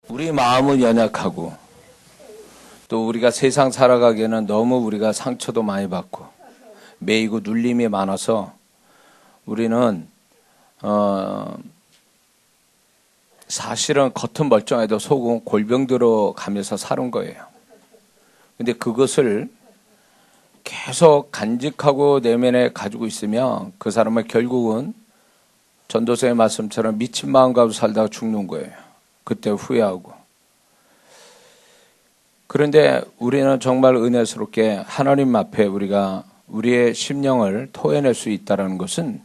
우리 마음은 연약하고 또 우리가 세상 살아가기에는 너무 우리가 상처도 많이 받고 매이고 눌림이 많아서 우리는 사실은 겉은 멀쩡해도 속은 골병 들어가면서 사는 거예요. 근데 그것을 계속 간직하고 내면에 가지고 있으면 그 사람은 결국은 전도서의 말씀처럼 미친 마음 가지고 살다가 죽는 거예요. 그때 후회하고. 그런데 우리는 정말 은혜스럽게 하나님 앞에 우리가 우리의 심령을 토해낼 수 있다는 것은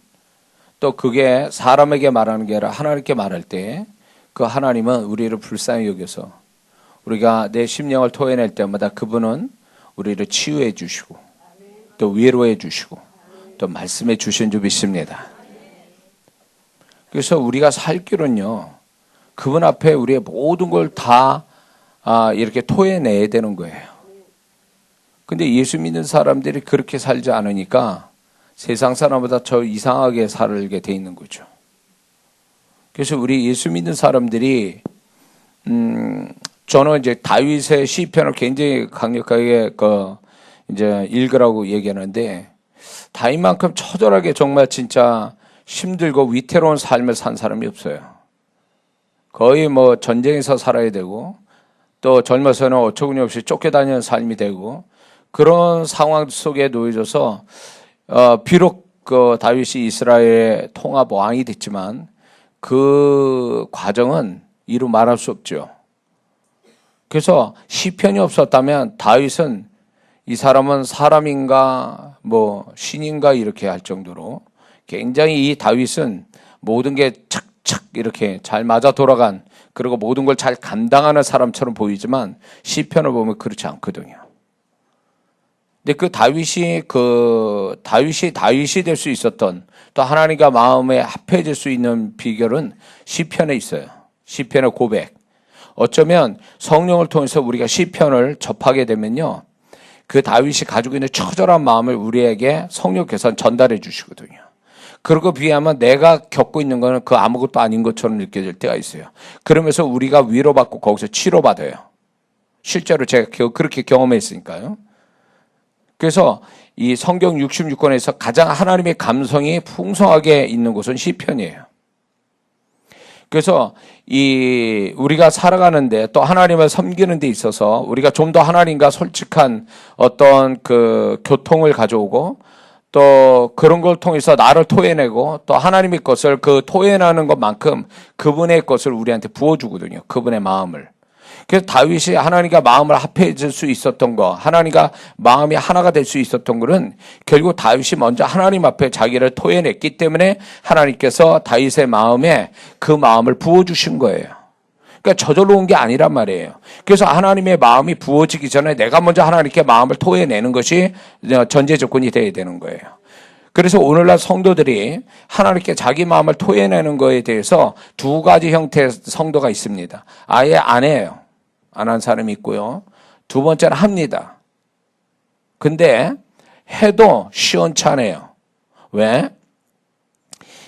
또 그게 사람에게 말하는 게 아니라 하나님께 말할 때 그 하나님은 우리를 불쌍히 여겨서 우리가 내 심령을 토해낼 때마다 그분은 우리를 치유해 주시고 또 위로해 주시고 또 말씀해 주신 줄 믿습니다. 그래서 우리가 살 길은요, 그분 앞에 우리의 모든 걸 다 이렇게 토해내야 되는 거예요. 근데 예수 믿는 사람들이 그렇게 살지 않으니까 세상 사람보다 더 이상하게 살게 돼 있는 거죠. 그래서 우리 예수 믿는 사람들이 저는 이제 다윗의 시편을 굉장히 강력하게 이제 읽으라고 얘기하는데 다윗만큼 처절하게 정말 진짜 힘들고 위태로운 삶을 산 사람이 없어요. 거의 뭐 전쟁에서 살아야 되고 또 젊어서는 어처구니없이 쫓겨다니는 삶이 되고 그런 상황 속에 놓여져서 비록 그 다윗이 이스라엘의 통합 왕이 됐지만 그 과정은 이루 말할 수 없죠. 그래서 시편이 없었다면 다윗은 이 사람은 사람인가 뭐 신인가 이렇게 할 정도로 굉장히 이 다윗은 모든 게 착착 이렇게 잘 맞아 돌아간 그리고 모든 걸 잘 감당하는 사람처럼 보이지만 시편을 보면 그렇지 않거든요. 근데 그 다윗이 될 수 있었던 또 하나님과 마음에 합해질 수 있는 비결은 시편에 있어요. 시편의 고백. 어쩌면 성령을 통해서 우리가 시편을 접하게 되면요, 그 다윗이 가지고 있는 처절한 마음을 우리에게 성령께서 전달해 주시거든요. 그러고 비하면 내가 겪고 있는 거는 그 아무것도 아닌 것처럼 느껴질 때가 있어요. 그러면서 우리가 위로받고 거기서 치료받아요. 실제로 제가 그렇게 경험했으니까요. 그래서 이 성경 66권에서 가장 하나님의 감성이 풍성하게 있는 곳은 시편이에요. 그래서 우리가 살아가는데 또 하나님을 섬기는 데 있어서 우리가 좀 더 하나님과 솔직한 어떤 그 교통을 가져오고 또 그런 걸 통해서 나를 토해내고 또 하나님의 것을 그 토해내는 것만큼 그분의 것을 우리한테 부어주거든요. 그분의 마음을. 그래서 다윗이 하나님과 마음을 합해질 수 있었던 거, 하나님과 마음이 하나가 될 수 있었던 것은 결국 다윗이 먼저 하나님 앞에 자기를 토해냈기 때문에 하나님께서 다윗의 마음에 그 마음을 부어주신 거예요. 그러니까 저절로 온 게 아니란 말이에요. 그래서 하나님의 마음이 부어지기 전에 내가 먼저 하나님께 마음을 토해내는 것이 전제 조건이 돼야 되는 거예요. 그래서 오늘날 성도들이 하나님께 자기 마음을 토해내는 거에 대해서 두 가지 형태의 성도가 있습니다. 아예 안 해요. 안 한 사람이 있고요. 두 번째는 합니다. 근데 해도 시원찮아요. 왜?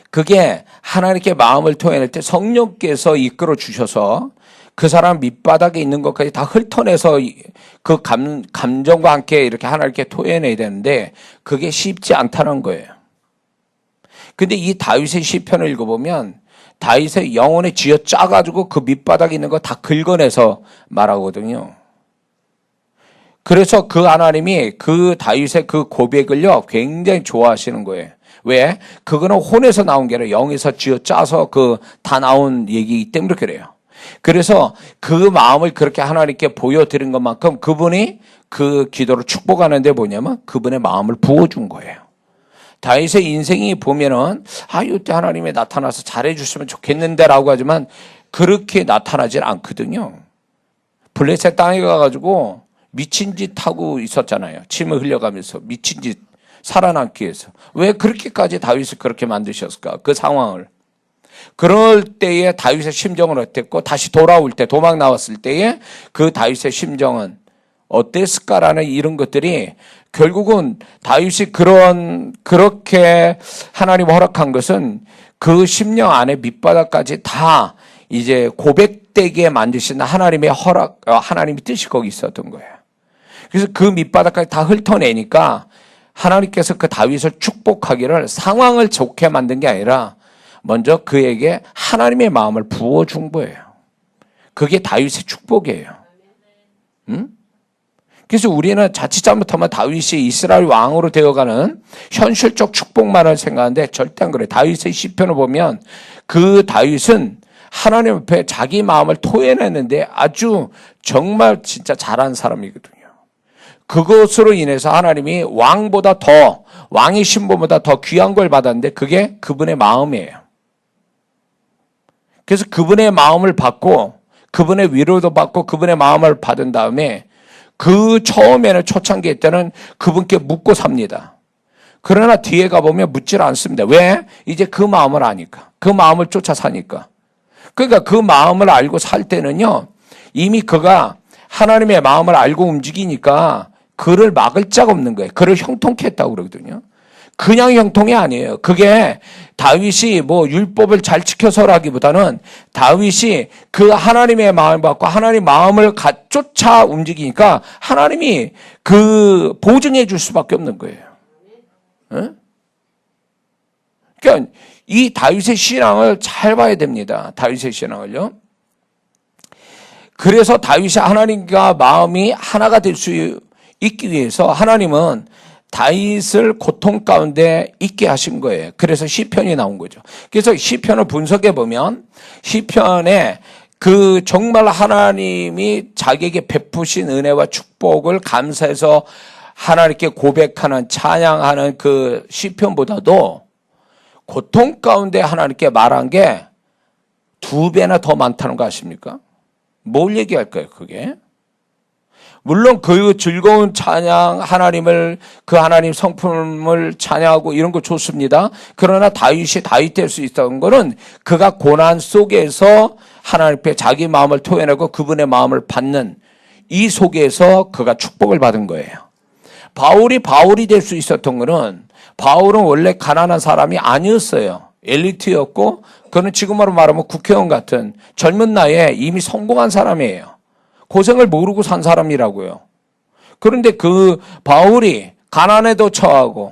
그게 하나님께 마음을 토해낼 때 성령께서 이끌어 주셔서 그 사람 밑바닥에 있는 것까지 다 훑어내서 그 감정과 함께 이렇게 하나님께 토해내야 되는데 그게 쉽지 않다는 거예요. 근데 이 다윗의 시편을 읽어보면 다윗의 영혼에 쥐어 짜가지고 그 밑바닥에 있는 거 다 긁어내서 말하거든요. 그래서 그 하나님이 그 다윗의 그 고백을요 굉장히 좋아하시는 거예요. 왜? 그거는 혼에서 나온 게 아니라 영에서 쥐어 짜서 다 나온 얘기이기 때문에 그래요. 그래서 그 마음을 그렇게 하나님께 보여드린 것만큼 그분이 그 기도를 축복하는데 뭐냐면 그분의 마음을 부어준 거예요. 다윗의 인생이 보면은 이때 하나님이 나타나서 잘해주시면 좋겠는데 라고 하지만 그렇게 나타나질 않거든요. 블레셋 땅에 가가지고 미친 짓 하고 있었잖아요. 침을 흘려가면서 미친 짓 살아남기 위해서. 왜 그렇게까지 다윗을 그렇게 만드셨을까? 그 상황을. 그럴 때에 다윗의 심정은 어땠고 다시 돌아올 때 도망 나왔을 때에 그 다윗의 심정은 어땠을까라는 이런 것들이 결국은 다윗이 그렇게 하나님 허락한 것은 그 심령 안에 밑바닥까지 다 이제 고백되게 만드신 하나님의 하나님의 뜻이 거기 있었던 거예요. 그래서 그 밑바닥까지 다 훑어내니까 하나님께서 그 다윗을 축복하기를 상황을 좋게 만든 게 아니라 먼저 그에게 하나님의 마음을 부어준 거예요. 그게 다윗의 축복이에요. 응? 그래서 우리는 자칫 잘못하면 다윗이 이스라엘 왕으로 되어가는 현실적 축복만을 생각하는데 절대 안 그래요. 다윗의 시편을 보면 그 다윗은 하나님 앞에 자기 마음을 토해냈는데 아주 정말 진짜 잘한 사람이거든요. 그것으로 인해서 하나님이 왕의 신분보다 더 귀한 걸 받았는데 그게 그분의 마음이에요. 그래서 그분의 마음을 받고 그분의 위로도 받고 그분의 마음을 받은 다음에 그 처음에는 초창기 때는 그분께 묻고 삽니다. 그러나 뒤에 가보면 묻질 않습니다. 왜? 이제 그 마음을 아니까. 그 마음을 쫓아 사니까. 그러니까 그 마음을 알고 살 때는요, 이미 그가 하나님의 마음을 알고 움직이니까 그를 막을 자가 없는 거예요. 그를 형통케 했다고 그러거든요. 그냥 형통이 아니에요. 그게 다윗이 뭐 율법을 잘 지켜서라기보다는 다윗이 그 하나님의 마음을 받고 하나님의 마음을 쫓아 움직이니까 하나님이 그 보증해 줄 수밖에 없는 거예요. 응? 그러니까 이 다윗의 신앙을 잘 봐야 됩니다. 다윗의 신앙을요. 그래서 다윗이 하나님과 마음이 하나가 될 수 있기 위해서 하나님은 다윗을 고통 가운데 있게 하신 거예요. 그래서 시편이 나온 거죠. 그래서 시편을 분석해 보면 시편에 그 정말 하나님이 자기에게 베푸신 은혜와 축복을 감사해서 하나님께 고백하는 찬양하는 그 시편보다도 고통 가운데 하나님께 말한 게 2배나 더 많다는 거 아십니까? 뭘 얘기할까요, 그게? 물론 그 즐거운 찬양, 그 하나님 성품을 찬양하고 이런 거 좋습니다. 그러나 다윗이 다윗 될 수 있었던 거는 그가 고난 속에서 하나님 앞에 자기 마음을 토해내고 그분의 마음을 받는 이 속에서 그가 축복을 받은 거예요. 바울이 될 수 있었던 거는 바울은 원래 가난한 사람이 아니었어요. 엘리트였고 그는 지금으로 말하면 국회의원 같은 젊은 나이에 이미 성공한 사람이에요. 고생을 모르고 산 사람이라고요. 그런데 그 바울이 가난에도 처하고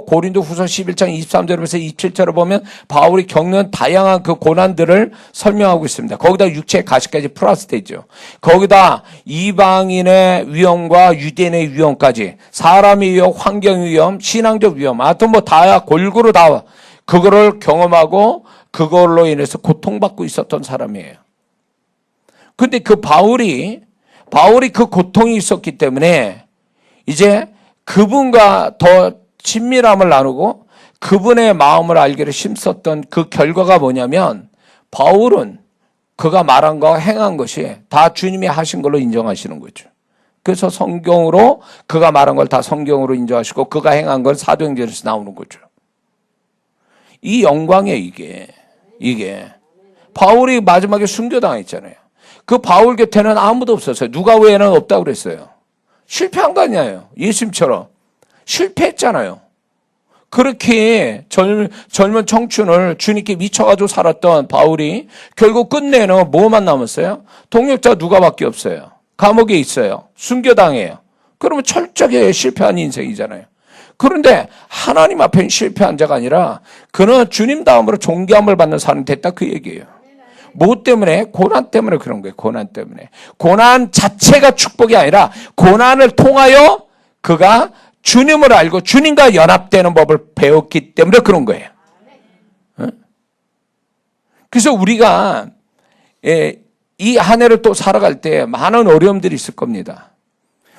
고린도 후서 11장 23절에서 27절을 보면 바울이 겪는 다양한 그 고난들을 설명하고 있습니다. 거기다 육체의 가시까지 플러스 되죠. 거기다 이방인의 위험과 유대인의 위험까지 사람의 위험, 환경의 위험, 신앙적 위험, 하여튼 뭐 다야 골고루 다 그거를 경험하고 그걸로 인해서 고통받고 있었던 사람이에요. 근데 그 바울이 그 고통이 있었기 때문에 이제 그분과 더 친밀함을 나누고 그분의 마음을 알기를 힘썼던 그 결과가 뭐냐면 바울은 그가 말한 거 행한 것이 다 주님이 하신 걸로 인정하시는 거죠. 그래서 성경으로 그가 말한 걸 다 성경으로 인정하시고 그가 행한 걸 사도행전에서 나오는 거죠. 이 영광이에요, 이게. 바울이 마지막에 순교당했잖아요. 그 바울 곁에는 아무도 없었어요. 누가 외에는 없다고 그랬어요. 실패한 거 아니에요. 예수님처럼. 실패했잖아요. 그렇게 젊은 청춘을 주님께 미쳐가지고 살았던 바울이 결국 끝내는 뭐만 남았어요? 동역자 누가밖에 없어요. 감옥에 있어요. 순교당해요. 그러면 철저하게 실패한 인생이잖아요. 그런데 하나님 앞에는 실패한 자가 아니라 그는 주님 다음으로 존귀함을 받는 사람이 됐다 그 얘기예요. 뭐 때문에? 고난 때문에 그런 거예요. 고난 때문에. 고난 자체가 축복이 아니라 고난을 통하여 그가 주님을 알고 주님과 연합되는 법을 배웠기 때문에 그런 거예요. 그래서 우리가 이 한 해를 또 살아갈 때 많은 어려움들이 있을 겁니다.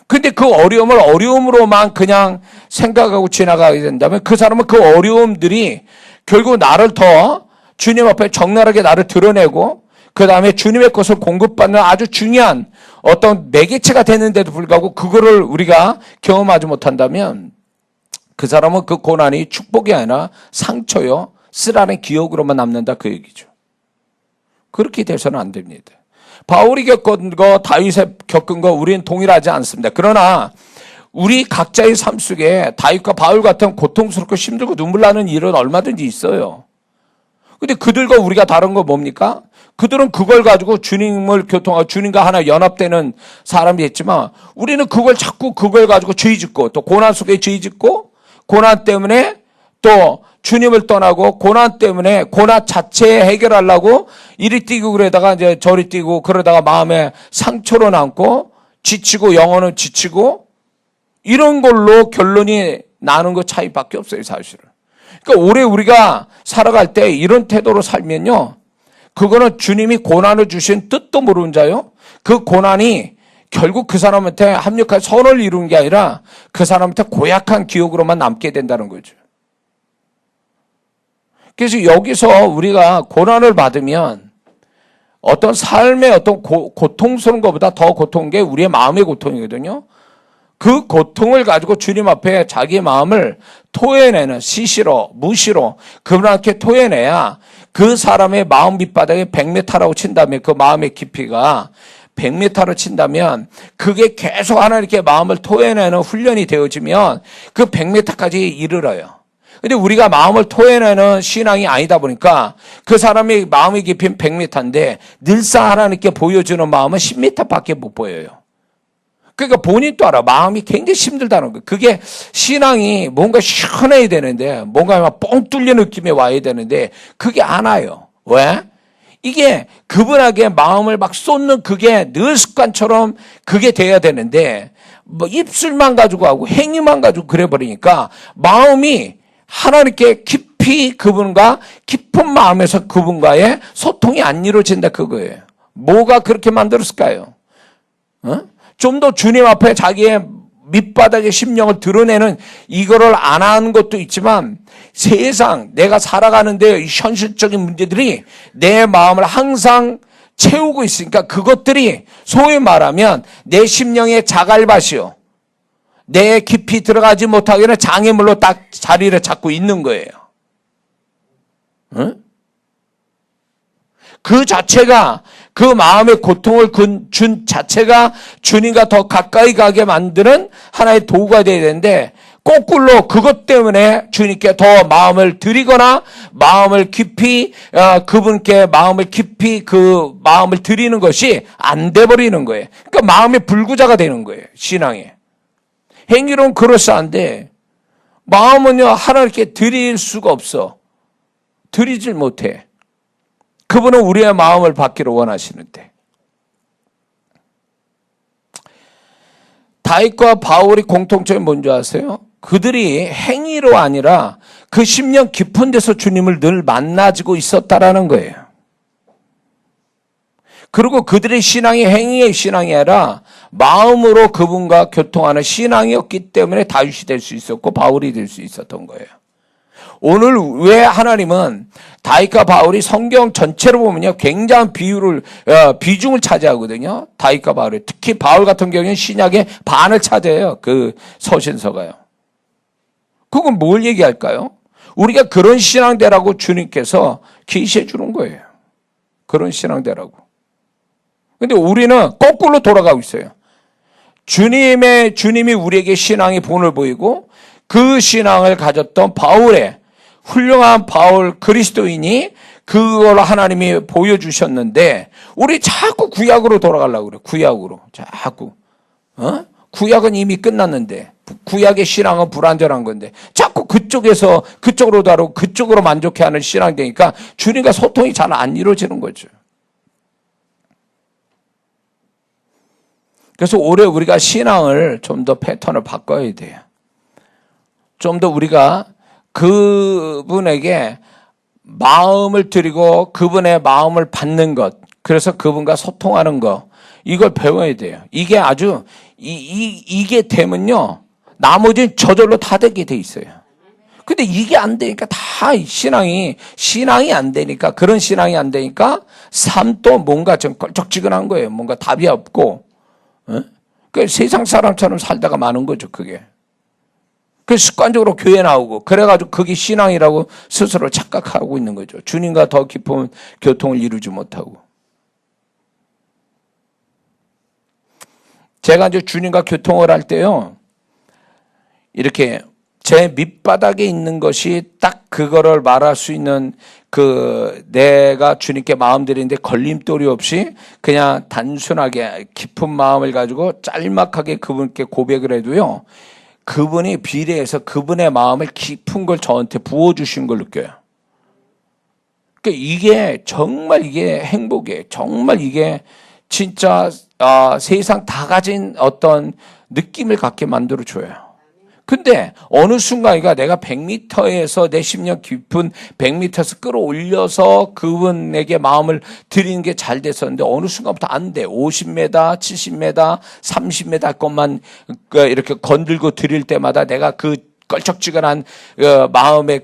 근데 그 어려움을 어려움으로만 그냥 생각하고 지나가게 된다면 그 사람은 그 어려움들이 결국 나를 더 주님 앞에 적나라하게 나를 드러내고 그 다음에 주님의 것을 공급받는 아주 중요한 어떤 매개체가 되는데도 불구하고 그거를 우리가 경험하지 못한다면 그 사람은 그 고난이 축복이 아니라 상처요, 쓰라린 기억으로만 남는다 그 얘기죠. 그렇게 돼서는 안 됩니다. 바울이 겪은 거, 다윗이 겪은 거 우리는 동일하지 않습니다. 그러나 우리 각자의 삶 속에 다윗과 바울 같은 고통스럽고 힘들고 눈물 나는 일은 얼마든지 있어요. 근데 그들과 우리가 다른 건 뭡니까? 그들은 그걸 가지고 주님을 교통하고 주님과 하나 연합되는 사람이 있지만 우리는 그걸 가지고 죄 짓고 또 고난 속에 죄 짓고 고난 때문에 또 주님을 떠나고 고난 때문에 고난 자체에 해결하려고 이리 뛰고 그러다가 이제 저리 뛰고 그러다가 마음에 상처로 남고 지치고 영혼은 지치고 이런 걸로 결론이 나는 것 차이밖에 없어요, 사실은. 그러니까 올해 우리가 살아갈 때 이런 태도로 살면요. 그거는 주님이 고난을 주신 뜻도 모르는 자요. 그 고난이 결국 그 사람한테 합력한 선을 이루는 게 아니라 그 사람한테 고약한 기억으로만 남게 된다는 거죠. 그래서 여기서 우리가 고난을 받으면 어떤 삶의 어떤 고통스러운 것보다 더 고통인 게 우리의 마음의 고통이거든요. 그 고통을 가지고 주님 앞에 자기 마음을 토해내는 시시로 무시로 그분한테 토해내야 그 사람의 마음 밑바닥에 100m라고 친다면 그 마음의 깊이가 100m로 친다면 그게 계속 하나님께 마음을 토해내는 훈련이 되어지면 그 100m까지 이르러요. 근데 우리가 마음을 토해내는 신앙이 아니다 보니까 그 사람의 마음의 깊이는 100m인데 늘상 하나님께 보여주는 마음은 10m밖에 못 보여요. 그러니까 본인도 알아. 마음이 굉장히 힘들다는 거예요. 그게 신앙이 뭔가 시원해야 되는데 뭔가 막 뻥 뚫려 느낌이 와야 되는데 그게 안 와요. 왜? 이게 그분에게 마음을 막 쏟는 그게 늘 습관처럼 그게 돼야 되는데 뭐 입술만 가지고 하고 행위만 가지고 그래버리니까 마음이 하나님께 깊이 그분과 깊은 마음에서 그분과의 소통이 안 이루어진다 그거예요. 뭐가 그렇게 만들었을까요? 좀 더 주님 앞에 자기의 밑바닥의 심령을 드러내는 이거를 안 하는 것도 있지만 세상 내가 살아가는데 현실적인 문제들이 내 마음을 항상 채우고 있으니까 그것들이 소위 말하면 내 심령의 자갈밭이요. 내 깊이 들어가지 못하게는 장애물로 딱 자리를 잡고 있는 거예요. 응? 그 자체가 그 마음의 고통을 준 자체가 주님과 더 가까이 가게 만드는 하나의 도구가 되어야 되는데 거꾸로 그것 때문에 주님께 더 마음을 드리거나 마음을 깊이 그분께 마음을 깊이 그 마음을 드리는 것이 안 돼버리는 거예요. 그러니까 마음의 불구자가 되는 거예요. 신앙에. 행위로는 그럴싸한데 마음은요 하나님께 드릴 수가 없어. 드리질 못해. 그분은 우리의 마음을 받기를 원하시는데. 다윗과 바울이 공통점이 뭔지 아세요? 그들이 행위로 아니라 그 심령 깊은 데서 주님을 늘 만나지고 있었다라는 거예요. 그리고 그들의 신앙이 행위의 신앙이 아니라 마음으로 그분과 교통하는 신앙이었기 때문에 다윗이 될 수 있었고 바울이 될 수 있었던 거예요. 오늘 왜 하나님은 다윗과 바울이 성경 전체로 보면요 굉장한 비중을 차지하거든요. 다윗과 바울이 특히 바울 같은 경우는 신약의 반을 차지해요. 그 서신서가요. 그건 뭘 얘기할까요? 우리가 그런 신앙대라고 주님께서 계시해 주는 거예요. 그런 신앙대라고. 근데 우리는 거꾸로 돌아가고 있어요. 주님이 우리에게 신앙의 본을 보이고 그 신앙을 가졌던 바울의 훌륭한 바울 그리스도인이 그걸 하나님이 보여주셨는데 우리 자꾸 구약으로 돌아가려고 그래. 구약으로. 자꾸. 구약은 이미 끝났는데 구약의 신앙은 불완전한 건데 자꾸 그쪽으로 다루고 그쪽으로 만족해하는 신앙이 되니까 주님과 소통이 잘 안 이루어지는 거죠. 그래서 올해 우리가 신앙을 좀 더 패턴을 바꿔야 돼요. 좀 더 우리가 그분에게 마음을 드리고 그분의 마음을 받는 것, 그래서 그분과 소통하는 것, 이걸 배워야 돼요. 이게 아주 이게 되면요 나머지는 저절로 다 되게 돼 있어요. 근데 이게 안 되니까 다 신앙이 안 되니까 그런 신앙이 안 되니까 삶도 뭔가 좀 껄쩍지근한 거예요. 뭔가 답이 없고 그 세상 사람처럼 살다가 마는 거죠. 그게. 그 습관적으로 교회 나오고 그래가지고 그게 신앙이라고 스스로 착각하고 있는 거죠. 주님과 더 깊은 교통을 이루지 못하고. 제가 이제 주님과 교통을 할 때요, 이렇게 제 밑바닥에 있는 것이 딱 그거를 말할 수 있는 내가 주님께 마음 드리는데 걸림돌이 없이 그냥 단순하게 깊은 마음을 가지고 짤막하게 그분께 고백을 해도요, 그분이 비례해서 그분의 마음을 깊은 걸 저한테 부어주신 걸 느껴요. 그러니까 이게 정말 이게 행복이에요. 정말 이게 진짜 세상 다 가진 어떤 느낌을 갖게 만들어줘요. 근데 어느 순간이가 내가 100m에서 내 심령 깊은 100m에서 끌어올려서 그분에게 마음을 드리는 게 잘 됐었는데 어느 순간부터 안 돼. 50m, 70m, 30m 것만 이렇게 건들고 드릴 때마다 내가 그 껄쩍지근한 마음의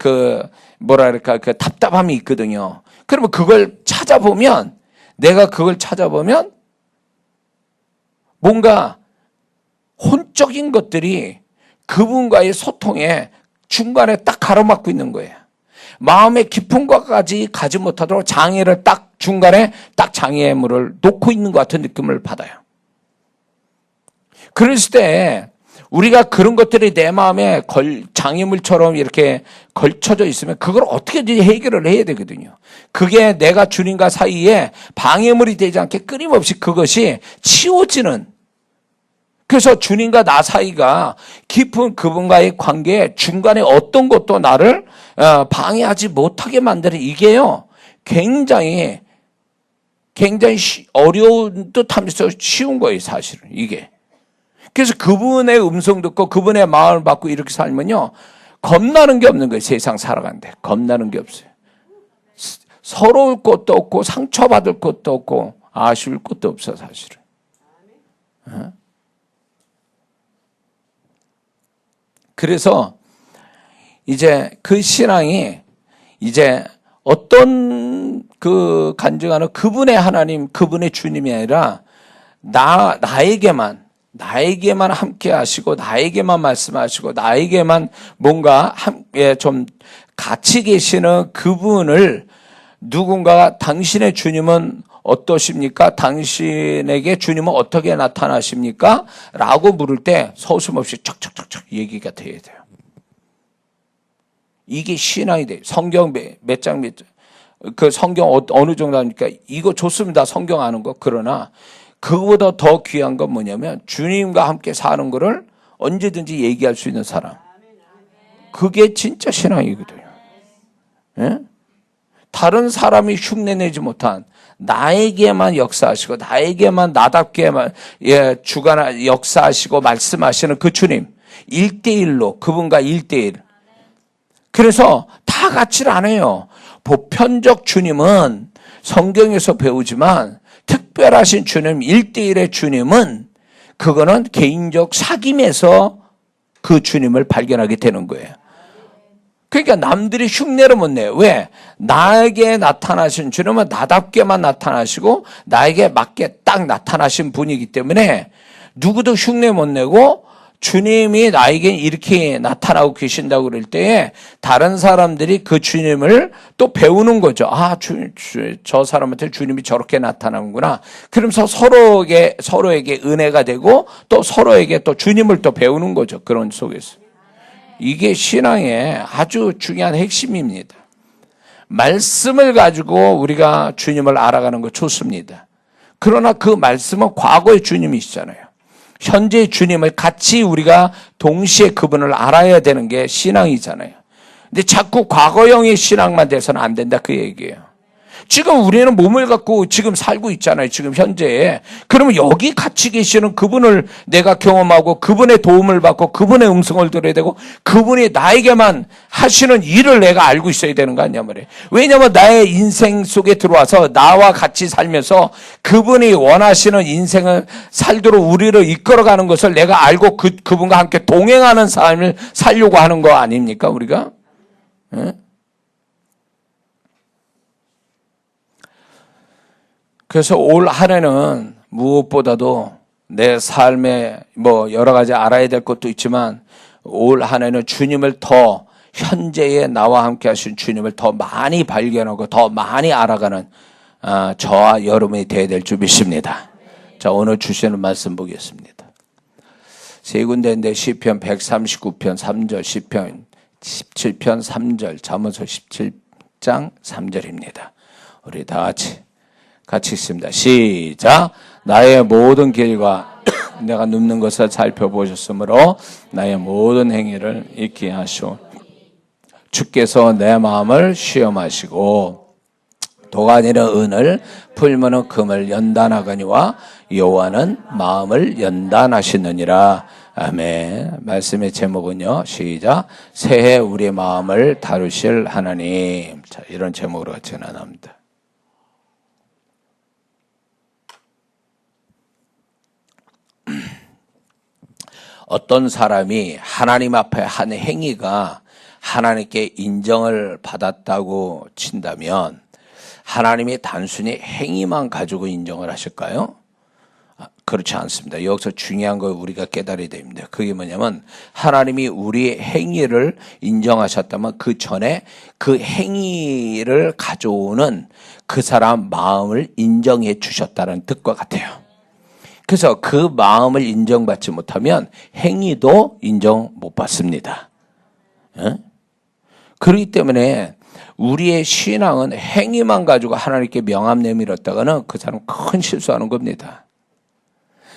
뭐랄까 그 답답함이 있거든요. 그러면 그걸 찾아보면 내가 그걸 찾아보면 뭔가 혼적인 것들이 그분과의 소통에 중간에 딱 가로막고 있는 거예요. 마음의 깊은 것까지 가지 못하도록 장애를 딱 중간에 딱 장애물을 놓고 있는 것 같은 느낌을 받아요. 그랬을 때 우리가 그런 것들이 내 마음에 장애물처럼 이렇게 걸쳐져 있으면 그걸 어떻게든 해결을 해야 되거든요. 그게 내가 주님과 사이에 방해물이 되지 않게 끊임없이 그것이 치워지는, 그래서 주님과 나 사이가 깊은 그분과의 관계에 중간에 어떤 것도 나를 방해하지 못하게 만드는 이게요, 굉장히 어려운 듯하면서 쉬운 거예요, 사실은 이게. 그래서 그분의 음성 듣고 그분의 마음을 받고 이렇게 살면요, 겁나는 게 없는 거예요. 세상 살아가는데 겁나는 게 없어요. 서러울 것도 없고 상처받을 것도 없고 아쉬울 것도 없어, 사실은. 그래서 이제 그 신앙이 이제 어떤 간증하는 그분의 하나님, 그분의 주님이 아니라 나에게만 함께 하시고 나에게만 말씀하시고 나에게만 뭔가 좀 같이 계시는 그분을 누군가가 당신의 주님은 어떠십니까? 당신에게 주님은 어떻게 나타나십니까? 라고 물을 때 서슴없이 척척척척 얘기가 돼야 돼요. 이게 신앙이 돼요. 성경 몇 장, 그 성경 어느 정도 합니까? 이거 좋습니다. 성경 아는 거. 그러나 그거보다 더 귀한 건 뭐냐면 주님과 함께 사는 거를 언제든지 얘기할 수 있는 사람. 그게 진짜 신앙이거든요. 예? 다른 사람이 흉내내지 못한 나에게만 역사하시고 나에게만 나답게만 주관하 역사하시고 말씀하시는 그 주님 1대1로 그분과 1대1. 그래서 다 같이는 안 해요. 보편적 주님은 성경에서 배우지만 특별하신 주님 1대1의 주님은 그거는 개인적 사귐에서 그 주님을 발견하게 되는 거예요. 그러니까 남들이 흉내를 못 내요. 왜? 나에게 나타나신 주님은 나답게만 나타나시고 나에게 맞게 딱 나타나신 분이기 때문에 누구도 흉내 못 내고 주님이 나에게 이렇게 나타나고 계신다고 그럴 때에 다른 사람들이 그 주님을 또 배우는 거죠. 아, 저 사람한테 주님이 저렇게 나타나는구나. 그러면서 서로에게 은혜가 되고 또 서로에게 또 주님을 또 배우는 거죠. 그런 속에서. 이게 신앙의 아주 중요한 핵심입니다. 말씀을 가지고 우리가 주님을 알아가는 거 좋습니다. 그러나 그 말씀은 과거의 주님이시잖아요. 현재의 주님을 같이 우리가 동시에 그분을 알아야 되는 게 신앙이잖아요. 근데 자꾸 과거형의 신앙만 돼서는 안 된다, 그 얘기예요. 지금 우리는 몸을 갖고 지금 살고 있잖아요. 지금 현재에. 그러면 여기 같이 계시는 그분을 내가 경험하고 그분의 도움을 받고 그분의 음성을 들어야 되고 그분이 나에게만 하시는 일을 내가 알고 있어야 되는 거 아니냐 말이에요. 왜냐하면 나의 인생 속에 들어와서 나와 같이 살면서 그분이 원하시는 인생을 살도록 우리를 이끌어가는 것을 내가 알고 그분과 함께 동행하는 삶을 살려고 하는 거 아닙니까, 우리가? 네? 그래서 올 한 해는 무엇보다도 내 삶에 여러 가지 알아야 될 것도 있지만 올 한 해는 주님을 더 현재의 나와 함께 하신 주님을 더 많이 발견하고 더 많이 알아가는 저와 여러분이 되어야 될 줄 믿습니다. 자, 오늘 주시는 말씀 보겠습니다. 세 군데인데 시편 139편 3절, 시편 17편 3절, 잠언서 17편 7장 3절입니다. 우리 다 같이 읽습니다. 시작. 나의 모든 길과 내가 눕는 것을 살펴보셨으므로 나의 모든 행위를 잊게 하시오. 주께서 내 마음을 시험하시고 도가니는 은을 풀무는 금을 연단하거니와 여호와는 마음을 연단하시느니라. 아멘. 말씀의 제목은요. 시작. 새해 우리의 마음을 다루실 하나님. 자, 이런 제목으로 같이 나눕니다. 어떤 사람이 하나님 앞에 한 행위가 하나님께 인정을 받았다고 친다면 하나님이 단순히 행위만 가지고 인정을 하실까요? 그렇지 않습니다. 여기서 중요한 걸 우리가 깨달아야 됩니다. 그게 뭐냐면 하나님이 우리의 행위를 인정하셨다면 그 전에 그 행위를 가져오는 그 사람 마음을 인정해 주셨다는 뜻과 같아요. 그래서 그 마음을 인정받지 못하면 행위도 인정 못 받습니다. 그렇기 때문에 우리의 신앙은 행위만 가지고 하나님께 명함 내밀었다가는 그 사람 큰 실수하는 겁니다.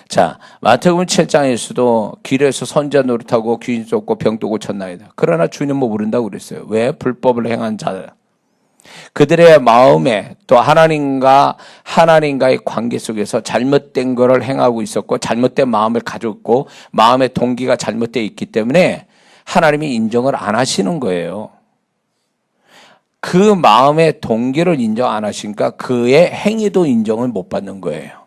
자, 마태복음 7장에서도 길에서 선자 노릇하고 귀신 쫓고 병도 고쳤나이다. 그러나 주님은 모른다고 그랬어요. 왜? 불법을 행한 자들. 그들의 마음에 또 하나님과의 관계 속에서 잘못된 것을 행하고 있었고 잘못된 마음을 가졌고 마음의 동기가 잘못되어 있기 때문에 하나님이 인정을 안 하시는 거예요. 그 마음의 동기를 인정 안 하시니까 그의 행위도 인정을 못 받는 거예요.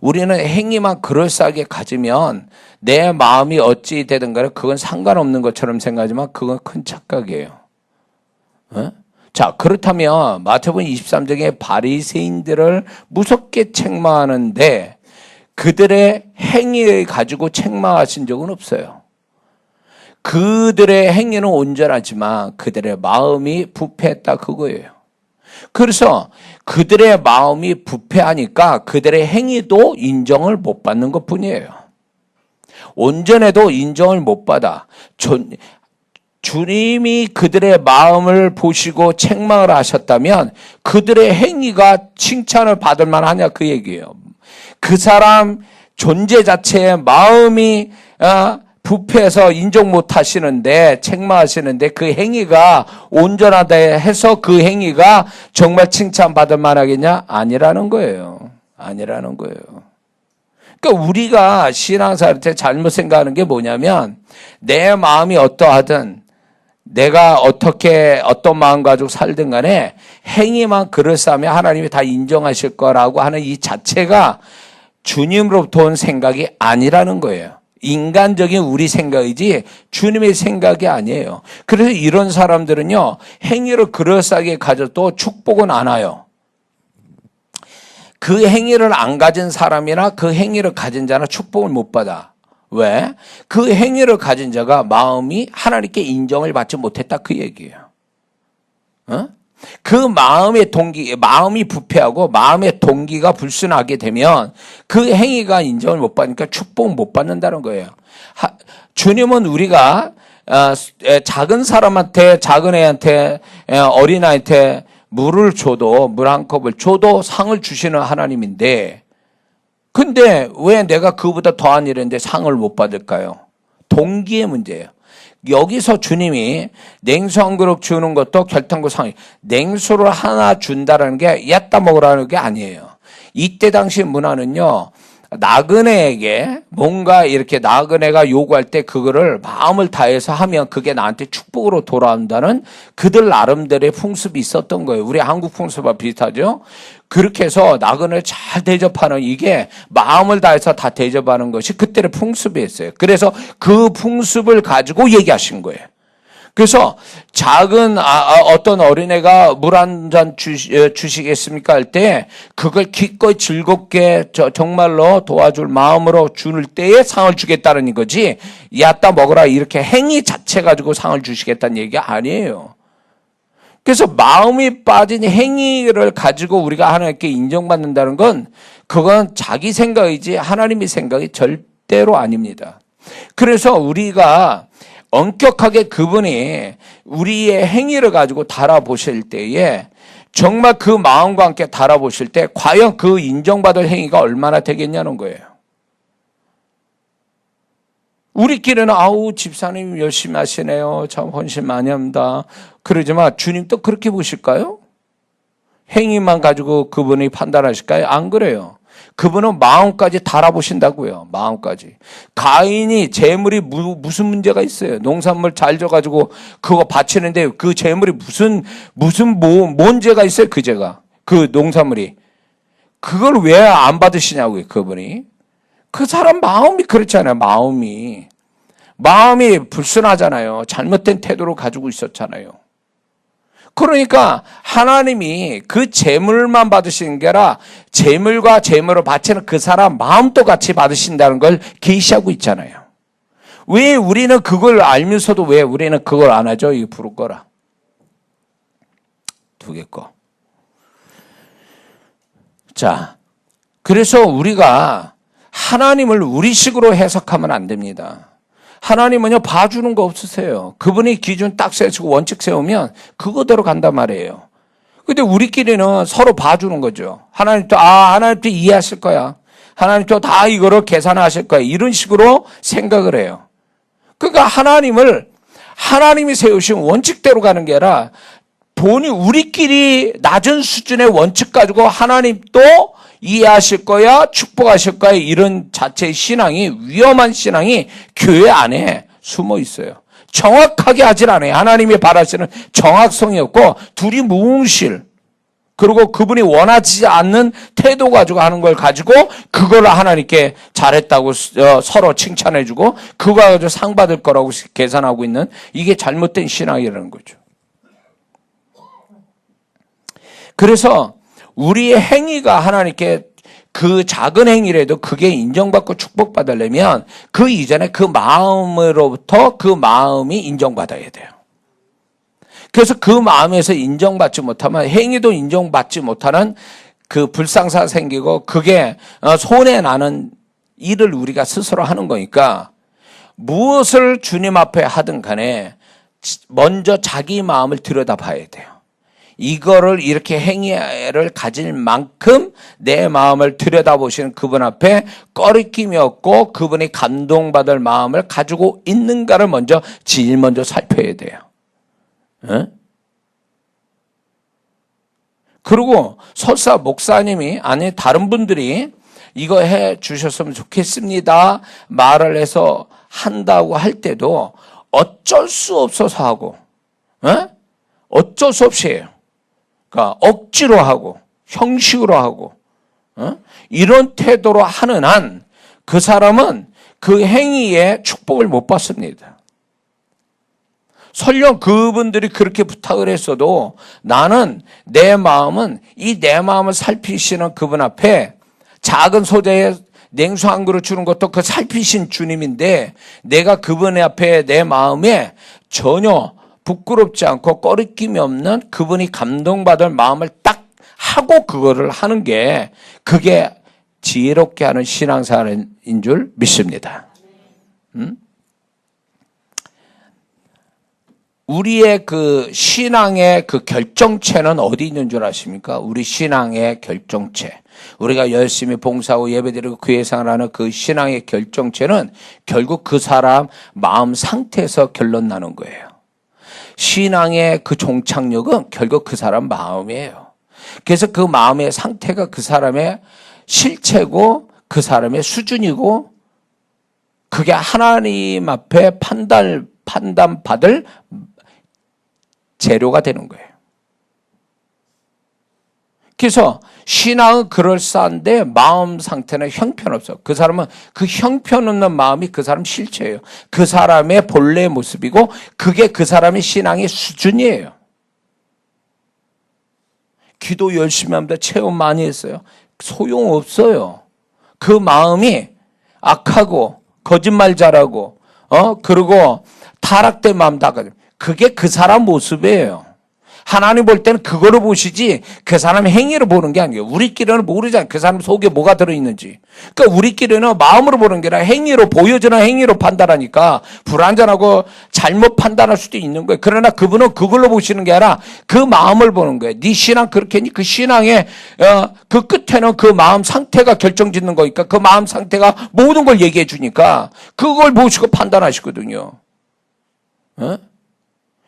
우리는 행위만 그럴싸하게 가지면 내 마음이 어찌 되든 간에 그건 상관없는 것처럼 생각하지만 그건 큰 착각이에요. 자, 그렇다면 마태복음 23장의 바리새인들을 무섭게 책망하는데 그들의 행위를 가지고 책망하신 적은 없어요. 그들의 행위는 온전하지만 그들의 마음이 부패했다 그거예요. 그래서 그들의 마음이 부패하니까 그들의 행위도 인정을 못 받는 것뿐이에요. 온전해도 인정을 못 받아. 주님이 그들의 마음을 보시고 책망을 하셨다면 그들의 행위가 칭찬을 받을 만하냐 그 얘기예요. 그 사람 존재 자체의 마음이 부패해서 인정 못 하시는데 책망하시는데 그 행위가 온전하다 해서 그 행위가 정말 칭찬받을 만하겠냐? 아니라는 거예요. 아니라는 거예요. 그러니까 우리가 신앙생활 때 잘못 생각하는 게 뭐냐면 내 마음이 어떠하든 내가 어떤 마음 가지고 살든 간에 행위만 그럴싸하면 하나님이 다 인정하실 거라고 하는 이 자체가 주님으로부터 온 생각이 아니라는 거예요. 인간적인 우리 생각이지 주님의 생각이 아니에요. 그래서 이런 사람들은요, 행위를 그럴싸하게 가져도 축복은 안 와요. 그 행위를 안 가진 사람이나 그 행위를 가진 자는 축복을 못 받아. 왜? 그 행위를 가진 자가 마음이 하나님께 인정을 받지 못했다 그 얘기예요. 그 마음의 동기, 마음이 부패하고 마음의 동기가 불순하게 되면 그 행위가 인정을 못 받으니까 축복을 못 받는다는 거예요. 주님은 우리가 작은 사람한테, 작은 애한테, 어린아이한테 물을 줘도, 물 한 컵을 줘도 상을 주시는 하나님인데 근데 왜 내가 그보다 더한 일인데 상을 못 받을까요? 동기의 문제예요. 여기서 주님이 냉수 한 그릇 주는 것도 결탄고 상이, 냉수를 하나 준다라는 게 얕다 먹으라는 게 아니에요. 이때 당시 문화는요, 나그네에게 뭔가 이렇게 나그네가 요구할 때 그거를 마음을 다해서 하면 그게 나한테 축복으로 돌아온다는 그들 나름대로의 풍습이 있었던 거예요. 우리 한국 풍습과 비슷하죠? 그렇게 해서 나그네를 잘 대접하는 이게 마음을 다해서 다 대접하는 것이 그때의 풍습이었어요. 그래서 그 풍습을 가지고 얘기하신 거예요. 그래서 작은 어떤 어린애가 물 한 잔 주시겠습니까 할 때 그걸 기꺼이 즐겁게 정말로 도와줄 마음으로 줄 때에 상을 주겠다는 거지, 얕다 먹어라 이렇게 행위 자체 가지고 상을 주시겠다는 얘기가 아니에요. 그래서 마음이 빠진 행위를 가지고 우리가 하나님께 인정받는다는 건 그건 자기 생각이지 하나님의 생각이 절대로 아닙니다. 그래서 우리가 엄격하게 그분이 우리의 행위를 가지고 달아보실 때에 정말 그 마음과 함께 달아보실 때 과연 그 인정받을 행위가 얼마나 되겠냐는 거예요. 우리끼리는 아우 집사님 열심히 하시네요. 참 헌신 많이 합니다. 그러지만 주님 또 그렇게 보실까요? 행위만 가지고 그분이 판단하실까요? 안 그래요. 그분은 마음까지 달아보신다고요. 마음까지. 가인이 재물이 무슨 문제가 있어요. 농산물 잘 져가지고 그거 바치는데 그 재물이 뭔 죄가 있어요. 그 죄가. 그 농산물이. 그걸 왜 안 받으시냐고요. 그분이. 그 사람 마음이 그렇잖아요. 마음이 불순하잖아요. 잘못된 태도를 가지고 있었잖아요. 그러니까 하나님이 그 재물만 받으시는 게 아니라 재물과 재물을 바치는 그 사람 마음도 같이 받으신다는 걸 계시하고 있잖아요. 왜 우리는 그걸 알면서도 왜 우리는 그걸 안 하죠? 이거 부를 거라. 두 개 거. 자, 그래서 우리가 하나님을 우리식으로 해석하면 안 됩니다. 하나님은요, 봐주는 거 없으세요. 그분이 기준 딱 세우시고 원칙 세우면 그거대로 간단 말이에요. 근데 우리끼리는 서로 봐주는 거죠. 하나님도 이해하실 거야. 하나님도 다 이거를 계산하실 거야. 이런 식으로 생각을 해요. 그러니까 하나님이 세우신 원칙대로 가는 게 아니라 우리끼리 낮은 수준의 원칙 가지고 하나님도 이해하실 거야, 축복하실 거야, 이런 자체의 신앙이, 위험한 신앙이 교회 안에 숨어 있어요. 정확하게 하질 않아요. 하나님이 바라시는 정확성이 없고, 둘이 무응실, 그리고 그분이 원하지 않는 태도 가지고 하는 걸 가지고, 그걸 하나님께 잘했다고 서로 칭찬해주고, 그거 가지고 상 받을 거라고 계산하고 있는, 이게 잘못된 신앙이라는 거죠. 그래서, 우리의 행위가 하나님께 그 작은 행위라도 그게 인정받고 축복받으려면 그 이전에 그 마음으로부터 그 마음이 인정받아야 돼요. 그래서 그 마음에서 인정받지 못하면 행위도 인정받지 못하는 그 불상사 생기고 그게 손해나는 일을 우리가 스스로 하는 거니까 무엇을 주님 앞에 하든 간에 먼저 자기 마음을 들여다봐야 돼요. 이거를 이렇게 행위를 가질 만큼 내 마음을 들여다보시는 그분 앞에 꺼리낌이 없고 그분이 감동받을 마음을 가지고 있는가를 제일 먼저 살펴야 돼요. 네? 그리고 설사 목사님이 아니 다른 분들이 이거 해 주셨으면 좋겠습니다 말을 해서 한다고 할 때도 어쩔 수 없어서 하고 어쩔 수 없이 해요. 그러니까 억지로 하고 형식으로 하고 이런 태도로 하는 한 그 사람은 그 행위에 축복을 못 받습니다. 설령 그분들이 그렇게 부탁을 했어도 나는 내 마음을 살피시는 그분 앞에 작은 소재에 냉수 한 그릇 주는 것도 그 살피신 주님인데 내가 그분 앞에 내 마음에 전혀 부끄럽지 않고 꺼리낌이 없는 그분이 감동받을 마음을 딱 하고 그거를 하는 게 그게 지혜롭게 하는 신앙생활인 줄 믿습니다. 우리의 그 신앙의 그 결정체는 어디 있는 줄 아십니까? 우리 신앙의 결정체. 우리가 열심히 봉사하고 예배드리고 교회생활하는 그 신앙의 결정체는 결국 그 사람 마음 상태에서 결론 나는 거예요. 신앙의 그 종착역은 결국 그 사람 마음이에요. 그래서 그 마음의 상태가 그 사람의 실체고 그 사람의 수준이고 그게 하나님 앞에 판단받을 재료가 되는 거예요. 그래서 신앙은 그럴싸한데 마음 상태는 형편없어. 그 사람은 그 형편없는 마음이 그 사람 실체예요. 그 사람의 본래 모습이고 그게 그 사람의 신앙의 수준이에요. 기도 열심히 합니다. 체험 많이 했어요. 소용없어요. 그 마음이 악하고 거짓말 잘하고 그리고 타락된 마음 다 가지고 그게 그 사람 모습이에요. 하나님 볼 때는 그거로 보시지 그 사람의 행위로 보는 게 아니에요. 우리끼리는 모르잖아요. 그 사람 속에 뭐가 들어있는지. 그러니까 우리끼리는 마음으로 보는 게 아니라 행위로, 보여지는 행위로 판단하니까 불완전하고 잘못 판단할 수도 있는 거예요. 그러나 그분은 그걸로 보시는 게 아니라 그 마음을 보는 거예요. 네 신앙 그렇겠니? 그 신앙의 그 끝에는 그 마음 상태가 결정짓는 거니까 그 마음 상태가 모든 걸 얘기해 주니까 그걸 보시고 판단하시거든요.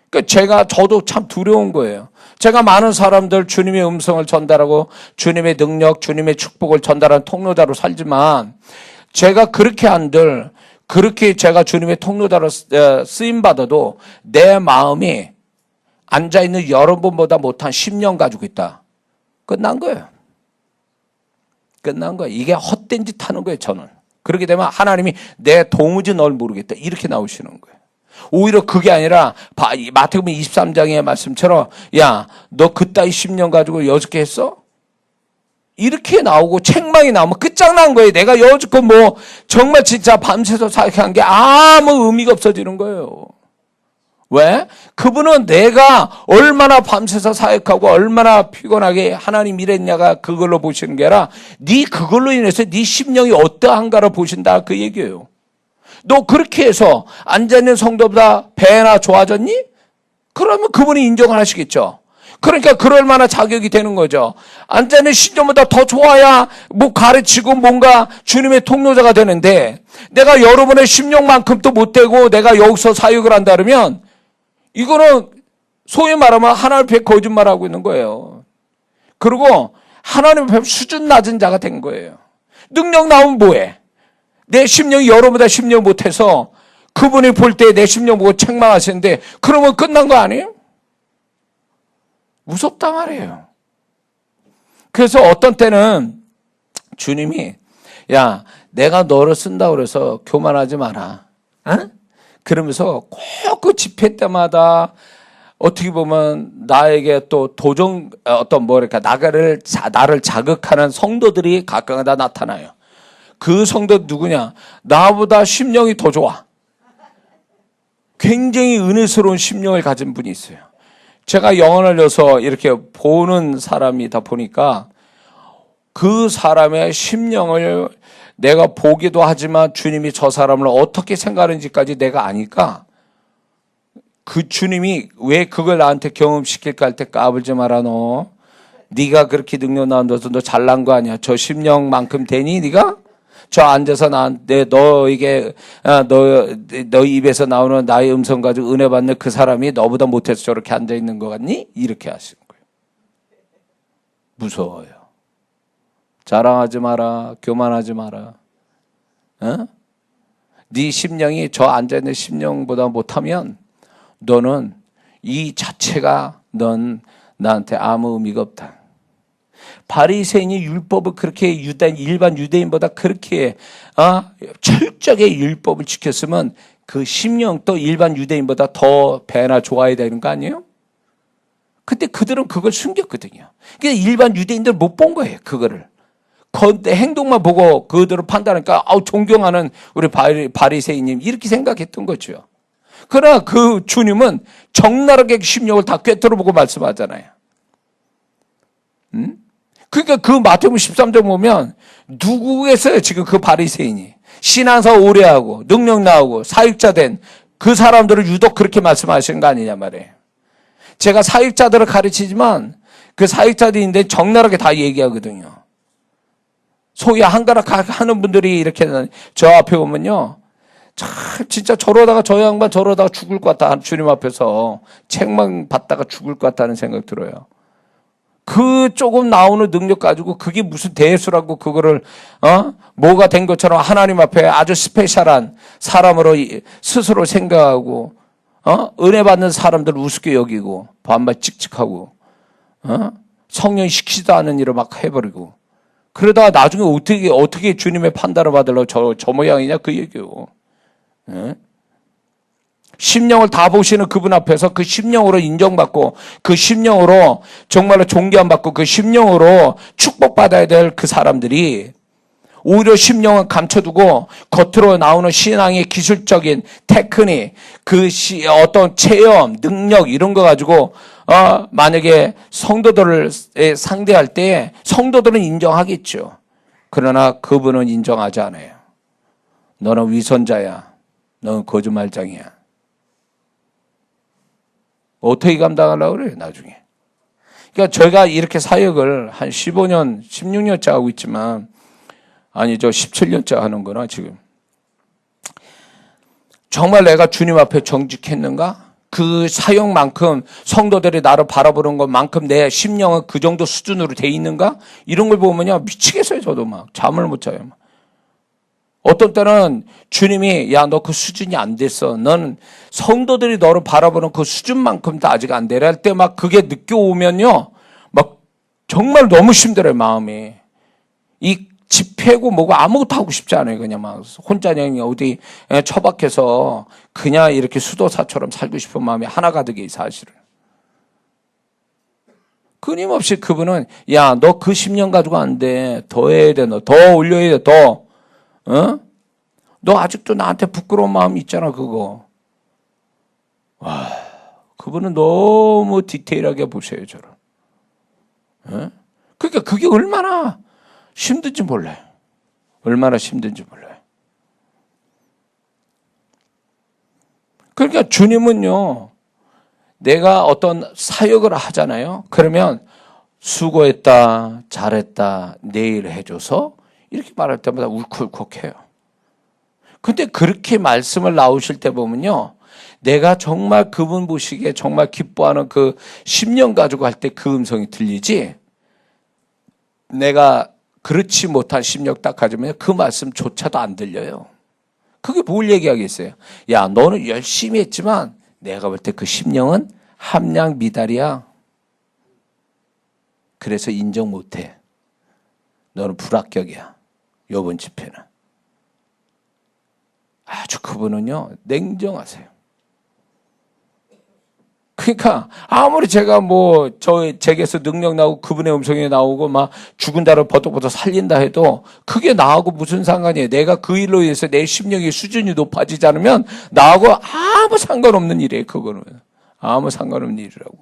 그러니까 저도 참 두려운 거예요. 제가 많은 사람들 주님의 음성을 전달하고 주님의 능력, 주님의 축복을 전달하는 통로자로 살지만 제가 그렇게 한들 그렇게 제가 주님의 통로자로 쓰임받아도 내 마음이 앉아있는 여러분보다 못한 10년 가지고 있다. 끝난 거예요. 끝난 거예요. 이게 헛된 짓 하는 거예요, 저는. 그렇게 되면 하나님이 내 도무지 널 모르겠다. 이렇게 나오시는 거예요. 오히려 그게 아니라 마태복음 23장의 말씀처럼 야, 너 그따위 10년 가지고 여쭙게 했어? 이렇게 나오고 책망이 나오면 끝장난 거예요. 내가 여쭙고 뭐 정말 진짜 밤새서 사역한 게 아무 의미가 없어지는 거예요. 왜? 그분은 내가 얼마나 밤새서 사역하고 얼마나 피곤하게 하나님 일했냐가 그걸로 보시는 게 아니라 네 그걸로 인해서 네 심령이 어떠한가를 보신다 그 얘기예요. 너 그렇게 해서 앉아있는 성도보다 배나 좋아졌니? 그러면 그분이 인정을 하시겠죠. 그러니까 그럴 만한 자격이 되는 거죠. 앉아있는 신령보다 더 좋아야 뭐 가르치고 뭔가 주님의 통로자가 되는데 내가 여러분의 심령만큼도 못 되고 내가 여기서 사역을 한다 그러면 이거는 소위 말하면 하나님 앞에 거짓말하고 있는 거예요. 그리고 하나님 앞에 수준 낮은 자가 된 거예요. 능력 나오면 뭐해? 내 심령이 여러분보다 심령 못해서 그분이 볼 때 내 심령 보고 책망하시는데 그러면 끝난 거 아니에요? 무섭다 말이에요. 그래서 어떤 때는 주님이 야, 내가 너를 쓴다고 그래서 교만하지 마라. 어? 그러면서 꼭 그 집회 때마다 어떻게 보면 나에게 또 어떤 뭐랄까 나를 자극하는 성도들이 가끔가다 나타나요. 그 성도 누구냐? 나보다 심령이 더 좋아. 굉장히 은혜스러운 심령을 가진 분이 있어요. 제가 영혼을 내서 이렇게 보는 사람이다 보니까 그 사람의 심령을 내가 보기도 하지만 주님이 저 사람을 어떻게 생각하는지까지 내가 아니까 그 주님이 왜 그걸 나한테 경험시킬까 할 때 까불지 마라 너. 네가 그렇게 능력 나온다서 너 잘난 거 아니야. 저 심령만큼 되니 네가? 저 앉아서 나한테 너에게 너 입에서 나오는 나의 음성 가지고 은혜 받는 그 사람이 너보다 못해서 저렇게 앉아 있는 거 같니? 이렇게 하시는 거예요. 무서워요. 자랑하지 마라. 교만하지 마라. 어? 네 심령이 저 앉아 있는 심령보다 못하면 너는 이 자체가 넌 나한테 아무 의미가 없다. 바리새인이 율법을 그렇게 일반 유대인보다 그렇게 철저하게 율법을 지켰으면 그 심령도 일반 유대인보다 더 배나 좋아야 되는 거 아니에요? 근데 그들은 그걸 숨겼거든요. 그러니까 일반 유대인들 못 본 거예요. 그거를. 행동만 보고 그들을 판단하니까 존경하는 우리 바리새인님 이렇게 생각했던 거죠. 그러나 그 주님은 적나라하게 심령을 다 꿰뚫어보고 말씀하잖아요. 그러니까 그 마태복음 13장 보면 누구겠어요? 지금 그 바리새인이 신앙사 오래 하고 능력 나오고 사역자 된 그 사람들을 유독 그렇게 말씀하시는 거 아니냐 말이에요. 제가 사역자들을 가르치지만 그 사역자들인데 적나라하게 다 얘기하거든요. 소위 한가락 하는 분들이 이렇게 저 앞에 오면요. 참 진짜 저러다가 저 양반 저러다가 죽을 것 같다. 주님 앞에서 책망 받다가 죽을 것 같다는 생각 들어요. 그 조금 나오는 능력 가지고 그게 무슨 대수라고 그거를 뭐가 된 것처럼 하나님 앞에 아주 스페셜한 사람으로 스스로 생각하고 은혜 받는 사람들 우습게 여기고 반말 찍찍하고 성령 시키지도 않은 일을 막 해버리고 그러다가 나중에 어떻게 주님의 판단을 받으려고 저 모양이냐 그 얘기요. 심령을 다 보시는 그분 앞에서 그 심령으로 인정받고 그 심령으로 정말로 존경받고 그 심령으로 축복받아야 될 그 사람들이 오히려 심령은 감춰두고 겉으로 나오는 신앙의 기술적인 테크닉, 어떤 체험, 능력 이런 거 가지고 만약에 성도들을 상대할 때 성도들은 인정하겠죠. 그러나 그분은 인정하지 않아요. 너는 위선자야. 너는 거짓말장이야. 어떻게 감당하려고 그래요, 나중에. 그러니까 저희가 이렇게 사역을 한 15년, 16년째 하고 있지만, 아니죠, 17년째 하는구나, 지금. 정말 내가 주님 앞에 정직했는가? 그 사역만큼 성도들이 나를 바라보는 것만큼 내 심령은 그 정도 수준으로 돼 있는가? 이런 걸 보면요, 미치겠어요, 저도 막. 잠을 못 자요. 막. 어떤 때는 주님이 야, 너 그 수준이 안 됐어. 넌 성도들이 너를 바라보는 그 수준만큼도 아직 안 되라 할 때 막 그게 느껴오면요. 막 정말 너무 힘들어요, 마음이. 이 집회고 뭐고 아무것도 하고 싶지 않아요. 그냥 막 혼자 그냥 어디 처박혀서 그냥 이렇게 수도사처럼 살고 싶은 마음이 하나 가득해, 사실은. 끊임없이 그분은 야, 너 그 10년 가지고 안 돼. 더 해야 돼. 너 더 올려야 돼. 더. 너 아직도 나한테 부끄러운 마음이 있잖아, 그거. 와, 그분은 너무 디테일하게 보세요, 저를. 그러니까 그게 얼마나 힘든지 몰라요. 얼마나 힘든지 몰라요. 그러니까 주님은요, 내가 어떤 사역을 하잖아요. 그러면 수고했다, 잘했다, 내일 해줘서 이렇게 말할 때마다 울컥울컥해요. 근데 그렇게 말씀을 나오실 때 보면요, 내가 정말 그분 보시기에 정말 기뻐하는 그 10년 가지고 할 때 그 음성이 들리지, 내가 그렇지 못한 10년 딱 가지면 그 말씀조차도 안 들려요. 그게 뭘 얘기하겠어요? 야, 너는 열심히 했지만 내가 볼 때 그 10년은 함량 미달이야. 그래서 인정 못해. 너는 불합격이야. 이번 집회는. 아주 그분은요, 냉정하세요. 그러니까 아무리 제가 뭐 제게서 능력 나오고 그분의 음성이 나오고 막 죽은 자를 버덕버덕 살린다 해도 그게 나하고 무슨 상관이에요. 내가 그 일로 인해서 내 심령의 수준이 높아지지 않으면 나하고 아무 상관없는 일이에요. 그거는 아무 상관없는 일이라고.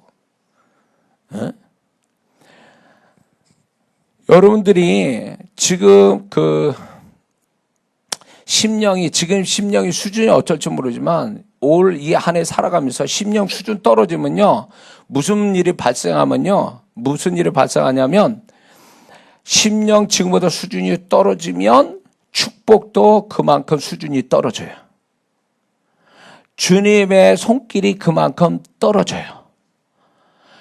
에? 여러분들이 지금 지금 심령의 수준이 어쩔지 모르지만 올 이 한 해 살아가면서 심령 수준 떨어지면요, 무슨 일이 발생하냐면 심령 지금보다 수준이 떨어지면 축복도 그만큼 수준이 떨어져요. 주님의 손길이 그만큼 떨어져요.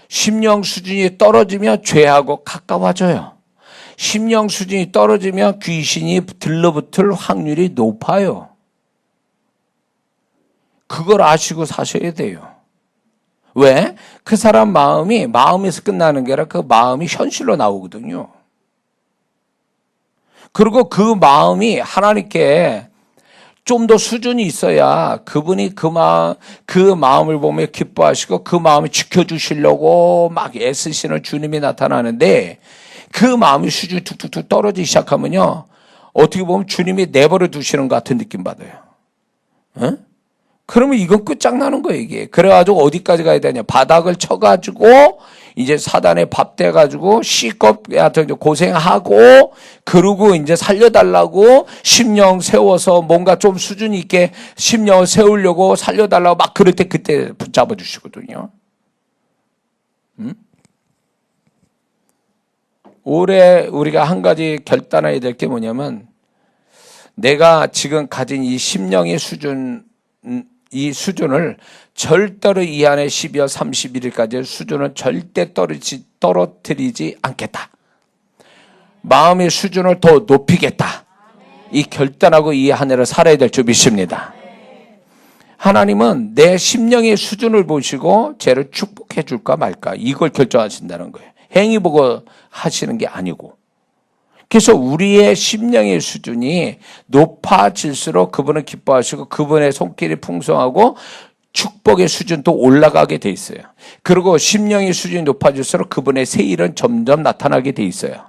심령 수준이 떨어지면 죄하고 가까워져요. 심령 수준이 떨어지면 귀신이 들러붙을 확률이 높아요. 그걸 아시고 사셔야 돼요. 왜? 그 사람 마음에서 끝나는 게 아니라 그 마음이 현실로 나오거든요. 그리고 그 마음이 하나님께 좀 더 수준이 있어야 그분이 그 마음을 보며 기뻐하시고 그 마음을 지켜주시려고 막 애쓰시는 주님이 나타나는데, 그 마음의 수준이 툭툭툭 떨어지기 시작하면요, 어떻게 보면 주님이 내버려 두시는 것 같은 느낌 받아요. 응? 그러면 이건 끝장나는 거예요, 이게. 그래가지고 어디까지 가야 되냐. 바닥을 쳐가지고, 이제 사단에 밥대가지고, 하여튼 고생하고, 그러고 이제 살려달라고, 심령 세워서 뭔가 좀 수준 있게 심령을 세우려고 살려달라고 막 그럴 때 그때 붙잡아 주시거든요. 올해 우리가 한 가지 결단해야 될 게 뭐냐면, 내가 지금 가진 이 심령의 이 수준을 절대로 이 안에 12월 31일까지 수준을 절대 떨어뜨리지 않겠다. 마음의 수준을 더 높이겠다. 이 결단하고 이 한 해를 살아야 될 줄 믿습니다. 하나님은 내 심령의 수준을 보시고 쟤를 축복해 줄까 말까, 이걸 결정하신다는 거예요. 행위 보고 하시는 게 아니고. 그래서 우리의 심령의 수준이 높아질수록 그분은 기뻐하시고 그분의 손길이 풍성하고 축복의 수준도 올라가게 돼 있어요. 그리고 심령의 수준이 높아질수록 그분의 새 일은 점점 나타나게 돼 있어요.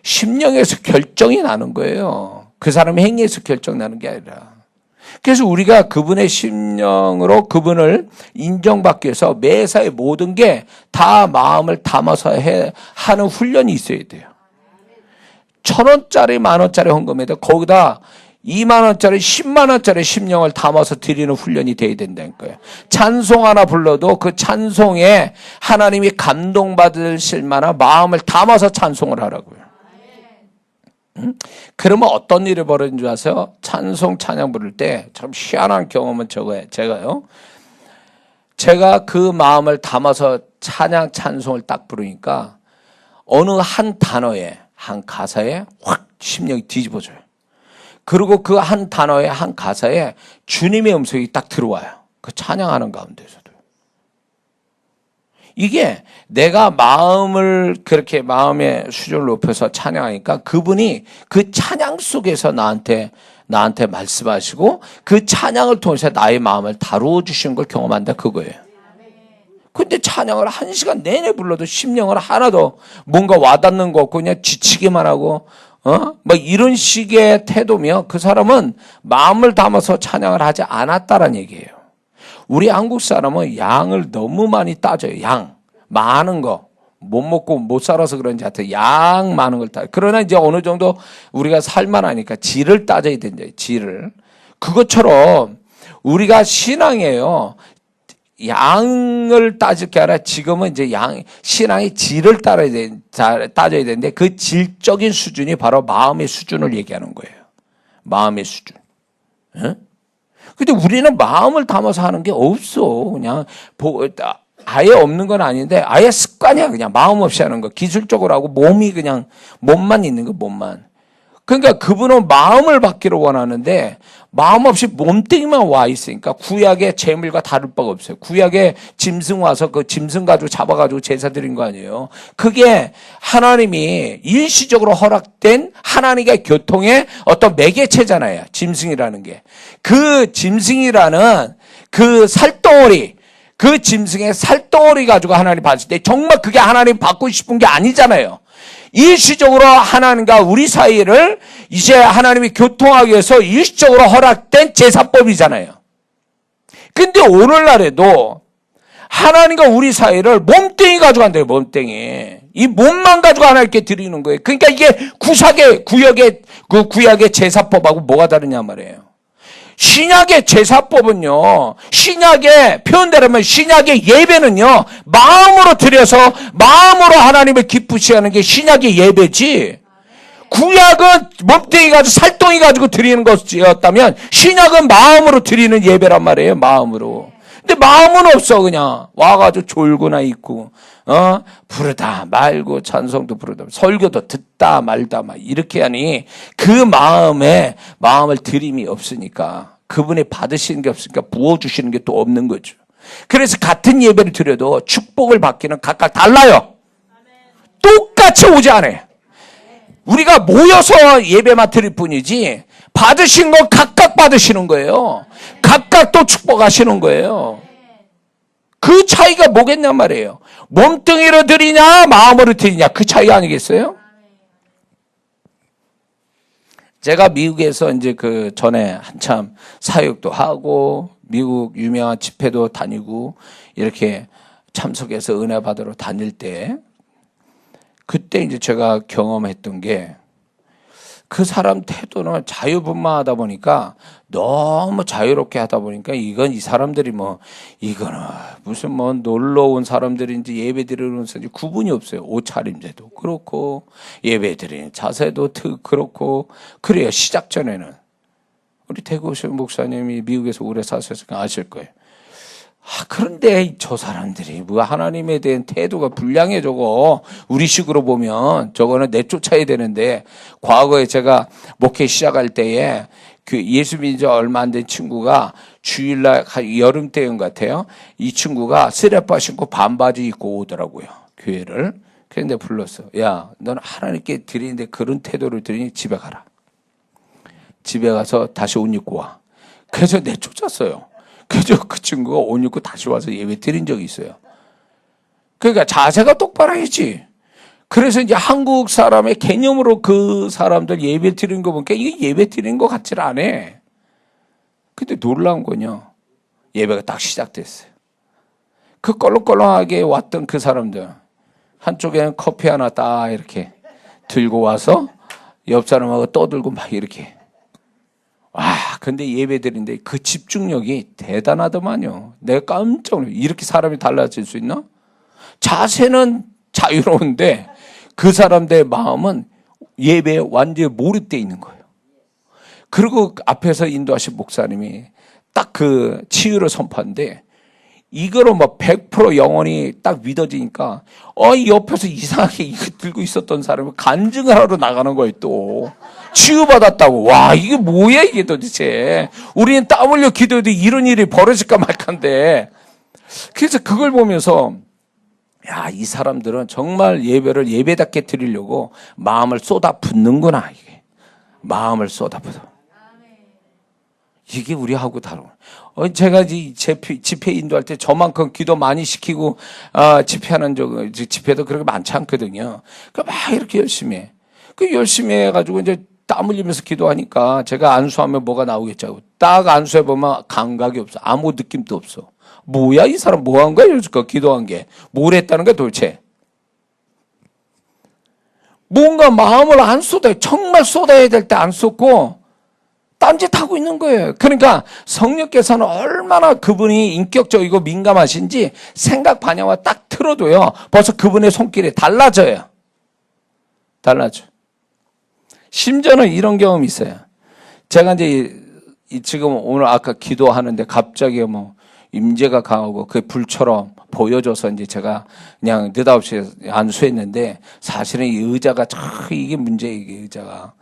심령에서 결정이 나는 거예요. 그 사람의 행위에서 결정 나는 게 아니라. 그래서 우리가 그분의 심령으로 그분을 인정받기 위해서 매사의 모든 게 다 마음을 담아서 하는 훈련이 있어야 돼요. 1,000원짜리, 10,000원짜리 헌금에도 거기다 20,000원짜리, 100,000원짜리 심령을 담아서 드리는 훈련이 돼야 된다는 거예요. 찬송 하나 불러도 그 찬송에 하나님이 감동받으실 만한 마음을 담아서 찬송을 하라고요. 그러면 어떤 일이 벌어진 줄 아세요? 찬송 찬양 부를 때 참 희한한 경험은 제가요. 제가 그 마음을 담아서 찬양 찬송을 딱 부르니까 어느 한 단어에 한 가사에 확 심령이 뒤집어져요. 그리고 그 한 단어에 한 가사에 주님의 음성이 딱 들어와요. 그 찬양하는 가운데서도. 이게 내가 마음을 그렇게 마음의 수준을 높여서 찬양하니까 그분이 그 찬양 속에서 나한테 말씀하시고 그 찬양을 통해서 나의 마음을 다루어 주시는 걸 경험한다 그거예요. 근데 찬양을 1시간 내내 불러도 심령을 하나도 뭔가 와닿는 거 없고 그냥 지치기만 하고 뭐 이런 식의 태도면 그 사람은 마음을 담아서 찬양을 하지 않았다라는 얘기예요. 우리 한국 사람은 양을 너무 많이 따져요. 양 많은 거 못 먹고 못 살아서 그런지 하여튼 양 많은 걸 따져. 그러나 이제 어느 정도 우리가 살만하니까 질을 따져야 된다. 질을. 그것처럼 우리가 신앙이에요. 양을 따질 게 아니라 지금은 이제 신앙의 질을 따져야 되는데 그 질적인 수준이 바로 마음의 수준을 얘기하는 거예요. 마음의 수준. 근데 우리는 마음을 담아서 하는 게 없어. 그냥 아예 없는 건 아닌데 아예 습관이야. 그냥 마음 없이 하는 거. 기술적으로 하고 몸이 그냥 몸만 있는 거 몸만. 그러니까 그분은 마음을 받기를 원하는데 마음 없이 몸뚱이만 와 있으니까 구약의 재물과 다를 바가 없어요. 구약에 짐승 와서 그 짐승 가지고 잡아가지고 제사 드린 거 아니에요. 그게 하나님이 일시적으로 허락된 하나님의 교통의 어떤 매개체잖아요. 짐승이라는 게. 그 짐승이라는 그 살덩어리, 그 짐승의 살덩어리 가지고 하나님 봤을 때 정말 그게 하나님 받고 싶은 게 아니잖아요. 일시적으로 하나님과 우리 사이를 이제 하나님이 교통하기 위해서 일시적으로 허락된 제사법이잖아요. 근데 오늘날에도 하나님과 우리 사이를 몸뚱이 가지고 한대요. 몸뚱이. 이 몸만 가지고 하나님께 드리는 거예요. 그러니까 이게 구약의 제사법하고 뭐가 다르냐 말이에요. 신약의 제사법은요, 신약의 표현대로면 신약의 예배는요, 마음으로 드려서 마음으로 하나님을 기쁘시게 하는 게 신약의 예배지. 구약은 몸뚱이 가지고 살덩이 가지고 드리는 것이었다면 신약은 마음으로 드리는 예배란 말이에요. 마음으로. 근데 마음은 없어. 그냥 와가지고 졸고나 있고 부르다 말고 찬송도 부르다 설교도 듣다 말다 막 이렇게 하니 그 마음을 드림이 없으니까 그분이 받으시는 게 없으니까 부어주시는 게 또 없는 거죠. 그래서 같은 예배를 드려도 축복을 받기는 각각 달라요. 똑같이 오지 않아요. 우리가 모여서 예배만 드릴 뿐이지 받으신 건 각각 받으시는 거예요. 각각 또 축복하시는 거예요. 그 차이가 뭐겠냐 말이에요. 몸뚱이로 드리냐 마음으로 드리냐 그 차이 아니겠어요? 제가 미국에서 이제 그 전에 한참 사역도 하고 미국 유명한 집회도 다니고 이렇게 참석해서 은혜 받으러 다닐 때 그때 이제 제가 경험했던 게 그 사람 태도는 자유분방하다 보니까 너무 자유롭게 하다 보니까 이건 이 사람들이 이거는 무슨 놀러 온 사람들인지 예배 드리는 사람인지 구분이 없어요. 옷차림새도 그렇고 예배 드리는 자세도 그렇고 그래요. 시작 전에는 우리 태국신 목사님이 미국에서 오래 사셨으니까 아실 거예요. 그런데 저 사람들이 하나님에 대한 태도가 불량해 저거. 우리식으로 보면 저거는 내쫓아야 되는데 과거에 제가 목회 시작할 때에 그 예수 믿은 지 얼마 안 된 친구가 주일날 여름 때인 것 같아요. 이 친구가 쓰레빠 신고 반바지 입고 오더라고요. 교회를. 그런데 불렀어. 야, 너는 하나님께 드리는데 그런 태도를 드리니 집에 가라. 집에 가서 다시 옷 입고 와. 그래서 내쫓았어요. 그래서 그 친구가 옷 입고 다시 와서 예배 드린 적이 있어요. 그러니까 자세가 똑바로 해야지. 그래서 이제 한국 사람의 개념으로 그 사람들 예배 드리는 거 보니까 이게 예배 드리는 것 같질 않아. 근데 놀라운 거냐. 예배가 딱 시작됐어요. 그 껄렁껄렁하게 왔던 그 사람들. 한쪽에는 커피 하나 딱 이렇게 들고 와서 옆 사람하고 떠들고 막 이렇게. 와, 근데 예배 드리는데 그 집중력이 대단하더만요. 내가 깜짝 놀랐어요. 이렇게 사람이 달라질 수 있나? 자세는 자유로운데 그 사람들의 마음은 예배에 완전히 몰입되어 있는 거예요. 그리고 앞에서 인도하신 목사님이 딱 그 치유를 선포한데 이거로 뭐 100% 영혼이 딱 믿어지니까 이 옆에서 이상하게 이거 들고 있었던 사람이 간증을 하러 나가는 거예요. 또 치유받았다고. 와, 이게 뭐야 이게 도대체. 우리는 땀 흘려 기도해도 이런 일이 벌어질까 말까인데. 그래서 그걸 보면서 야, 이 사람들은 정말 예배를 예배답게 드리려고 마음을 쏟아붓는구나. 이게 마음을 쏟아붓어. 이게 우리하고 다른. 제가 집회 인도할 때 저만큼 기도 많이 시키고 집회하는 집회도 그렇게 많지 않거든요. 그러니까 막 이렇게 열심히 해. 그 열심히 해가지고 이제 땀 흘리면서 기도하니까 제가 안수하면 뭐가 나오겠죠. 딱 안수해 보면 감각이 없어. 아무 느낌도 없어. 뭐야 이 사람 뭐 한 거야? 이럴까 기도한 게. 뭘 했다는 거야 도대체. 뭔가 마음을 안 쏟아요. 정말 쏟아야 될 때 안 쏟고 딴짓하고 있는 거예요. 그러니까 성령께서는 얼마나 그분이 인격적이고 민감하신지 생각 반영을 딱 틀어도요. 벌써 그분의 손길이 달라져요. 달라져. 심지어는 이런 경험이 있어요. 제가 이제 지금 오늘 아까 기도하는데 갑자기 뭐 임재가 강하고 그 불처럼 보여줘서 이제 제가 그냥 느닷없이 안수했는데 사실은 이 의자가 이게 문제예요. 이게 의자가.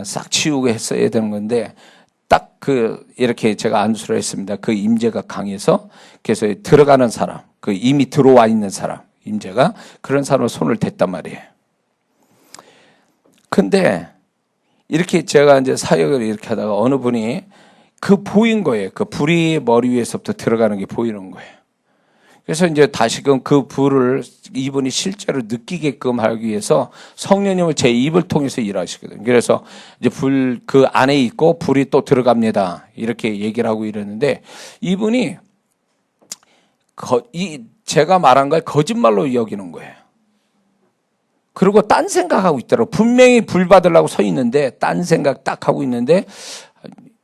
싹 치우고 했어야 되는 건데 딱 이렇게 제가 안수를 했습니다. 그 임재가 강해서 그래서 들어가는 사람, 그 이미 들어와 있는 사람, 임재가 그런 사람을 손을 댔단 말이에요. 근데 이렇게 제가 이제 사역을 이렇게 하다가 어느 분이 보인 거예요. 그 불이 머리 위에서부터 들어가는 게 보이는 거예요. 그래서 이제 다시금 그 불을 이분이 실제로 느끼게끔 하기 위해서 성령님을 제 입을 통해서 일하시거든요. 그래서 이제 불 그 안에 있고 불이 또 들어갑니다. 이렇게 얘기를 하고 이러는데 이분이 제가 말한 걸 거짓말로 여기는 거예요. 그리고 딴 생각하고 있더라고요. 분명히 불 받으려고 서 있는데 딴 생각 딱 하고 있는데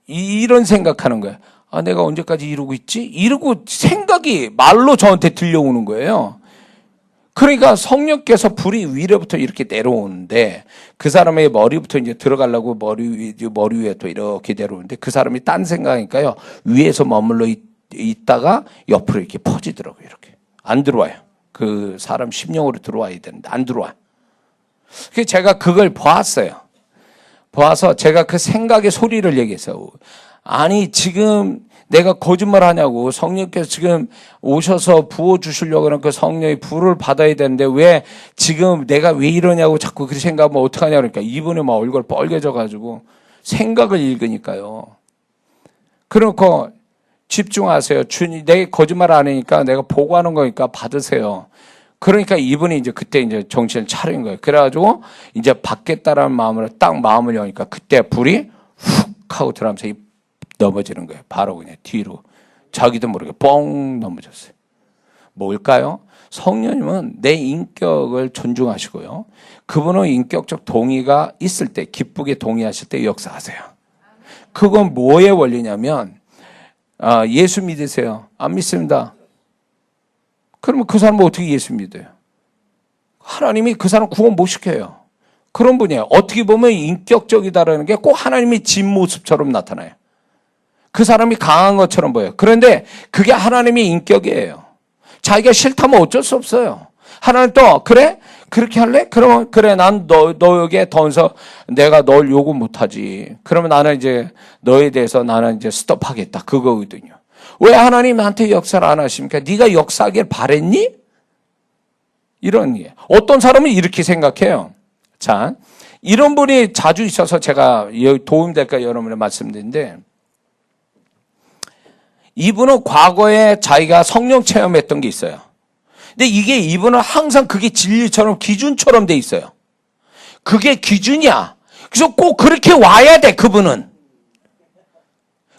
이런 생각하는 거예요. 내가 언제까지 이러고 있지? 이러고 생각이 말로 저한테 들려오는 거예요. 그러니까 성령께서 불이 위로부터 이렇게 내려오는데 그 사람의 머리부터 이제 들어가려고 머리 위에 또 이렇게 내려오는데 그 사람이 딴 생각이니까요. 위에서 머물러 있다가 옆으로 이렇게 퍼지더라고요. 이렇게. 안 들어와요. 그 사람 심령으로 들어와야 되는데 안 들어와. 그래서 제가 그걸 보았어요. 보아서 제가 그 생각의 소리를 얘기했어요. 아니 지금 내가 거짓말 하냐고. 성령께서 지금 오셔서 부어주시려고 하는 그 성령의 불을 받아야 되는데 왜 지금 내가 왜 이러냐고 자꾸 그렇게 생각하면 어떡하냐 그러니까 이분이 막 얼굴 빨개져가지고 생각을 읽으니까요. 그러니까 집중하세요. 주님, 내가 거짓말 안 하니까 내가 보고하는 거니까 받으세요. 그러니까 이분이 이제 그때 이제 정신을 차린 거예요. 그래가지고 이제 받겠다라는 마음으로 딱 마음을 여니까 그때 불이 훅 하고 들어가면서 넘어지는 거예요. 바로 그냥 뒤로. 자기도 모르게 뻥 넘어졌어요. 뭘까요? 성령님은 내 인격을 존중하시고요. 그분은 인격적 동의가 있을 때, 기쁘게 동의하실 때 역사하세요. 그건 뭐의 원리냐면, 예수 믿으세요. 안 믿습니다. 그러면 그 사람은 어떻게 예수 믿어요? 하나님이 그 사람 구원 못 시켜요. 그런 분이에요. 어떻게 보면 인격적이다라는 게 꼭 하나님의 진 모습처럼 나타나요. 그 사람이 강한 것처럼 보여요. 그런데 그게 하나님의 인격이에요. 자기가 싫다면 어쩔 수 없어요. 하나님 또 그래? 그렇게 할래? 그러면 그래 난 너에게 던서 내가 널 요구 못하지. 그러면 나는 이제 너에 대해서 나는 이제 스톱하겠다. 그거거든요. 왜 하나님 나한테 역사를 안 하십니까? 네가 역사하길 바랬니? 이런 게. 어떤 사람은 이렇게 생각해요. 자, 이런 분이 자주 있어서 제가 도움될까 여러분에 말씀드리는데 이분은 과거에 자기가 성령 체험했던 게 있어요. 근데 이게 이분은 항상 그게 진리처럼 기준처럼 돼 있어요. 그게 기준이야. 그래서 꼭 그렇게 와야 돼, 그분은.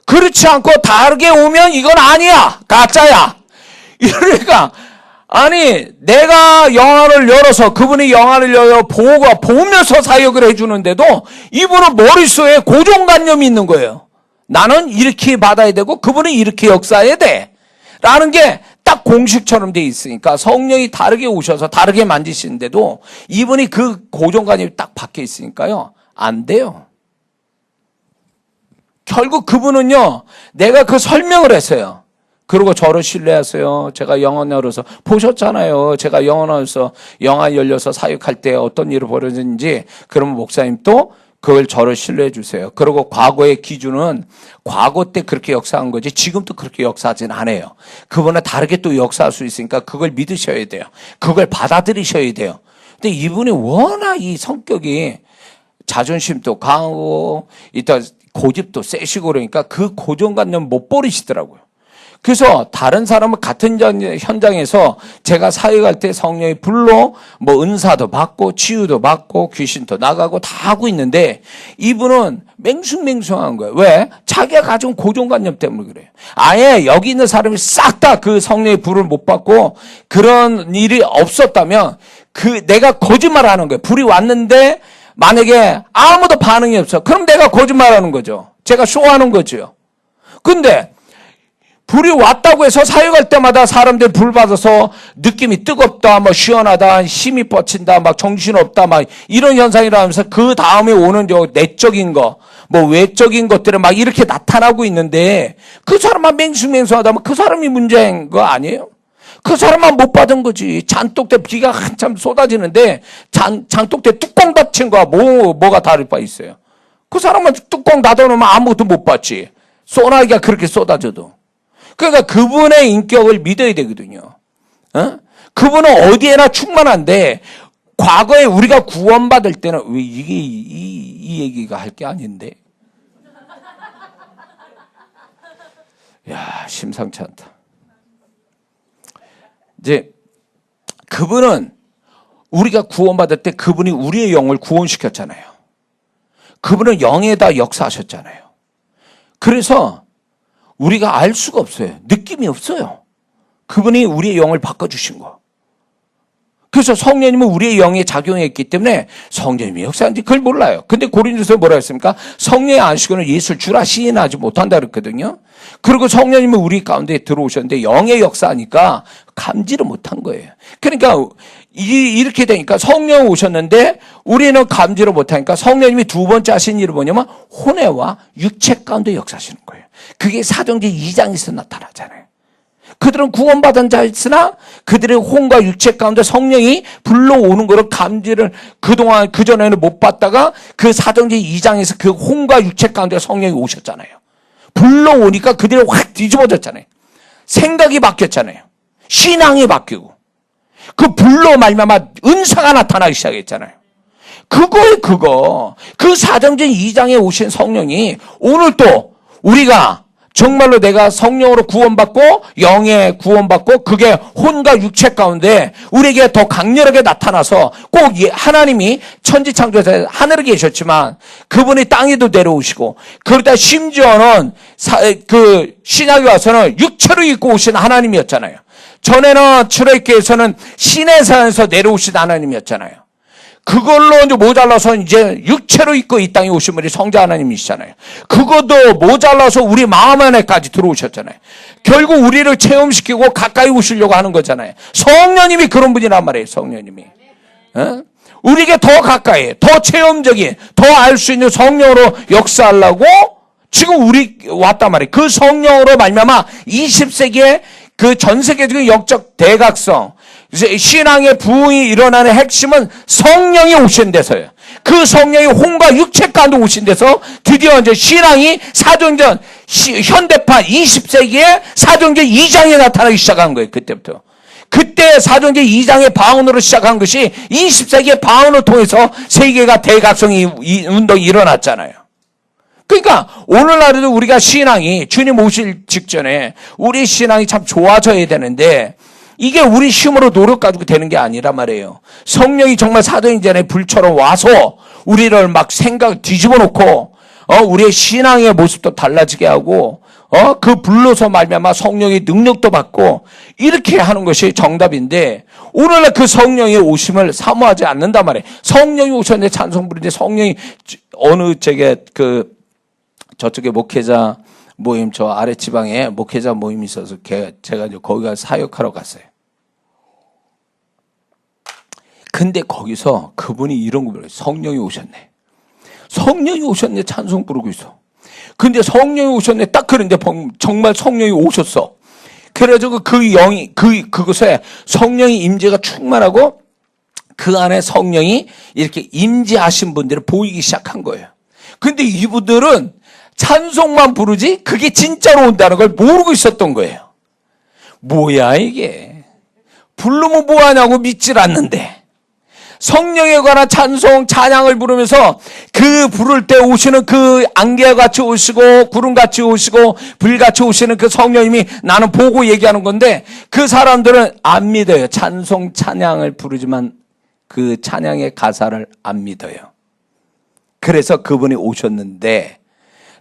그렇지 않고 다르게 오면 이건 아니야. 가짜야. 이러니까 아니 내가 영화를 열어서 그분이 영화를 열어 보면서 사역을 해주는데도 이분은 머릿속에 고정관념이 있는 거예요. 나는 이렇게 받아야 되고 그분은 이렇게 역사해야 돼. 라는 게 딱 공식처럼 돼 있으니까 성령이 다르게 오셔서 다르게 만지시는데도 이분이 그 고정관념이 딱 박혀 있으니까요. 안 돼요. 결국 그분은요, 내가 그 설명을 했어요. 그리고 저를 신뢰하세요. 제가 영화 열어서 보셨잖아요. 제가 영화 열려서 사역할 때 어떤 일이 벌어졌는지. 그러면 목사님 또 그걸 저를 신뢰해 주세요. 그리고 과거의 기준은 과거 때 그렇게 역사한 거지 지금도 그렇게 역사하진 않아요. 그분은 다르게 또 역사할 수 있으니까 그걸 믿으셔야 돼요. 그걸 받아들이셔야 돼요. 근데 이분이 워낙 이 성격이 자존심도 강하고 이따 고집도 세시고 그러니까 그 고정관념 못 버리시더라고요. 그래서 다른 사람은 같은 현장에서 제가 사역할 때 성령이 불러 뭐 은사도 받고 치유도 받고 귀신도 나가고 다 하고 있는데 이분은 맹숭맹숭한 거예요. 왜? 자기가 가진 고정관념 때문에 그래요. 아예 여기 있는 사람이 싹 다 그 성령의 불을 못 받고 그런 일이 없었다면 내가 거짓말하는 거예요. 불이 왔는데 만약에 아무도 반응이 없어. 그럼 내가 거짓말하는 거죠. 제가 쇼하는 거죠. 근데 불이 왔다고 해서 사역할 때마다 사람들이 불 받아서 느낌이 뜨겁다, 뭐 시원하다, 힘이 뻗친다, 막 정신없다, 막 이런 현상이라면서 그 다음에 오는 내적인 거, 뭐 외적인 것들은 막 이렇게 나타나고 있는데 그 사람만 맹숭맹숭하다면 그 사람이 문제인 거 아니에요? 그 사람만 못 받은 거지. 잔독대 비가 한참 쏟아지는데 장독대 뚜껑 닫힌 거와 뭐가 다를 바 있어요? 그 사람만 뚜껑 닫아놓으면 아무것도 못 받지. 소나기가 그렇게 쏟아져도. 그러니까 그분의 인격을 믿어야 되거든요. 그분은 어디에나 충만한데 과거에 우리가 구원받을 때는 왜 이게 이 얘기가 할 게 아닌데. 야, 심상치 않다. 이제 그분은 우리가 구원받을 때 그분이 우리의 영을 구원시켰잖아요. 그분은 영에다 역사하셨잖아요. 그래서 우리가 알 수가 없어요. 느낌이 없어요. 그분이 우리의 영을 바꿔주신 거. 그래서 성령님은 우리의 영에 작용했기 때문에 성령님이 역사하는지 그걸 몰라요. 근데 고린도서에 뭐라 했습니까? 성령의 안식은 예수를 주라 시인하지 못한다 그랬거든요. 그리고 성령님은 우리 가운데 들어오셨는데 영의 역사하니까 감지를 못한 거예요. 그러니까 이렇게 되니까 성령 오셨는데 우리는 감지를 못하니까 성령님이 두 번째 하신 일은 뭐냐면 혼외와 육체 가운데 역사하시는 거예요. 그게 사도행전 2장에서 나타나잖아요. 그들은 구원받은 자였으나 그들의 혼과 육체 가운데 성령이 불러오는 것을 감지를 그동안 그전에는 못 봤다가 그 사도행전 2장에서 그 혼과 육체 가운데 성령이 오셨잖아요. 불러오니까 그들이 확 뒤집어졌잖아요. 생각이 바뀌었잖아요. 신앙이 바뀌고 그 불로 말미암아 은사가 나타나기 시작했잖아요. 그 사도행전 2장에 오신 성령이 오늘 또 우리가 정말로 내가 성령으로 구원받고 영에 구원받고 그게 혼과 육체 가운데 우리에게 더 강렬하게 나타나서 꼭 하나님이 천지창조에서 하늘에 계셨지만 그분이 땅에도 내려오시고 그러다 심지어는 그 신약에 와서는 육체로 입고 오신 하나님이었잖아요. 전에는 출애굽기에서는 시내산에서 내려오신 하나님이었잖아요. 그걸로 이제 모자라서 이제 육체로 입고 이 땅에 오신 분이 성자 하나님이시잖아요. 그것도 모자라서 우리 마음 안에까지 들어오셨잖아요. 결국 우리를 체험시키고 가까이 오시려고 하는 거잖아요. 성령님이 그런 분이란 말이에요. 성령님이. 우리에게 더 가까이, 더 체험적인, 더 알 수 있는 성령으로 역사하려고 지금 우리 왔단 말이에요. 그 성령으로 말미암아 20세기에 그 전 세계적인 영적 대각성, 신앙의 부흥이 일어나는 핵심은 성령이 오신 데서요. 그 성령이 혼과 육체 가운데 오신 데서 드디어 이제 신앙이 사도행전 현대판 20세기에 사도행전 2장에 나타나기 시작한 거예요. 그때부터. 그때 사도행전 2장의 방언으로 시작한 것이 20세기의 방언을 통해서 세계가 대각성이 운동이 일어났잖아요. 그러니까 오늘날에도 우리가 신앙이 주님 오실 직전에 우리 신앙이 참 좋아져야 되는데 이게 우리 힘으로 노력 가지고 되는 게 아니란 말이에요. 성령이 정말 사도행전의 불처럼 와서 우리를 막 생각 뒤집어 놓고 우리의 신앙의 모습도 달라지게 하고 그 불로서 말미암아 성령의 능력도 받고 이렇게 하는 것이 정답인데 오늘날 그 성령의 오심을 사모하지 않는단 말이에요. 성령이 오셨는데 찬송 부르는데 성령이 어느 저쪽에 목회자 모임 저 아래 지방에 목회자 모임이 있어서 제가 이제 거기 가서 사역하러 갔어요. 근데 거기서 그분이 이런 거 불러요. 성령이 오셨네. 성령이 오셨네 찬송 부르고 있어. 근데 성령이 오셨네 딱 그런데 정말 성령이 오셨어. 그래가지고 그곳에 성령의 임재가 충만하고 그 안에 성령이 이렇게 임재하신 분들을 보이기 시작한 거예요. 근데 이분들은 찬송만 부르지 그게 진짜로 온다는 걸 모르고 있었던 거예요. 뭐야 이게. 부르면 뭐하냐고 믿질 않는데. 성령에 관한 찬송, 찬양을 부르면서 그 부를 때 오시는 그 안개같이 오시고 구름같이 오시고 불같이 오시는 그 성령님이 나는 보고 얘기하는 건데 그 사람들은 안 믿어요. 찬송, 찬양을 부르지만 그 찬양의 가사를 안 믿어요. 그래서 그분이 오셨는데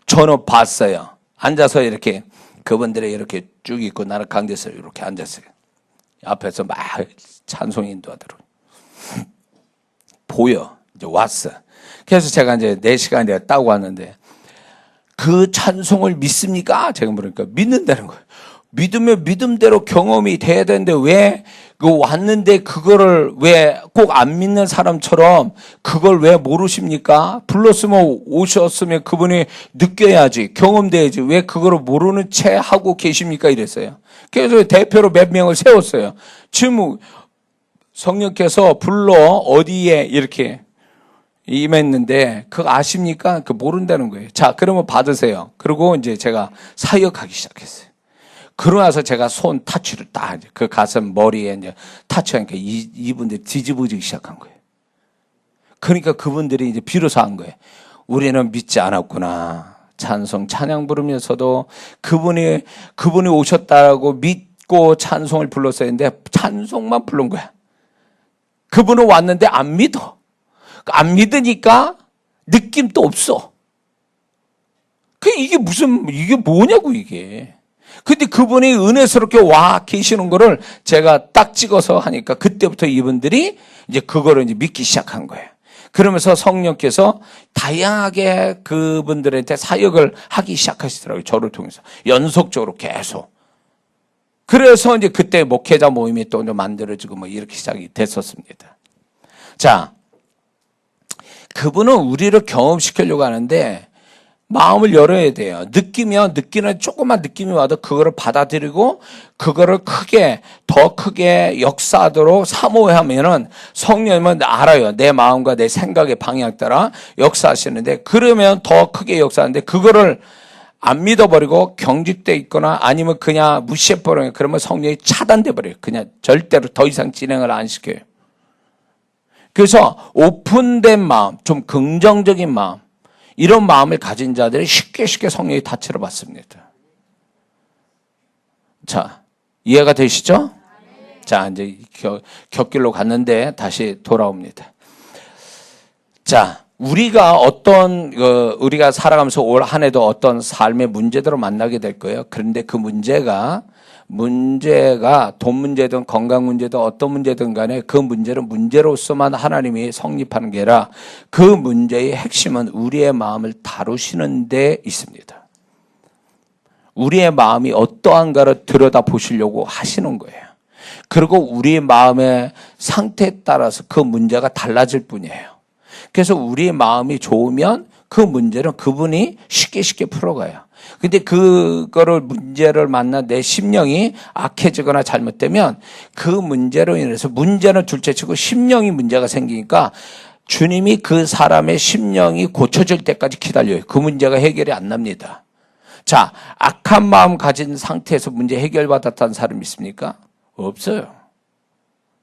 저는 봤어요. 앉아서 이렇게 그분들이 이렇게 쭉 있고 나는 가운데서 이렇게 앉았어요. 앞에서 막 찬송 인도하더라고요. 보여. 이제 왔어. 그래서 제가 이제 4시간 내가 따고 왔는데 그 찬송을 믿습니까? 제가 물으니까 믿는다는 거예요. 믿으면 믿음대로 경험이 돼야 되는데 왜 왔는데 그거를 왜 꼭 안 믿는 사람처럼 그걸 왜 모르십니까? 불렀으면 오셨으면 그분이 느껴야지 경험돼야지 왜 그거를 모르는 채 하고 계십니까? 이랬어요. 그래서 대표로 몇 명을 세웠어요. 지금 성령께서 불러 어디에 이렇게 임했는데 그거 아십니까? 그거 모른다는 거예요. 자, 그러면 받으세요. 그리고 이제 제가 사역하기 시작했어요. 그러고 나서 제가 손 타치를 딱 그 가슴 머리에 이제 타치하니까 이분들이 뒤집어지기 시작한 거예요. 그러니까 그분들이 이제 비로소 한 거예요. 우리는 믿지 않았구나. 찬송 찬양 부르면서도 그분이 오셨다고 믿고 찬송을 불렀어야 했는데 찬송만 부른 거야. 그분은 왔는데 안 믿어. 안 믿으니까 느낌도 없어. 이게 뭐냐고 이게. 근데 그분이 은혜스럽게 와 계시는 거를 제가 딱 찍어서 하니까 그때부터 이분들이 이제 그거를 이제 믿기 시작한 거예요. 그러면서 성령께서 다양하게 그분들한테 사역을 하기 시작하시더라고요. 저를 통해서. 연속적으로 계속. 그래서 이제 그때 목회자 모임이 또 만들어지고 뭐 이렇게 시작이 됐었습니다. 자, 그분은 우리를 경험시키려고 하는데 마음을 열어야 돼요. 느끼는 조금만 느낌이 와도 그거를 받아들이고 그거를 더 크게 역사하도록 사모하면은 성령님은 알아요. 내 마음과 내 생각의 방향 따라 역사하시는데 그러면 더 크게 역사하는데 그거를 안 믿어버리고 경직돼 있거나 아니면 그냥 무시해버려요. 그러면 성령이 차단돼 버려요. 그냥 절대로 더 이상 진행을 안 시켜요. 그래서 오픈된 마음, 좀 긍정적인 마음, 이런 마음을 가진 자들이 쉽게 성령의 다치를 받습니다. 자, 이해가 되시죠? 자, 이제 곁길로 갔는데 다시 돌아옵니다. 자, 우리가 우리가 살아가면서 올 한 해도 어떤 삶의 문제들을 만나게 될 거예요. 그런데 그 문제가 돈 문제든 건강 문제든 어떤 문제든 간에 그 문제는 문제로서만 하나님이 성립하는 게 아니라 그 문제의 핵심은 우리의 마음을 다루시는 데 있습니다. 우리의 마음이 어떠한가를 들여다보시려고 하시는 거예요. 그리고 우리의 마음의 상태에 따라서 그 문제가 달라질 뿐이에요. 그래서 우리의 마음이 좋으면 그 문제는 그분이 쉽게 풀어가요. 근데 문제를 만나 내 심령이 악해지거나 잘못되면 그 문제로 인해서 문제는 둘째치고 심령이 문제가 생기니까 주님이 그 사람의 심령이 고쳐질 때까지 기다려요. 그 문제가 해결이 안 납니다. 자, 악한 마음 가진 상태에서 문제 해결받았다는 사람 있습니까? 없어요.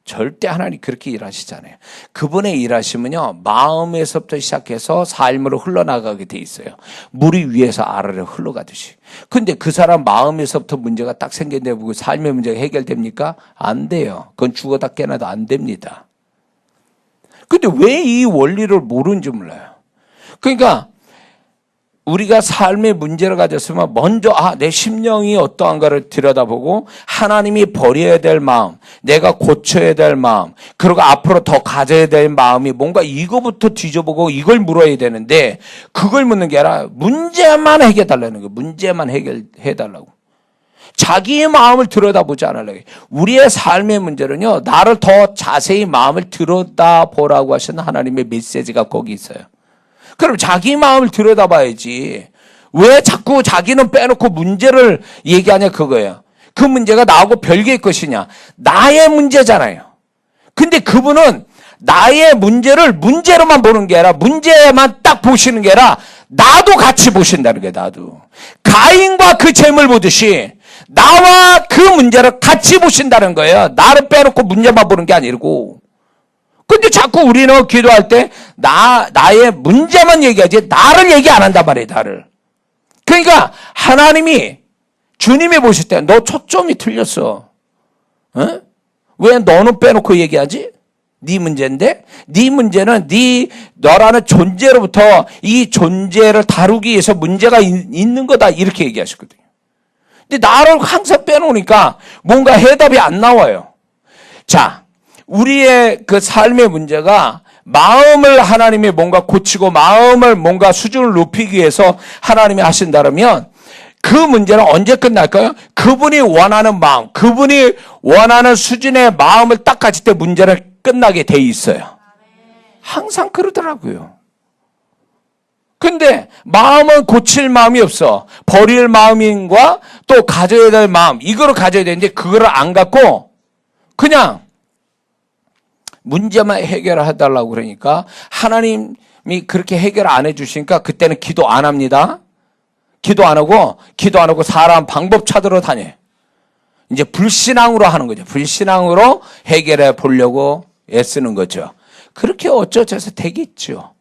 절대 하나님 그렇게 일하시잖아요. 그분의 일하심은요, 마음에서부터 시작해서 삶으로 흘러나가게 돼 있어요. 물이 위에서 아래로 흘러가듯이. 근데 그 사람 마음에서부터 문제가 딱 생긴다고 삶의 문제가 해결됩니까? 안 돼요. 그건 죽어다 깨나도 안 됩니다. 근데 왜 이 원리를 모르는지 몰라요. 그러니까 우리가 삶의 문제를 가졌으면 먼저 내 심령이 어떠한가를 들여다보고 하나님이 버려야 될 마음, 내가 고쳐야 될 마음, 그리고 앞으로 더 가져야 될 마음이 뭔가 이거부터 뒤져보고 이걸 물어야 되는데 그걸 묻는 게 아니라 문제만 해결해달라는 거예요. 문제만 해결해달라고. 자기의 마음을 들여다보지 않으려고 해요. 우리의 삶의 문제는요, 나를 더 자세히 마음을 들여다보라고 하시는 하나님의 메시지가 거기 있어요. 그럼 자기 마음을 들여다봐야지. 왜 자꾸 자기는 빼놓고 문제를 얘기하냐 그거예요. 그 문제가 나하고 별개의 것이냐. 나의 문제잖아요. 근데 그분은 나의 문제를 문제로만 보는 게 아니라 문제만 딱 보시는 게 아니라 나도 같이 보신다는 거예요. 나도. 가인과 그 재물 보듯이 나와 그 문제를 같이 보신다는 거예요. 나를 빼놓고 문제만 보는 게 아니고. 근데 자꾸 우리는 기도할 때 나의 문제만 얘기하지 나를 얘기 안 한단 말이에요. 나를. 그러니까 하나님이 주님이 보실 때 너 초점이 틀렸어. 어? 왜 너는 빼놓고 얘기하지? 네 문제인데 네 문제는 너라는 존재로부터 이 존재를 다루기 위해서 문제가 있는 거다 이렇게 얘기하시거든요. 근데 나를 항상 빼놓으니까 뭔가 해답이 안 나와요. 자, 우리의 그 삶의 문제가 마음을 하나님이 뭔가 고치고 마음을 뭔가 수준을 높이기 위해서 하나님이 하신다면 그 문제는 언제 끝날까요? 그분이 원하는 마음, 그분이 원하는 수준의 마음을 딱 가질 때 문제는 끝나게 돼 있어요. 항상 그러더라고요. 근데 마음은 고칠 마음이 없어. 버릴 마음인과 또 가져야 될 마음, 이거를 가져야 되는데 그거를 안 갖고 그냥 문제만 해결해달라고 그러니까 하나님이 그렇게 해결 안 해주시니까 그때는 기도 안 합니다. 기도 안 하고 사람 방법 찾으러 다녀요. 이제 불신앙으로 하는 거죠. 불신앙으로 해결해 보려고 애쓰는 거죠. 그렇게 어쩌저쩌서 되겠죠.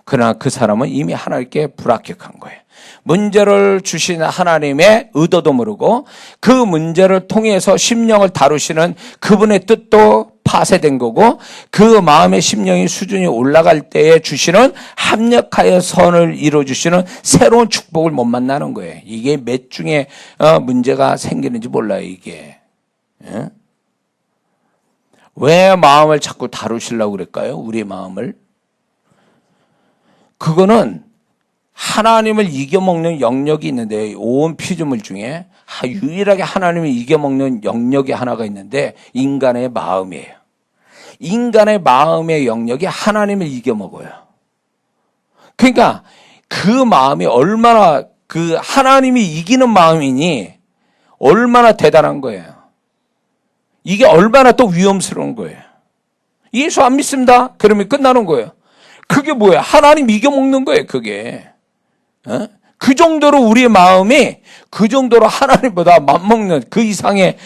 그러나 그 사람은 이미 하나님께 불합격한 거예요. 문제를 주신 하나님의 의도도 모르고 그 문제를 통해서 심령을 다루시는 그분의 뜻도 파쇄된 거고 그 마음의 심령의 수준이 올라갈 때에 주시는 합력하여 선을 이루어주시는 새로운 축복을 못 만나는 거예요. 이게 몇 중에 문제가 생기는지 몰라요. 이게. 왜 마음을 자꾸 다루시려고 그럴까요? 우리 마음을. 그거는 하나님을 이겨먹는 영역이 있는데 온 피조물 중에 유일하게 하나님을 이겨먹는 영역이 하나가 있는데 인간의 마음이에요. 인간의 마음의 영역이 하나님을 이겨먹어요. 그러니까 그 마음이 얼마나 그 하나님이 이기는 마음이니 얼마나 대단한 거예요. 이게 얼마나 또 위험스러운 거예요. 예수 안 믿습니다. 그러면 끝나는 거예요. 그게 뭐예요? 하나님 이겨먹는 거예요. 그게. 그 정도로 우리의 마음이 그 정도로 하나님보다 맞먹는 그 이상의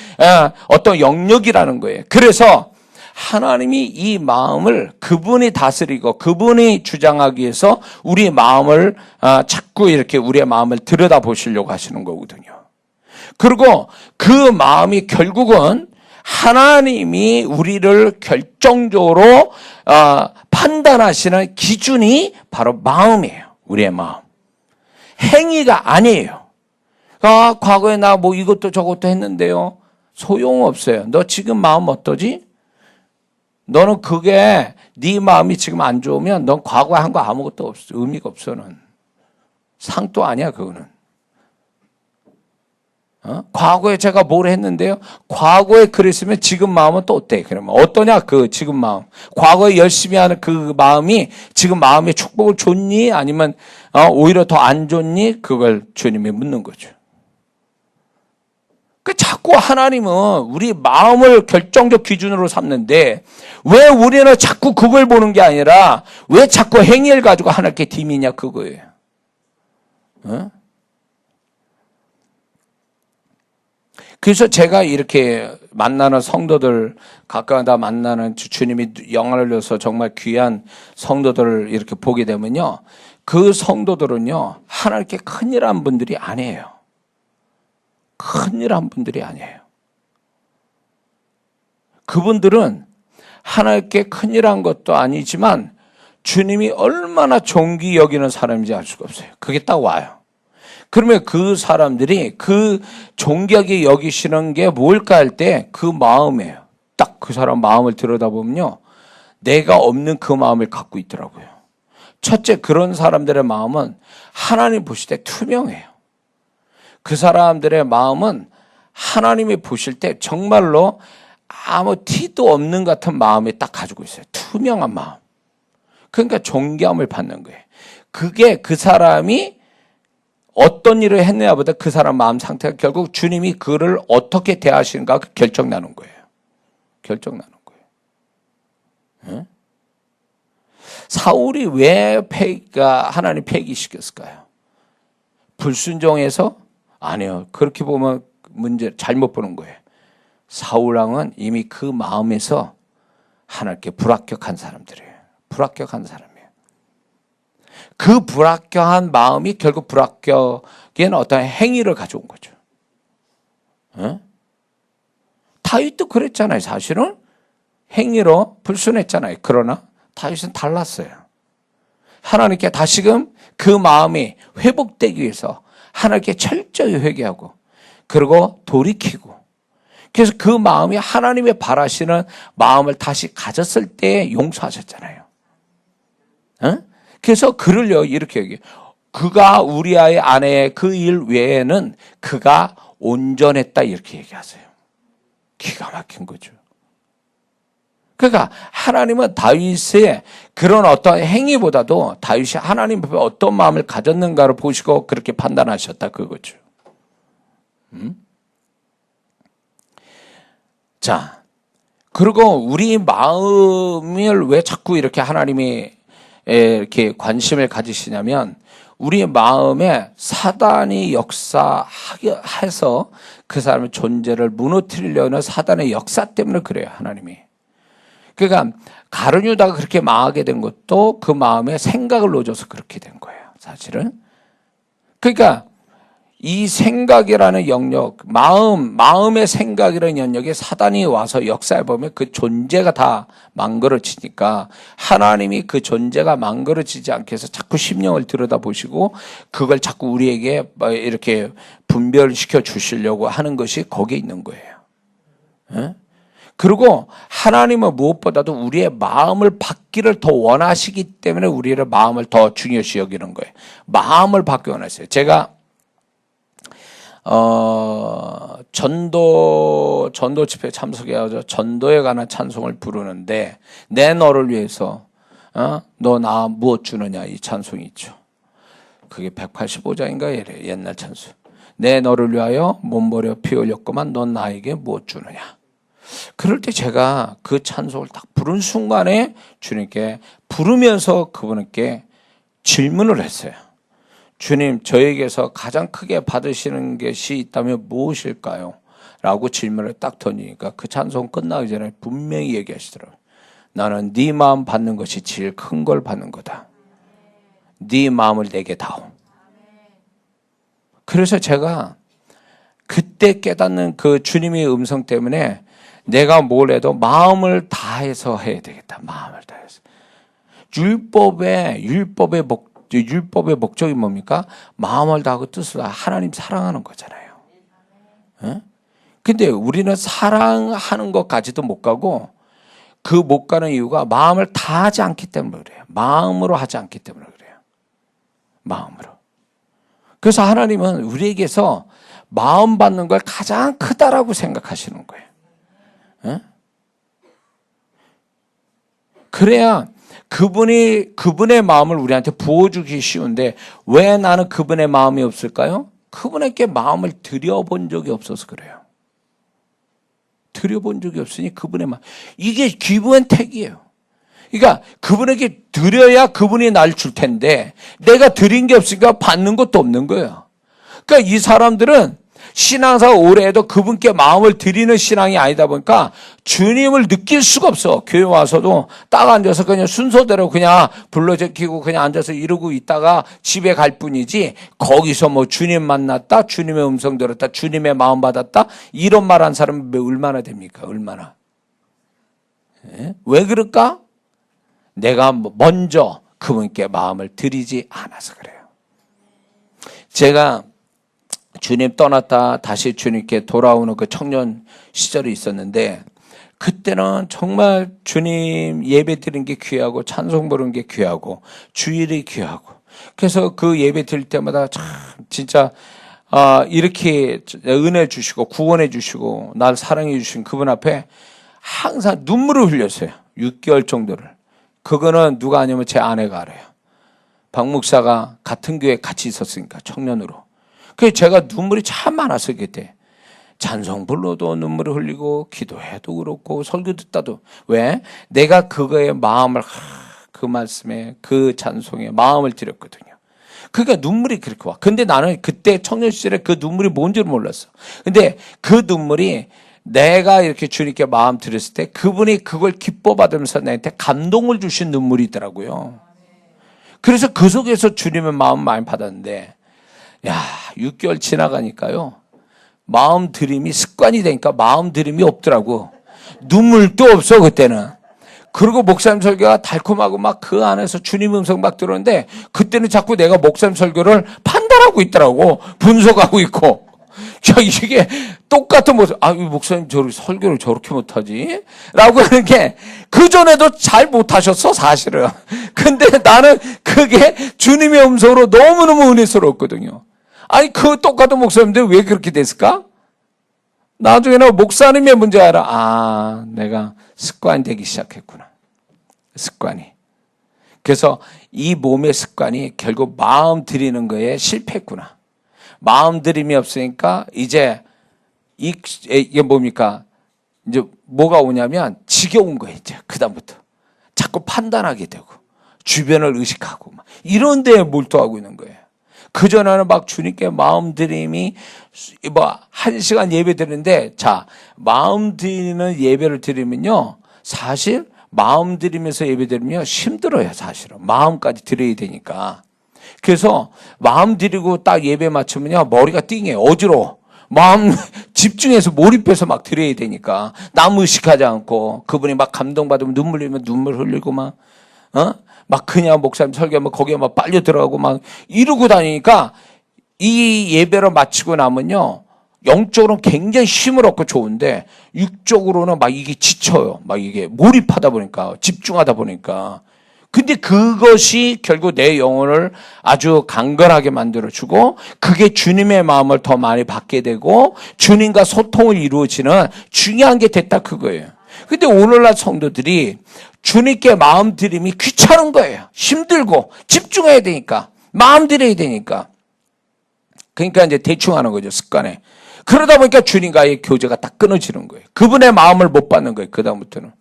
어떤 영역이라는 거예요. 그래서 하나님이 이 마음을 그분이 다스리고 그분이 주장하기 위해서 우리의 마음을 자꾸 이렇게 우리의 마음을 들여다보시려고 하시는 거거든요. 그리고 그 마음이 결국은 하나님이 우리를 결정적으로 판단하시는 기준이 바로 마음이에요. 우리의 마음. 행위가 아니에요. 과거에 나 뭐 이것도 저것도 했는데요. 소용없어요. 너 지금 마음 어떠지? 너는 그게 네 마음이 지금 안 좋으면 넌 과거에 한 거 아무것도 없어. 의미가 없어. 는 상도 아니야 그거는. 과거에 제가 뭘 했는데요. 과거에 그랬으면 지금 마음은 또 어때? 그러면 어떠냐 그 지금 마음. 과거에 열심히 하는 그 마음이 지금 마음에 축복을 줬니? 아니면 오히려 더 안 줬니? 그걸 주님이 묻는 거죠. 자꾸 하나님은 우리 마음을 결정적 기준으로 삼는데 왜 우리는 자꾸 그걸 보는 게 아니라 왜 자꾸 행위를 가지고 하나님께 딤이냐 그거예요. 그래서 제가 이렇게 만나는 성도들, 가까우다 만나는 주님이 영화를 넣어서 정말 귀한 성도들을 이렇게 보게 되면요. 그 성도들은요, 하나님께 큰일 한 분들이 아니에요. 큰일 한 분들이 아니에요. 그분들은 하나님께 큰일 한 것도 아니지만 주님이 얼마나 존귀 여기는 사람인지 알 수가 없어요. 그게 딱 와요. 그러면 그 사람들이 그 존귀하게 여기시는 게 뭘까 할 때 그 마음이에요. 딱 그 사람 마음을 들여다보면요. 내가 없는 그 마음을 갖고 있더라고요. 첫째, 그런 사람들의 마음은 하나님 보실 때 투명해요. 그 사람들의 마음은 하나님이 보실 때 정말로 아무 티도 없는 같은 마음을 딱 가지고 있어요. 투명한 마음. 그러니까 존귀함을 받는 거예요. 그게 그 사람이 어떤 일을 했느냐보다 그 사람 마음 상태가 결국 주님이 그를 어떻게 대하시는가 결정 나는 거예요. 결정 나는 거예요. 응? 사울이 왜 하나님 폐기시켰을까요? 불순종해서? 아니요. 그렇게 보면 문제 잘못 보는 거예요. 사울 왕은 이미 그 마음에서 하나님께 불합격한 사람들이에요. 불합격한 사람이에요. 그 불합격한 마음이 결국 불합격에는 어떤 행위를 가져온 거죠. 어? 다윗도 그랬잖아요. 사실은 행위로 불순했잖아요. 그러나 다윗은 달랐어요. 하나님께 다시금 그 마음이 회복되기 위해서 하나님께 철저히 회개하고 그리고 돌이키고 그래서 그 마음이 하나님의 바라시는 마음을 다시 가졌을 때 용서하셨잖아요. 어? 그래서 그를요 이렇게 얘기해요. 그가 우리아의 아내의 그 일 외에는 그가 온전했다 이렇게 얘기하세요. 기가 막힌 거죠. 그러니까 하나님은 다윗의 그런 어떤 행위보다도 다윗이 하나님 앞에 어떤 마음을 가졌는가를 보시고 그렇게 판단하셨다 그거죠. 자, 그리고 우리 마음을 왜 자꾸 이렇게 하나님이 이렇게 관심을 가지시냐면 우리 마음에 사단이 역사해서 그 사람의 존재를 무너뜨리려는 사단의 역사 때문에 그래요, 하나님이. 그러니까 가룟 유다가 그렇게 망하게 된 것도 그 마음에 생각을 넣어줘서 그렇게 된 거예요, 사실은. 그러니까 이 생각이라는 영역, 마음의 생각이라는 영역에 사단이 와서 역사해 보면 그 존재가 다 망가져지니까 하나님이 그 존재가 망가져지지 않게 해서 자꾸 심령을 들여다보시고 그걸 자꾸 우리에게 이렇게 분별시켜 주시려고 하는 것이 거기에 있는 거예요. 네? 그리고 하나님은 무엇보다도 우리의 마음을 받기를 더 원하시기 때문에 우리의 마음을 더 중요시 여기는 거예요. 마음을 받기 원하세요. 제가 전도 집회에 참석해가지고 전도에 관한 찬송을 부르는데 내 너를 위해서 너 나 무엇 주느냐 이 찬송이 있죠. 그게 185장인가 옛날 찬송. 내 너를 위하여 몸버려 피 흘렸구만 넌 나에게 무엇 주느냐. 그럴 때 제가 그 찬송을 딱 부른 순간에 주님께 부르면서 그분께 질문을 했어요. 주님, 저에게서 가장 크게 받으시는 것이 있다면 무엇일까요? 라고 질문을 딱 던지니까 그 찬송 끝나기 전에 분명히 얘기하시더라고요. 나는 네 마음 받는 것이 제일 큰 걸 받는 거다. 네 마음을 내게 다오. 그래서 제가 그때 깨닫는 그 주님의 음성 때문에 내가 뭘 해도 마음을 다해서 해야 되겠다. 마음을 다해서. 율법의 목적이 뭡니까? 마음을 다하고 뜻을 다하고 하나님 사랑하는 거잖아요. 어? 근데 우리는 사랑하는 것까지도 못 가고 그 못 가는 이유가 마음을 다하지 않기 때문에 그래요. 마음으로 하지 않기 때문에 그래요. 마음으로. 그래서 하나님은 우리에게서 마음 받는 걸 가장 크다라고 생각하시는 거예요. 어? 그래야 그분의 마음을 우리한테 부어주기 쉬운데 왜 나는 그분의 마음이 없을까요? 그분에게 마음을 들여본 적이 없어서 그래요. 들여본 적이 없으니 그분의 마음. 이게 기브앤택이에요. 그러니까 그분에게 드려야 그분이 날 줄 텐데 내가 드린 게 없으니까 받는 것도 없는 거예요. 그러니까 이 사람들은 신앙생활 오래 해도 그분께 마음을 드리는 신앙이 아니다 보니까 주님을 느낄 수가 없어. 교회 와서도 딱 앉아서 그냥 순서대로 그냥 불러제키고 그냥 앉아서 이러고 있다가 집에 갈 뿐이지, 거기서 뭐 주님 만났다, 주님의 음성 들었다, 주님의 마음 받았다, 이런 말 한 사람은 얼마나 됩니까? 얼마나. 왜 그럴까? 내가 먼저 그분께 마음을 드리지 않아서 그래요. 제가 주님 떠났다 다시 주님께 돌아오는 그 청년 시절이 있었는데, 그때는 정말 주님 예배 드리는 게 귀하고 찬송 부르는 게 귀하고 주일이 귀하고, 그래서 그 예배 드릴 때마다 참 진짜 이렇게 은혜 주시고 구원해 주시고 날 사랑해 주신 그분 앞에 항상 눈물을 흘렸어요. 6개월 정도를. 그거는 누가 아니면 제 아내가 알아요. 박 목사가 같은 교회에 같이 있었으니까, 청년으로. 그래서 제가 눈물이 참 많았어요. 그때 찬송 불러도 눈물을 흘리고 기도해도 그렇고 설교 듣다도. 왜? 내가 그거에 마음을, 그 말씀에 그 찬송에 마음을 들였거든요. 그러니까 눈물이 그렇게 와. 근데 나는 그때 청년 시절에 그 눈물이 뭔지를 몰랐어. 근데 그 눈물이 내가 이렇게 주님께 마음 드렸을 때 그분이 그걸 기뻐 받으면서 나한테 감동을 주신 눈물이더라고요. 그래서 그 속에서 주님의 마음 많이 받았는데, 야, 6개월 지나가니까요, 마음 드림이 습관이 되니까 마음 드림이 없더라고. 눈물도 없어 그때는. 그리고 목사님 설교가 달콤하고 막 그 안에서 주님 음성 막 들었는데, 그때는 자꾸 내가 목사님 설교를 판단하고 있더라고. 분석하고 있고. 야, 이게 똑같은 모습. 아, 이 목사님 설교를 저렇게 못하지? 라고 하는 게, 그전에도 잘 못하셨어, 사실은. 근데 나는 그게 주님의 음성으로 너무너무 은혜스러웠거든요. 아니, 그 똑같은 목사님인데 왜 그렇게 됐을까? 나중에는 목사님의 문제 알아. 아, 내가 습관이 되기 시작했구나. 습관이. 그래서 이 몸의 습관이 결국 마음 드리는 거에 실패했구나. 마음 드림이 없으니까 이제 이게 뭡니까? 이제 뭐가 오냐면 지겨운 거예요. 이제 그다음부터 자꾸 판단하게 되고 주변을 의식하고 막 이런 데에 몰두하고 있는 거예요. 그전에는 막 주님께 마음 드림이 뭐 1시간 예배 드리는데, 자, 마음 드리는 예배를 드리면요, 사실 마음 드리면서 예배 드리면 힘들어요. 사실은 마음까지 드려야 되니까. 그래서 마음 드리고 딱 예배 맞추면요, 머리가 띵해요. 어지러워. 마음 집중해서 몰입해서 막 드려야 되니까 남 의식하지 않고, 그분이 막 감동받으면 눈물 흘리면 눈물 흘리고 막 그냥 목사님 설교하면 거기에 막 빨려 들어가고 막 이러고 다니니까, 이 예배를 마치고 나면요, 영적으로는 굉장히 힘을 얻고 좋은데 육적으로는 막 이게 지쳐요. 막 이게 몰입하다 보니까, 집중하다 보니까. 근데 그것이 결국 내 영혼을 아주 강건하게 만들어주고, 그게 주님의 마음을 더 많이 받게 되고 주님과 소통을 이루어지는 중요한 게 됐다, 그거예요. 근데 오늘날 성도들이 주님께 마음 드림이 귀찮은 거예요. 힘들고 집중해야 되니까, 마음 드려야 되니까. 그러니까 이제 대충 하는 거죠, 습관에. 그러다 보니까 주님과의 교제가 딱 끊어지는 거예요. 그분의 마음을 못 받는 거예요, 그다음부터는.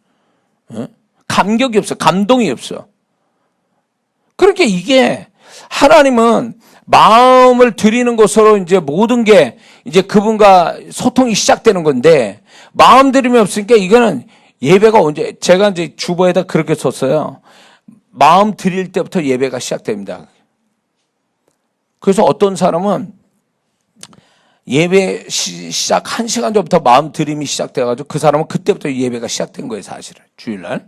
감격이 없어, 감동이 없어. 그렇게 이게, 하나님은 마음을 드리는 것으로 이제 모든 게 이제 그분과 소통이 시작되는 건데, 마음 드림이 없으니까 이거는 예배가 언제, 제가 이제 주보에다 그렇게 썼어요. 마음 드릴 때부터 예배가 시작됩니다. 그래서 어떤 사람은 예배 시작 1시간 전부터 마음 드림이 시작돼가지고 그 사람은 그때부터 예배가 시작된 거예요, 사실은. 주일날.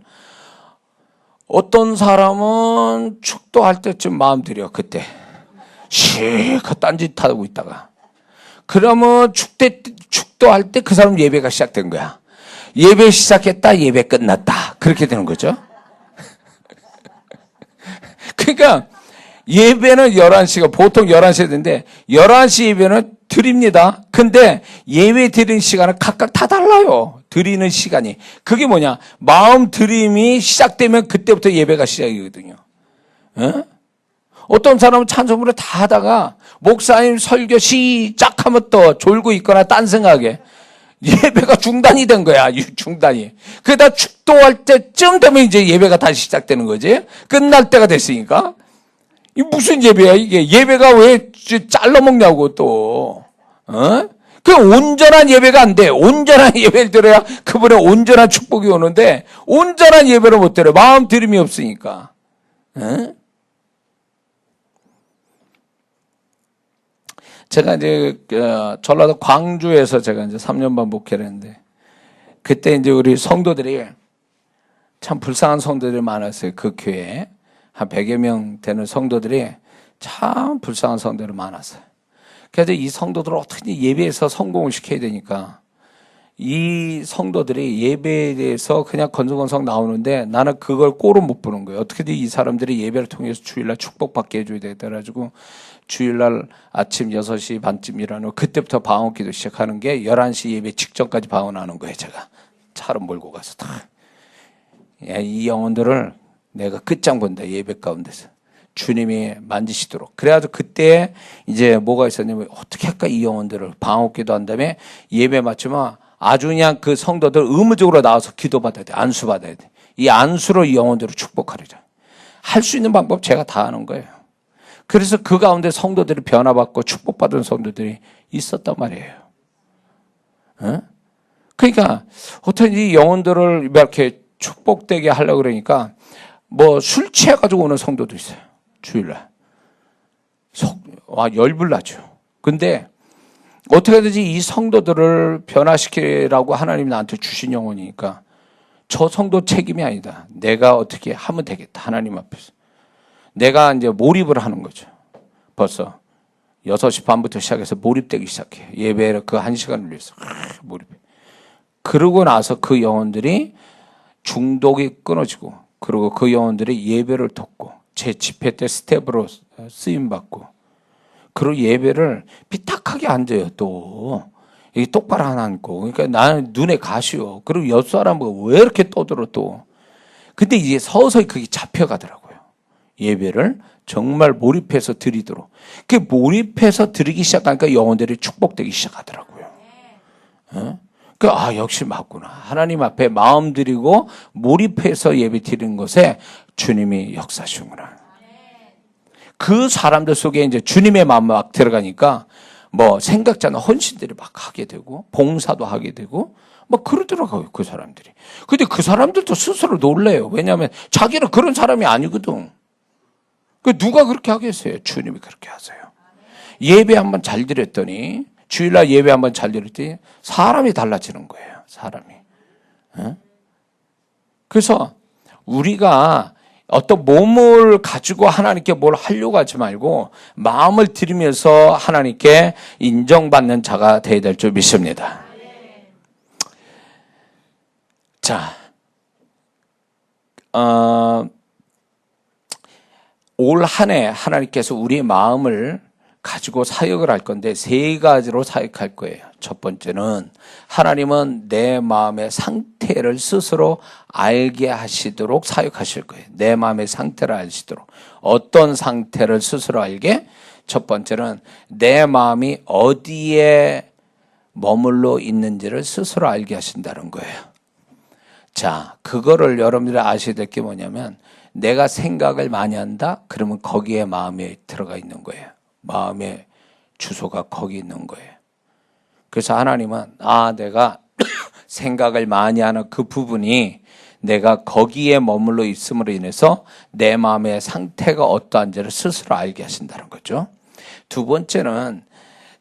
어떤 사람은 축도할 때쯤 마음 드려, 그때. 실컷 딴짓하고 있다가. 그러면 축도할 때 그 사람 예배가 시작된 거야. 예배 시작했다, 예배 끝났다. 그렇게 되는 거죠. 그러니까 예배는 11시가 보통 11시에 되는데 11시 예배는 드립니다. 근데 예배 드리는 시간은 각각 다 달라요. 드리는 시간이. 그게 뭐냐? 마음 드림이 시작되면 그때부터 예배가 시작이거든요. 어떤 사람은 찬송부를 다 하다가 목사님 설교 시작하면 또 졸고 있거나 딴 생각에 예배가 중단이 된 거야. 중단이. 그러다 축도할 때쯤 되면 이제 예배가 다시 시작되는 거지. 끝날 때가 됐으니까. 이 무슨 예배야 이게. 예배가 왜 잘라먹냐고 또. 그 온전한 예배가 안 돼. 온전한 예배를 드려야 그분의 온전한 축복이 오는데 온전한 예배를 못 드려. 마음 들임이 없으니까. 에? 제가 이제 전라도 광주에서 제가 이제 3년 반 목회를 했는데 그때 이제 우리 성도들이 참 불쌍한 성도들이 많았어요. 그 교회에 한 100여 명 되는 성도들이 참 불쌍한 성도들이 많았어요. 그래서 이 성도들을 어떻게 예배에서 성공을 시켜야 되니까 이 성도들이 예배에 대해서 그냥 건성건성 나오는데 나는 그걸 꼴을 못 보는 거예요. 어떻게든 이 사람들이 예배를 통해서 주일날 축복받게 해줘야 되겠다 그래가지고 주일날 아침 6시 반쯤이라는 그때부터 방언기도 시작하는 게 11시 예배 직전까지 방언하는 거예요. 제가 차로 몰고 가서 다. 야, 이 영혼들을 내가 끝장 본다. 예배 가운데서. 주님이 만지시도록. 그래가지고 그때 이제 뭐가 있었냐면 어떻게 할까 이 영혼들을 방언기도 한 다음에 예배 마치면 아주 그냥 그 성도들 의무적으로 나와서 기도받아야 돼. 안수받아야 돼. 이 안수로 이 영혼들을 축복하리라. 할 수 있는 방법 제가 다 하는 거예요. 그래서 그 가운데 성도들이 변화받고 축복받은 성도들이 있었단 말이에요. 어? 그러니까 어떤 이 영혼들을 이렇게 축복되게 하려고 그러니까 뭐 술 취해가지고 오는 성도도 있어요. 주일날. 열불 나죠. 근데 어떻게 되지 이 성도들을 변화시키라고 하나님이 나한테 주신 영혼이니까 저 성도 책임이 아니다. 내가 어떻게 하면 되겠다. 하나님 앞에서. 내가 이제 몰입을 하는 거죠. 벌써 6시 반부터 시작해서 몰입되기 시작해요. 예배를 그 1시간을 위해서 몰입해. 그러고 나서 그 영혼들이 중독이 끊어지고 그리고 그 영혼들이 예배를 돕고 제 집회 때 스텝으로 쓰임받고 그리고 예배를 삐딱하게 앉아요. 또 이게 똑바로 안 앉고 그러니까 나는 눈에 가시오. 그리고 옆 사람은 왜 이렇게 떠들어 또. 근데 이제 서서히 그게 잡혀가더라고요. 예배를 정말 몰입해서 드리도록. 그 몰입해서 드리기 시작하니까 영혼들이 축복되기 시작하더라고요. 역시 맞구나. 하나님 앞에 마음 드리고 몰입해서 예배 드리는 것에 주님이 역사하시구나. 그 사람들 속에 이제 주님의 마음 막 들어가니까 뭐 생각지 않은 헌신들이 막 하게 되고 봉사도 하게 되고 막 그러더라고요. 그 사람들이. 근데 그 사람들도 스스로 놀래요. 왜냐하면 자기는 그런 사람이 아니거든. 누가 그렇게 하겠어요? 주님이 그렇게 하세요. 예배 한번 잘 드렸더니 주일날 예배 한번 잘 드렸더니 사람이 달라지는 거예요. 사람이. 그래서 우리가 어떤 몸을 가지고 하나님께 뭘 하려고 하지 말고 마음을 들이면서 하나님께 인정받는 자가 되어야 될 줄 믿습니다. 자, 올 한 해 하나님께서 우리의 마음을 가지고 사역을 할 건데 3가지로 사역할 거예요. 첫 번째는 하나님은 내 마음의 상태를 스스로 알게 하시도록 사역하실 거예요. 내 마음의 상태를 아시도록. 어떤 상태를 스스로 알게? 첫 번째는 내 마음이 어디에 머물러 있는지를 스스로 알게 하신다는 거예요. 자, 그거를 여러분들이 아셔야 될 게 뭐냐면 내가 생각을 많이 한다? 그러면 거기에 마음이 들어가 있는 거예요. 마음의 주소가 거기 있는 거예요. 그래서 하나님은 내가 생각을 많이 하는 그 부분이 내가 거기에 머물러 있음으로 인해서 내 마음의 상태가 어떠한지를 스스로 알게 하신다는 거죠. 두 번째는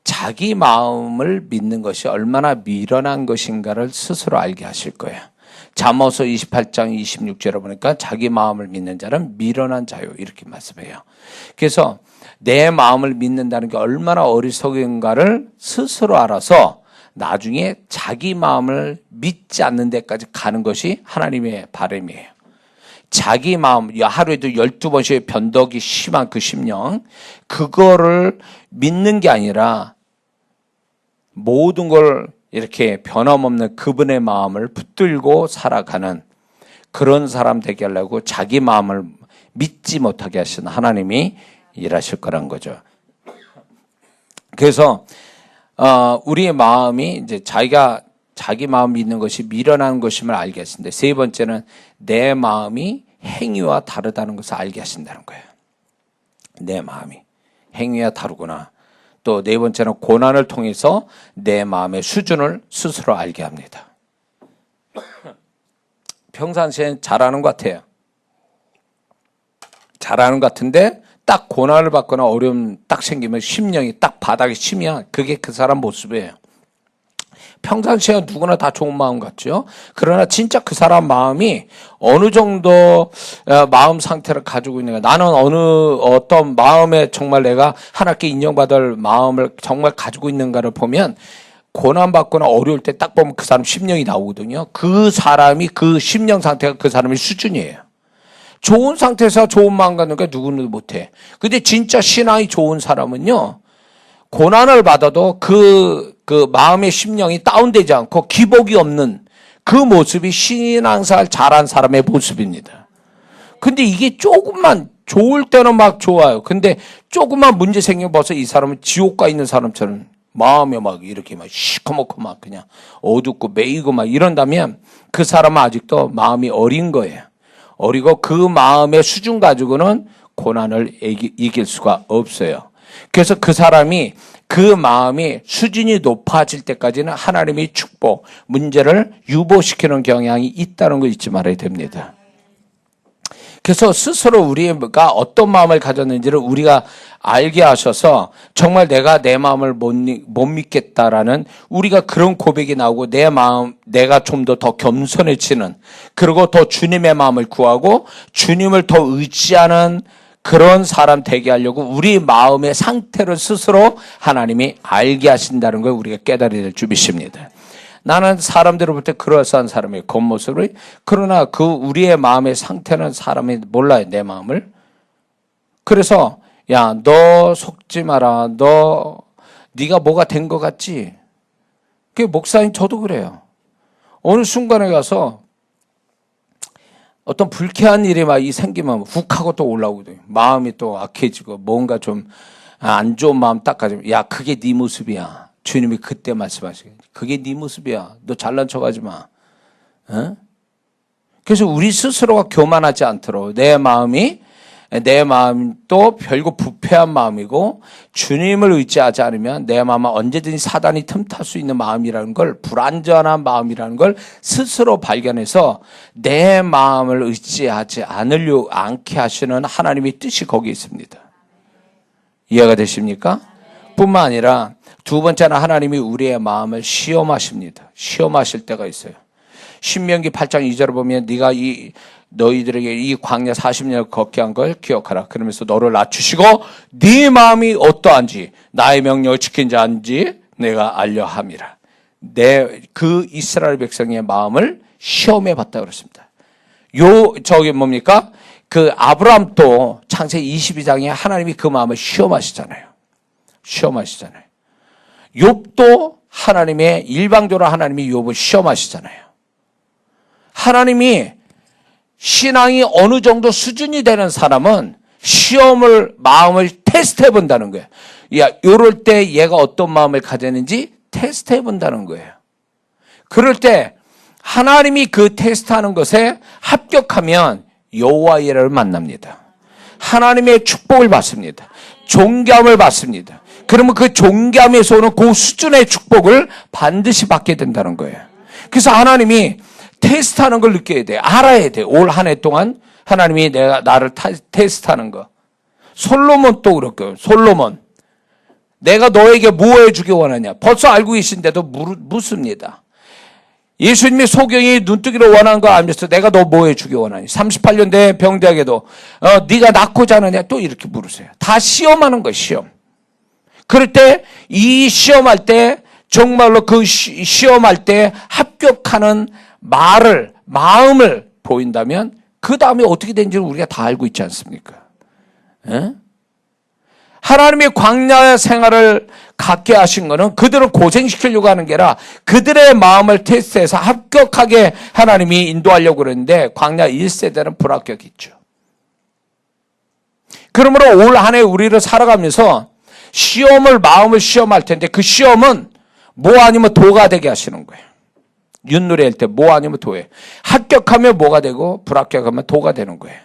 자기 마음을 믿는 것이 얼마나 미련한 것인가를 스스로 알게 하실 거예요. 잠언서 28장 26절에 보니까 자기 마음을 믿는 자는 미련한 자요 이렇게 말씀해요. 그래서 내 마음을 믿는다는 게 얼마나 어리석은가를 스스로 알아서 나중에 자기 마음을 믿지 않는 데까지 가는 것이 하나님의 바람이에요. 자기 마음, 하루에도 12번씩 변덕이 심한 그 심령, 그거를 믿는 게 아니라 모든 걸 이렇게 변함없는 그분의 마음을 붙들고 살아가는 그런 사람 되게 하려고 자기 마음을 믿지 못하게 하신 하나님이 일하실 거란 거죠. 그래서 우리의 마음이 이제 자기 마음 믿는 것이 미련한 것임을 알게 하신다. 세 번째는 내 마음이 행위와 다르다는 것을 알게 하신다는 거예요. 내 마음이 행위와 다르구나. 또 네 번째는 고난을 통해서 내 마음의 수준을 스스로 알게 합니다. 평상시엔 잘하는 것 같아요. 잘하는 것 같은데 딱 고난을 받거나 어려움 딱 생기면 심령이 딱 바닥에 치면 그게 그 사람 모습이에요. 평상시에 누구나 다 좋은 마음 같죠. 그러나 진짜 그 사람 마음이 어느 정도 마음 상태를 가지고 있는가. 나는 어떤 마음에 정말 내가 하나님께 인정받을 마음을 정말 가지고 있는가를 보면 고난받거나 어려울 때 딱 보면 그 사람 심령이 나오거든요. 그 사람이 그 심령 상태가 그 사람의 수준이에요. 좋은 상태에서 좋은 마음 갖는 게 누구는 못해. 근데 진짜 신앙이 좋은 사람은요, 고난을 받아도 그 마음의 심령이 다운되지 않고 기복이 없는 그 모습이 신앙생활 잘한 사람의 모습입니다. 근데 이게 조금만 좋을 때는 막 좋아요. 근데 조금만 문제 생기면 벌써 이 사람은 지옥 가 있는 사람처럼 마음에 막 이렇게 막 시커멓고 막 그냥 어둡고 매이고 막 이런다면 그 사람은 아직도 마음이 어린 거예요. 어리고 그 마음의 수준 가지고는 고난을 이길 수가 없어요. 그래서 그 사람이 그 마음이 수준이 높아질 때까지는 하나님의 축복, 문제를 유보시키는 경향이 있다는 거 잊지 말아야 됩니다. 그래서 스스로 우리가 어떤 마음을 가졌는지를 우리가 알게 하셔서 정말 내가 내 마음을 못 믿겠다라는 우리가 그런 고백이 나오고 내 마음, 내가 좀 더 겸손해지는, 그리고 더 주님의 마음을 구하고 주님을 더 의지하는 그런 사람 되게 하려고 우리 마음의 상태를 스스로 하나님이 알게 하신다는 걸 우리가 깨달아야 될 줄이십니다. 나는 사람들을 볼 때 그럴싸한 사람의 겉모습을, 그러나 그 우리의 마음의 상태는 사람이 몰라요, 내 마음을. 그래서 야, 너 속지 마라. 네가 뭐가 된 것 같지? 그게 목사님 저도 그래요. 어느 순간에 가서 어떤 불쾌한 일이 막 생기면 훅 하고 또 올라오거든요. 마음이 또 악해지고 뭔가 좀 안 좋은 마음 딱 가지면, 야, 그게 네 모습이야. 주님이 그때 말씀하시겠지. 그게 네 모습이야. 너 잘난 척하지 마. 어? 그래서 우리 스스로가 교만하지 않도록 내 마음도 별거 부패한 마음이고 주님을 의지하지 않으면 내 마음은 언제든지 사단이 틈탈 수 있는 마음이라는 걸, 불안전한 마음이라는 걸 스스로 발견해서 내 마음을 의지하지 않게 하시는 하나님의 뜻이 거기에 있습니다. 이해가 되십니까? 뿐만 아니라 두 번째는 하나님이 우리의 마음을 시험하십니다. 시험하실 때가 있어요. 신명기 8장 2절을 보면 네가 너희들에게 이 광야 40년을 걷게 한 걸 기억하라. 그러면서 너를 낮추시고 네 마음이 어떠한지 나의 명령을 지킨 자인지 내가 알려 함이라. 그 이스라엘 백성의 마음을 시험해 봤다 그랬습니다. 뭡니까? 그 아브라함도 창세기 22장에 하나님이 그 마음을 시험하시잖아요. 욥도 하나님의 일방적으로 하나님이 욥을 시험하시잖아요. 하나님이 신앙이 어느 정도 수준이 되는 사람은 마음을 테스트해 본다는 거예요. 야, 요럴 때 얘가 어떤 마음을 가졌는지 테스트해 본다는 거예요. 그럴 때 하나님이 그 테스트하는 것에 합격하면 여호와 이레를 만납니다. 하나님의 축복을 받습니다. 존귀함을 받습니다. 그러면 그 존귀함에서 오는 그 수준의 축복을 반드시 받게 된다는 거예요. 그래서 하나님이 테스트하는 걸 느껴야 돼. 알아야 돼. 올 한 해 동안 하나님이 나를 테스트하는 거. 솔로몬 또 그렇고요. 솔로몬. 내가 너에게 뭐 해주기 원하냐. 벌써 알고 계신데도 묻습니다. 예수님이 소경이 눈뜨기를 원하는 거 알면서 내가 너 뭐 해주기 원하니. 38년 대 병대에게도 네가 낳고자 하느냐. 또 이렇게 물으세요. 다 시험하는 거예요. 시험. 그럴 때 이 시험할 때 정말로 그 시험할 때 합격하는 마음을 보인다면 그 다음에 어떻게 된지를 우리가 다 알고 있지 않습니까? 에? 하나님의 광야 생활을 갖게 하신 거는 그들을 고생시키려고 하는 게 아니라 그들의 마음을 테스트해서 합격하게 하나님이 인도하려고 그러는데 광야 1세대는 불합격했죠. 그러므로 올 한 해 우리를 살아가면서 마음을 시험할 텐데 그 시험은 뭐 아니면 도가 되게 하시는 거예요. 윷놀이 할 때 뭐 아니면 도예요. 합격하면 뭐가 되고 불합격하면 도가 되는 거예요.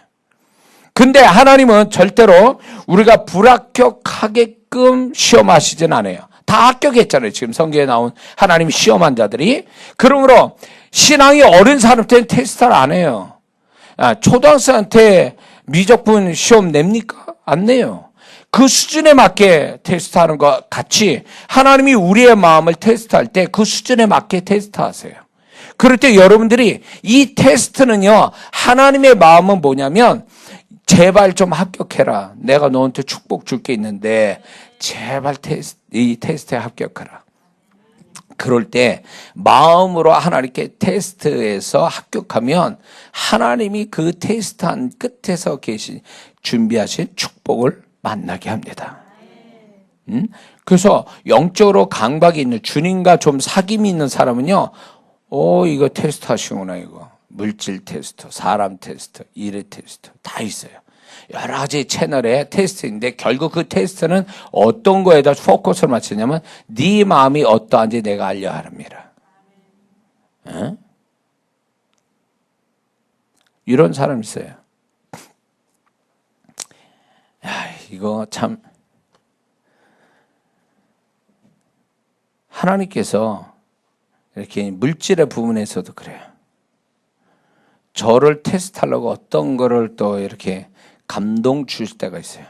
근데 하나님은 절대로 우리가 불합격하게 가끔 시험하시진 않아요. 다 합격했잖아요. 지금 성경에 나온 하나님이 시험한 자들이. 그러므로 신앙이 어린 사람한테는 테스트를 안 해요. 초등학생한테 미적분 시험 냅니까? 안 내요. 그 수준에 맞게 테스트하는 것 같이 하나님이 우리의 마음을 테스트할 때 그 수준에 맞게 테스트하세요. 그럴 때 여러분들이 이 테스트는요, 하나님의 마음은 뭐냐면 제발 좀 합격해라. 내가 너한테 축복 줄 게 있는데 제발 이 테스트에 합격하라. 그럴 때 마음으로 하나님께 테스트에서 합격하면 하나님이 그 테스트한 끝에서 준비하신 축복을 만나게 합니다. 그래서 영적으로 강박이 있는 주님과 좀 사귐이 있는 사람은요, 이거 테스트 하시구나, 이거. 물질 테스트, 사람 테스트, 일의 테스트 다 있어요. 여러 가지 채널의 테스트인데 결국 그 테스트는 어떤 거에다 포커스를 맞추냐면 네 마음이 어떠한지 내가 알려야 합니다. 어? 이런 사람 있어요. 이거 참 하나님께서 이렇게 물질의 부분에서도 그래요. 저를 테스트하려고 어떤 거를 또 이렇게 감동 주실 때가 있어요.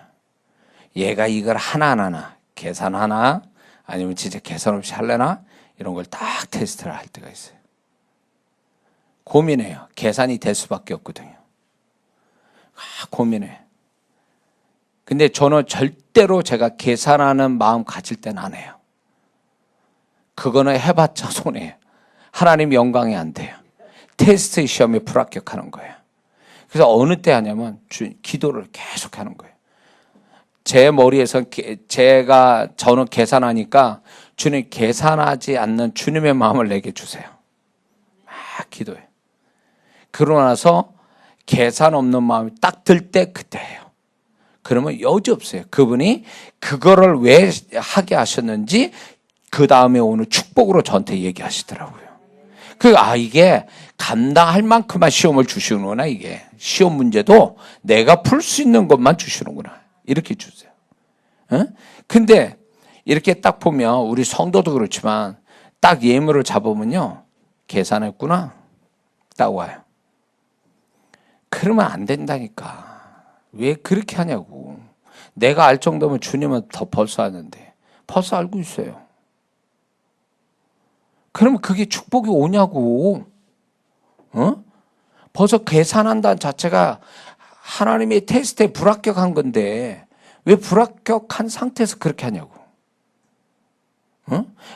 얘가 이걸 하나하나 계산하나 아니면 진짜 계산 없이 할래나 이런 걸 딱 테스트를 할 때가 있어요. 고민해요. 계산이 될 수밖에 없거든요. 고민해. 근데 저는 절대로 제가 계산하는 마음 가질 때는 안 해요. 그거는 해봤자 손해예요. 하나님 영광이 안 돼요. 테스트 시험에 불합격하는 거예요. 그래서 어느 때 하냐면 기도를 계속 하는 거예요. 제 머리에서 저는 계산하니까 주님 계산하지 않는 주님의 마음을 내게 주세요. 막 기도해요. 그러고 나서 계산 없는 마음이 딱 들 때 그때 해요. 그러면 여지없어요. 그분이 그거를 왜 하게 하셨는지 그 다음에 오는 축복으로 저한테 얘기하시더라고요. 이게 감당할 만큼만 시험을 주시는구나, 이게. 시험 문제도 내가 풀 수 있는 것만 주시는구나. 이렇게 주세요. 근데 이렇게 딱 보면 우리 성도도 그렇지만 딱 예물을 잡으면요. 계산했구나. 딱 와요. 그러면 안 된다니까. 왜 그렇게 하냐고. 내가 알 정도면 주님은 더 벌써 아는데. 벌써 알고 있어요. 그러면 그게 축복이 오냐고. 벌써 계산한다는 자체가 하나님의 테스트에 불합격한 건데 왜 불합격한 상태에서 그렇게 하냐고.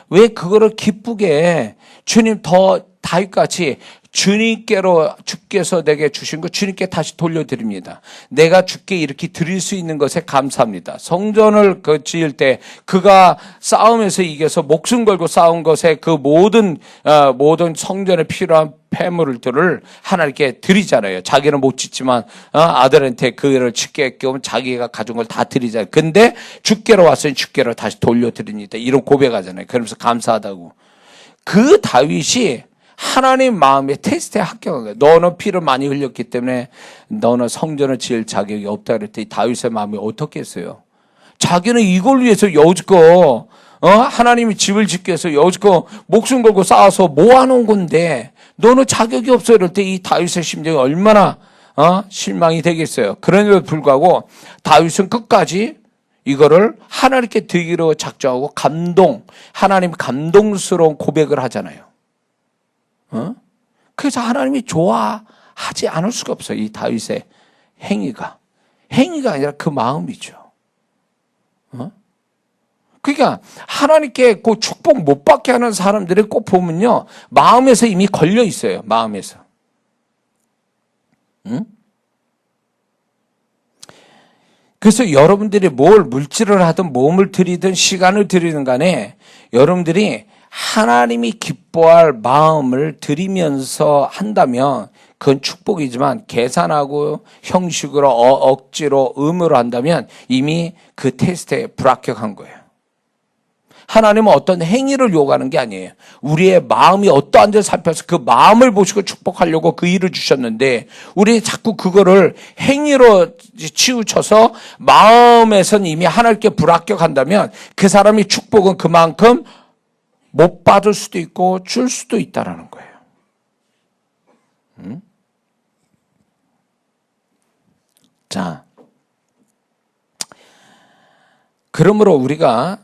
왜 그거를 기쁘게 주님 더 다윗같이 주님께로 주께서 내게 주신 거 주님께 다시 돌려드립니다. 내가 주께 이렇게 드릴 수 있는 것에 감사합니다. 성전을 지을 때 그가 싸움에서 이겨서 목숨 걸고 싸운 것에 그 모든 성전에 필요한 폐물들을 하나님께 드리잖아요. 자기는 못 짓지만 아들한테 그를 짓게 끼우면 자기가 가진 걸 다 드리잖아요. 근데 주께로 왔으니 주께로 다시 돌려드립니다. 이런 고백하잖아요. 그러면서 감사하다고. 그 다윗이 하나님 마음의 테스트에 합격한 거예요. 너는 피를 많이 흘렸기 때문에 너는 성전을 지을 자격이 없다 그랬더니 다윗의 마음이 어떻겠어요? 자기는 이걸 위해서 여지껏 하나님이 집을 짓기 위해서 여지껏 목숨 걸고 쌓아서 모아놓은 건데 너는 자격이 없어 이럴 때 이 다윗의 심정이 얼마나 실망이 되겠어요. 그럼에도 불구하고 다윗은 끝까지 이거를 하나님께 드리기로 작정하고 하나님 감동스러운 고백을 하잖아요. 그래서 하나님이 좋아하지 않을 수가 없어요. 이 다윗의 행위가 아니라 그 마음이죠. 그러니까 하나님께 그 축복 못 받게 하는 사람들을 꼭 보면요, 마음에서 이미 걸려 있어요. 마음에서. 그래서 여러분들이 뭘 물질을 하든 몸을 드리든 시간을 드리든 간에 여러분들이 하나님이 기뻐할 마음을 드리면서 한다면 그건 축복이지만 계산하고 형식으로 억지로 의무로 한다면 이미 그 테스트에 불합격한 거예요. 하나님은 어떤 행위를 요구하는 게 아니에요. 우리의 마음이 어떠한지 살펴서 그 마음을 보시고 축복하려고 그 일을 주셨는데 우리 자꾸 그거를 행위로 치우쳐서 마음에선 이미 하나님께 불합격한다면 그 사람이 축복은 그만큼 못 받을 수도 있고 줄 수도 있다라는 거예요. 자, 그러므로 우리가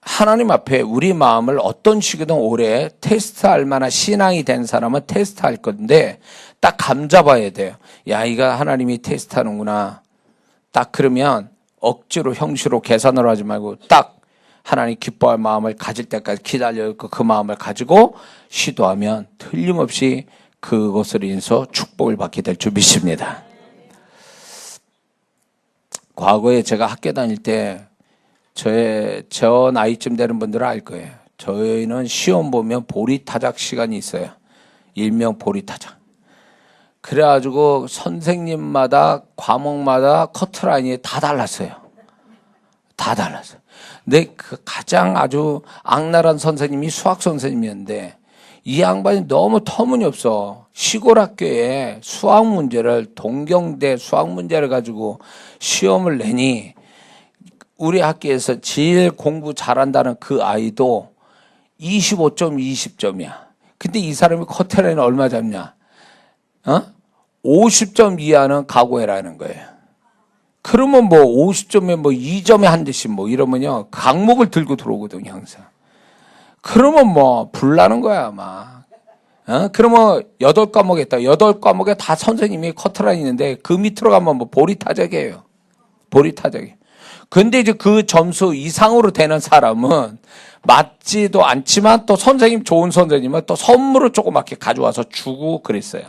하나님 앞에 우리 마음을 어떤 식이든 오래 테스트할 만한 신앙이 된 사람은 테스트할 건데 딱 감잡아야 돼요. 야, 이거 하나님이 테스트하는구나. 딱 그러면 억지로 형식으로 계산을 하지 말고 딱 하나님 기뻐할 마음을 가질 때까지 기다려 그 마음을 가지고 시도하면 틀림없이 그것으로 인해서 축복을 받게 될 줄 믿습니다. 과거에 제가 학교 다닐 때 저 나이쯤 되는 분들은 알 거예요. 저희는 시험 보면 보리타작 시간이 있어요. 일명 보리타작. 그래가지고 선생님마다 과목마다 커트라인이 다 달랐어요. 다 달랐어요. 근데 그 가장 아주 악랄한 선생님이 수학 선생님이었는데 이 양반이 너무 터무니없어. 시골 학교에 수학 문제를 동경대 수학 문제를 가지고 시험을 내니 우리 학교에서 제일 공부 잘한다는 그 아이도 25점, 20점이야. 근데 이 사람이 커트라인 얼마 잡냐? 50점 이하는 각오해라는 거예요. 그러면 뭐 50점에 뭐 2점에 한 대씩 뭐 이러면요. 강목을 들고 들어오거든요, 항상. 그러면 뭐 불나는 거야, 아마. 그러면 8과목 했다. 8과목에 다 선생님이 커트라인 있는데 그 밑으로 가면 뭐 보리타작이에요. 보리타작이. 근데 이제 그 점수 이상으로 되는 사람은 맞지도 않지만 또 선생님, 좋은 선생님은 또 선물을 조그맣게 가져와서 주고 그랬어요.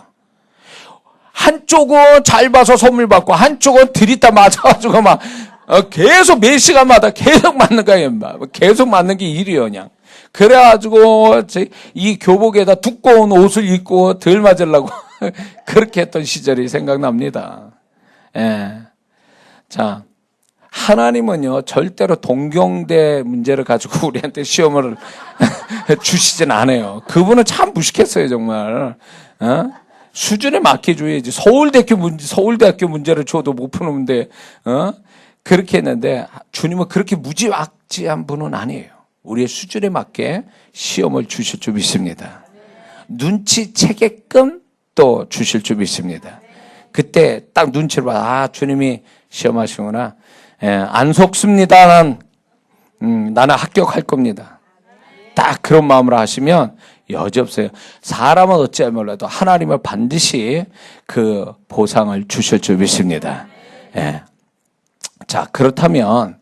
한쪽은 잘 봐서 선물 받고 한쪽은 들이다 맞아가지고 막 계속 몇 시간마다 계속 맞는 거예요. 계속 맞는 게 일이에요, 그냥. 그래가지고 이 교복에다 두꺼운 옷을 입고 덜 맞으려고 그렇게 했던 시절이 생각납니다. 예. 자, 하나님은요 절대로 동경대 문제를 가지고 우리한테 시험을 주시진 않아요. 그분은 참 무식했어요, 정말. 수준에 맞게 줘야지. 서울대학교 문제를 줘도 못 푸는데 그렇게 했는데 주님은 그렇게 무지막지한 분은 아니에요. 우리의 수준에 맞게 시험을 주실 줄 믿습니다. 눈치채게끔 또 주실 줄 믿습니다. 그때 딱 눈치를 봐. 주님이 시험하시구나. 안 속습니다. 나는 합격할 겁니다. 딱 그런 마음으로 하시면 여지없어요. 사람은 어찌하면 몰라도 하나님은 반드시 그 보상을 주실 줄 믿습니다. 자, 그렇다면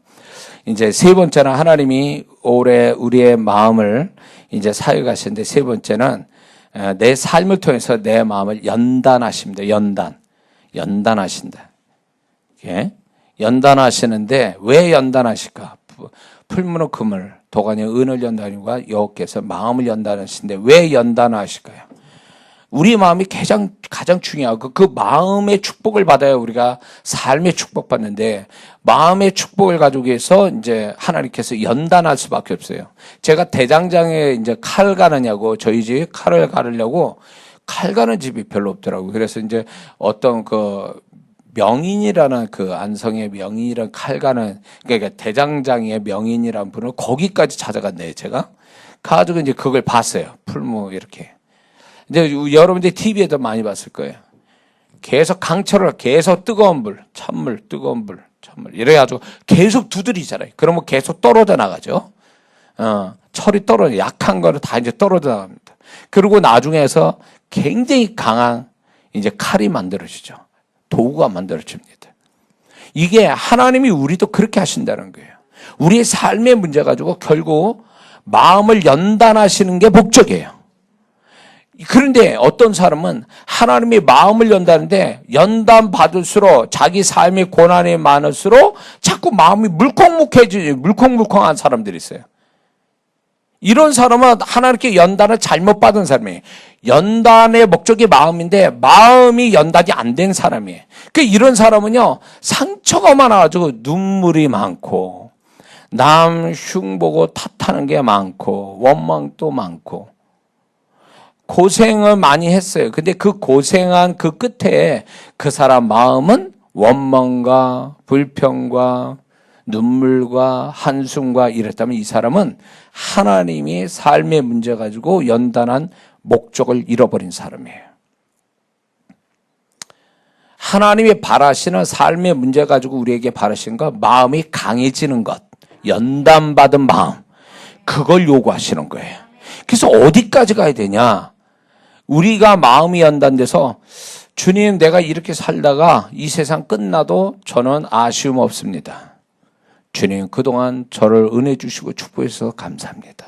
이제 세 번째는 하나님이 올해 우리의 마음을 이제 사역하시는데 세 번째는 내 삶을 통해서 내 마음을 연단하십니다. 연단하신다. 연단하시는데 왜 연단하실까? 풀무는 금을, 도가니 은을 연단하니까 여호와께서 마음을 연단하시는데 왜 연단하실까요? 우리 마음이 가장 중요하고 그 마음의 축복을 받아야 우리가 삶의 축복받는데 마음의 축복을 가지고 해서 이제 하나님께서 연단할 수밖에 없어요. 제가 대장장에 이제 칼 가느냐고 저희 집에 칼을 가르려고 칼 가는 집이 별로 없더라고요. 그래서 이제 어떤 명인이라는 안성의 명인이라는 칼 가는 그러니까 대장장의 명인이라는 분을 거기까지 찾아갔네요, 제가. 가지고 이제 그걸 봤어요. 풀무 이렇게. 이제 여러분들이 TV에도 많이 봤을 거예요. 계속 강철을 계속 뜨거운 불, 찬물, 뜨거운 불, 찬물 이래가지고 계속 두드리잖아요. 그러면 계속 떨어져 나가죠. 철이 떨어져 약한 거는 다 이제 떨어져 나갑니다. 그리고 나중에서 굉장히 강한 이제 칼이 만들어지죠. 도구가 만들어집니다. 이게 하나님이 우리도 그렇게 하신다는 거예요. 우리의 삶의 문제 가지고 결국 마음을 연단하시는 게 목적이에요. 그런데 어떤 사람은 하나님이 마음을 연다는데 연단 받을수록 자기 삶의 고난이 많을수록 자꾸 마음이 물컹물컹한 사람들이 있어요. 이런 사람은 하나님께 연단을 잘못 받은 사람이에요. 연단의 목적이 마음인데 마음이 연단이 안 된 사람이에요. 이런 사람은요 상처가 많아가지고 눈물이 많고 남 흉보고 탓하는 게 많고 원망도 많고 고생을 많이 했어요. 근데 그 고생한 그 끝에 그 사람 마음은 원망과 불평과 눈물과 한숨과 이랬다면 이 사람은 하나님이 삶의 문제 가지고 연단한 목적을 잃어버린 사람이에요. 하나님이 바라시는 삶의 문제 가지고 우리에게 바라시는 것, 마음이 강해지는 것, 연단받은 마음, 그걸 요구하시는 거예요. 그래서 어디까지 가야 되냐? 우리가 마음이 연단돼서 주님, 내가 이렇게 살다가 이 세상 끝나도 저는 아쉬움 없습니다. 주님, 그동안 저를 은혜 주시고 축복해 주셔서 감사합니다.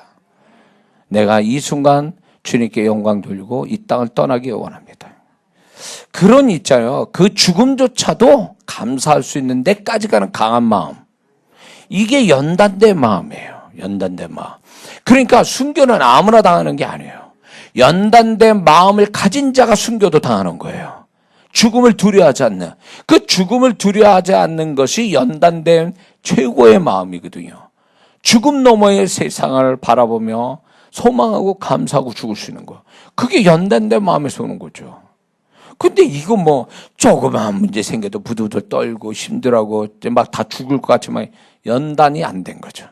내가 이 순간 주님께 영광 돌리고 이 땅을 떠나기 원합니다. 그런 있잖아요. 그 죽음조차도 감사할 수 있는 데까지 가는 강한 마음. 이게 연단된 마음이에요. 연단된 마음. 그러니까 순교는 아무나 당하는 게 아니에요. 연단된 마음을 가진 자가 순교도 당하는 거예요. 죽음을 두려워하지 않는. 그 죽음을 두려워하지 않는 것이 연단된 최고의 마음이거든요. 죽음 너머의 세상을 바라보며 소망하고 감사하고 죽을 수 있는 거. 그게 연단된 마음에서 오는 거죠. 근데 이거 뭐 조그만 문제 생겨도 부들부들 떨고 힘들어하고 막 다 죽을 것 같지만 연단이 안 된 거죠.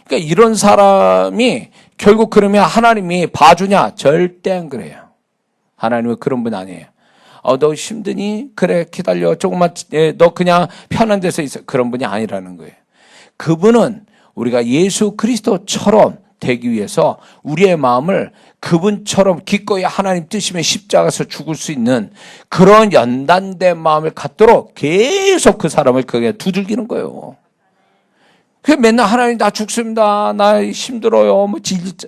그러니까 이런 사람이 결국 그러면 하나님이 봐주냐? 절대 안 그래요. 하나님은 그런 분 아니에요. 너 힘드니? 그래 기다려. 조금만 너 그냥 편한 데서 있어. 그런 분이 아니라는 거예요. 그분은 우리가 예수 그리스도처럼 되기 위해서 우리의 마음을 그분처럼 기꺼이 하나님 뜻이면 십자가에서 죽을 수 있는 그런 연단된 마음을 갖도록 계속 그 사람을 그게 두들기는 거예요. 그 맨날 하나님 나 죽습니다. 나 힘들어요. 뭐 진짜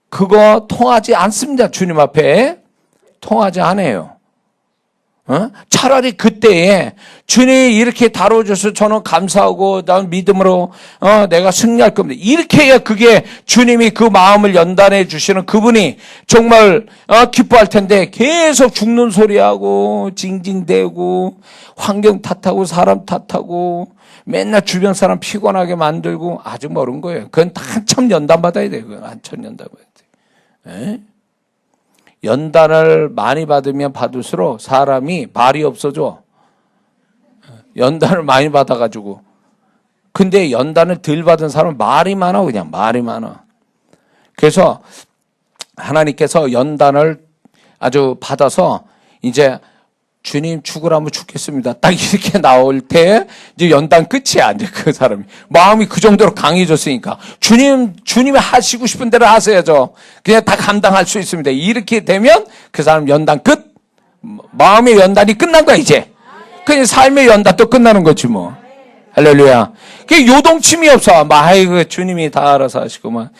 그거 통하지 않습니다. 주님 앞에 통하지 않아요. 차라리 그때에 주님이 이렇게 다뤄줘서 저는 감사하고 난 믿음으로 내가 승리할 겁니다. 이렇게 해야 그게 주님이 그 마음을 연단해 주시는 그분이 정말 기뻐할 텐데 계속 죽는 소리하고 징징대고 환경 탓하고 사람 탓하고 맨날 주변 사람 피곤하게 만들고 아주 멀은 거예요. 그건 한참 연단받아야 돼요. 그건 한참 연단받아야 돼요. 연단을 많이 받으면 받을수록 사람이 말이 없어져. 연단을 많이 받아가지고. 근데 연단을 덜 받은 사람은 말이 많아, 그냥 말이 많아. 그래서 하나님께서 연단을 아주 받아서 이제 주님 죽으라면 죽겠습니다. 딱 이렇게 나올 때 이제 연단 끝이야. 이제 그 사람이 마음이 그 정도로 강해졌으니까 주님이 하시고 싶은 대로 하셔야죠. 그냥 다 감당할 수 있습니다. 이렇게 되면 그 사람 연단 끝. 마음의 연단이 끝난 거야 이제. 그냥 삶의 연단도 끝나는 거지 뭐. 할렐루야. 그 요동침이 없어. 아이고 주님이 다 알아서 하시고 막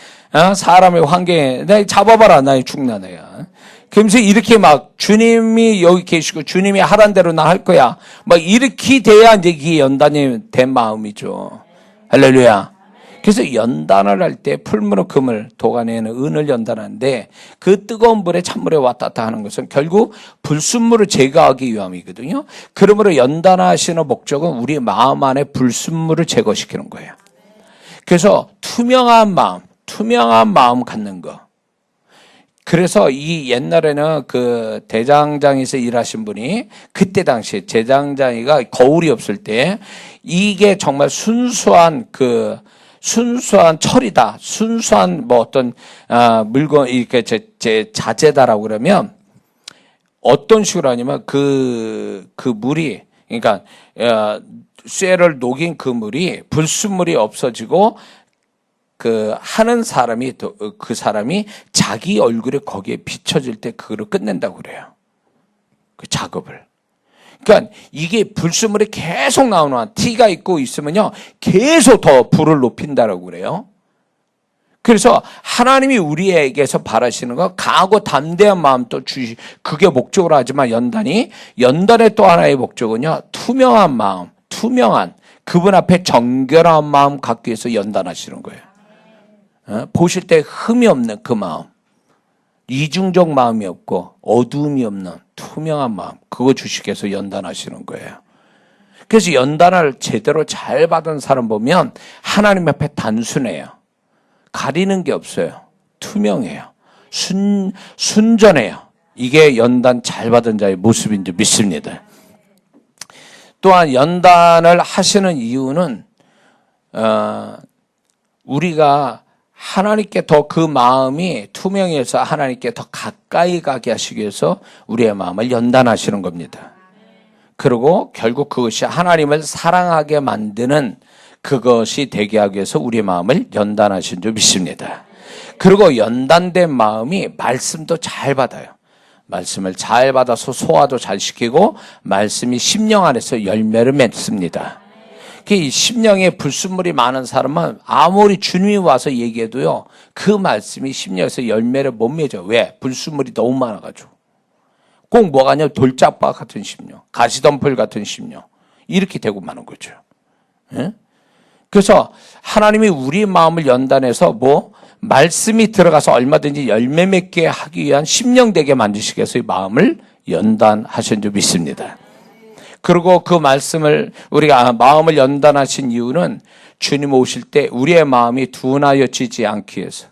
사람의 환경에 나 잡아봐라 나 죽나 내가. 그러면서 이렇게 막 주님이 여기 계시고 주님이 하란 대로 나 할 거야. 막 이렇게 돼야 이제 이게 연단이 된 마음이죠. 할렐루야. 그래서 연단을 할 때 풀무로 금을 도가내는 은을 연단하는데 그 뜨거운 불에 찬물에 왔다 갔다 하는 것은 결국 불순물을 제거하기 위함이거든요. 그러므로 연단하시는 목적은 우리 마음 안에 불순물을 제거시키는 거예요. 그래서 투명한 마음 갖는 거. 그래서 이 옛날에는 그 대장장에서 일하신 분이 그때 당시에 대장장이가 거울이 없을 때 이게 정말 순수한 철이다. 순수한 뭐 어떤 물건 이렇게 제 자재다라고 그러면 어떤 식으로 하냐면 그 물이 그러니까 쇠를 녹인 그 물이 불순물이 없어지고 하는 사람이 그 사람이 자기 얼굴에 거기에 비춰질 때 그거를 끝낸다고 그래요. 그 작업을. 그러니까 이게 불순물이 계속 나오는 한 티가 있고 있으면요. 계속 더 불을 높인다라고 그래요. 그래서 하나님이 우리에게서 바라시는 거 강하고 담대한 마음도 그게 목적으로 하지만 연단의 또 하나의 목적은요. 투명한 마음, 그분 앞에 정결한 마음 갖기 위해서 연단하시는 거예요. 보실 때 흠이 없는 그 마음, 이중적 마음이 없고 어두움이 없는 투명한 마음, 그거 주시기 위해서 연단하시는 거예요. 그래서 연단을 제대로 잘 받은 사람 보면 하나님 앞에 단순해요. 가리는 게 없어요. 투명해요. 순전해요. 이게 연단 잘 받은 자의 모습인 줄 믿습니다. 또한 연단을 하시는 이유는 우리가 하나님께 더 그 마음이 투명해서 하나님께 더 가까이 가게 하시기 위해서 우리의 마음을 연단하시는 겁니다. 그리고 결국 그것이 하나님을 사랑하게 만드는 그것이 되게 하기 위해서 우리의 마음을 연단하신 줄 믿습니다. 그리고 연단된 마음이 말씀도 잘 받아요. 말씀을 잘 받아서 소화도 잘 시키고 말씀이 심령 안에서 열매를 맺습니다. 이 심령에 불순물이 많은 사람은 아무리 주님이 와서 얘기해도요, 그 말씀이 심령에서 열매를 못 맺어요. 왜? 불순물이 너무 많아가지고. 꼭 뭐가 아니라 돌짝박 같은 심령, 가시덤불 같은 심령, 이렇게 되고 마는 거죠. 예? 그래서 하나님이 우리 마음을 연단해서 말씀이 들어가서 얼마든지 열매 맺게 하기 위한 심령 되게 만드시기 위해서 이 마음을 연단하신 줄 믿습니다. 그리고 그 말씀을 우리가 마음을 연단하신 이유는 주님 오실 때 우리의 마음이 둔하여지지 않기 위해서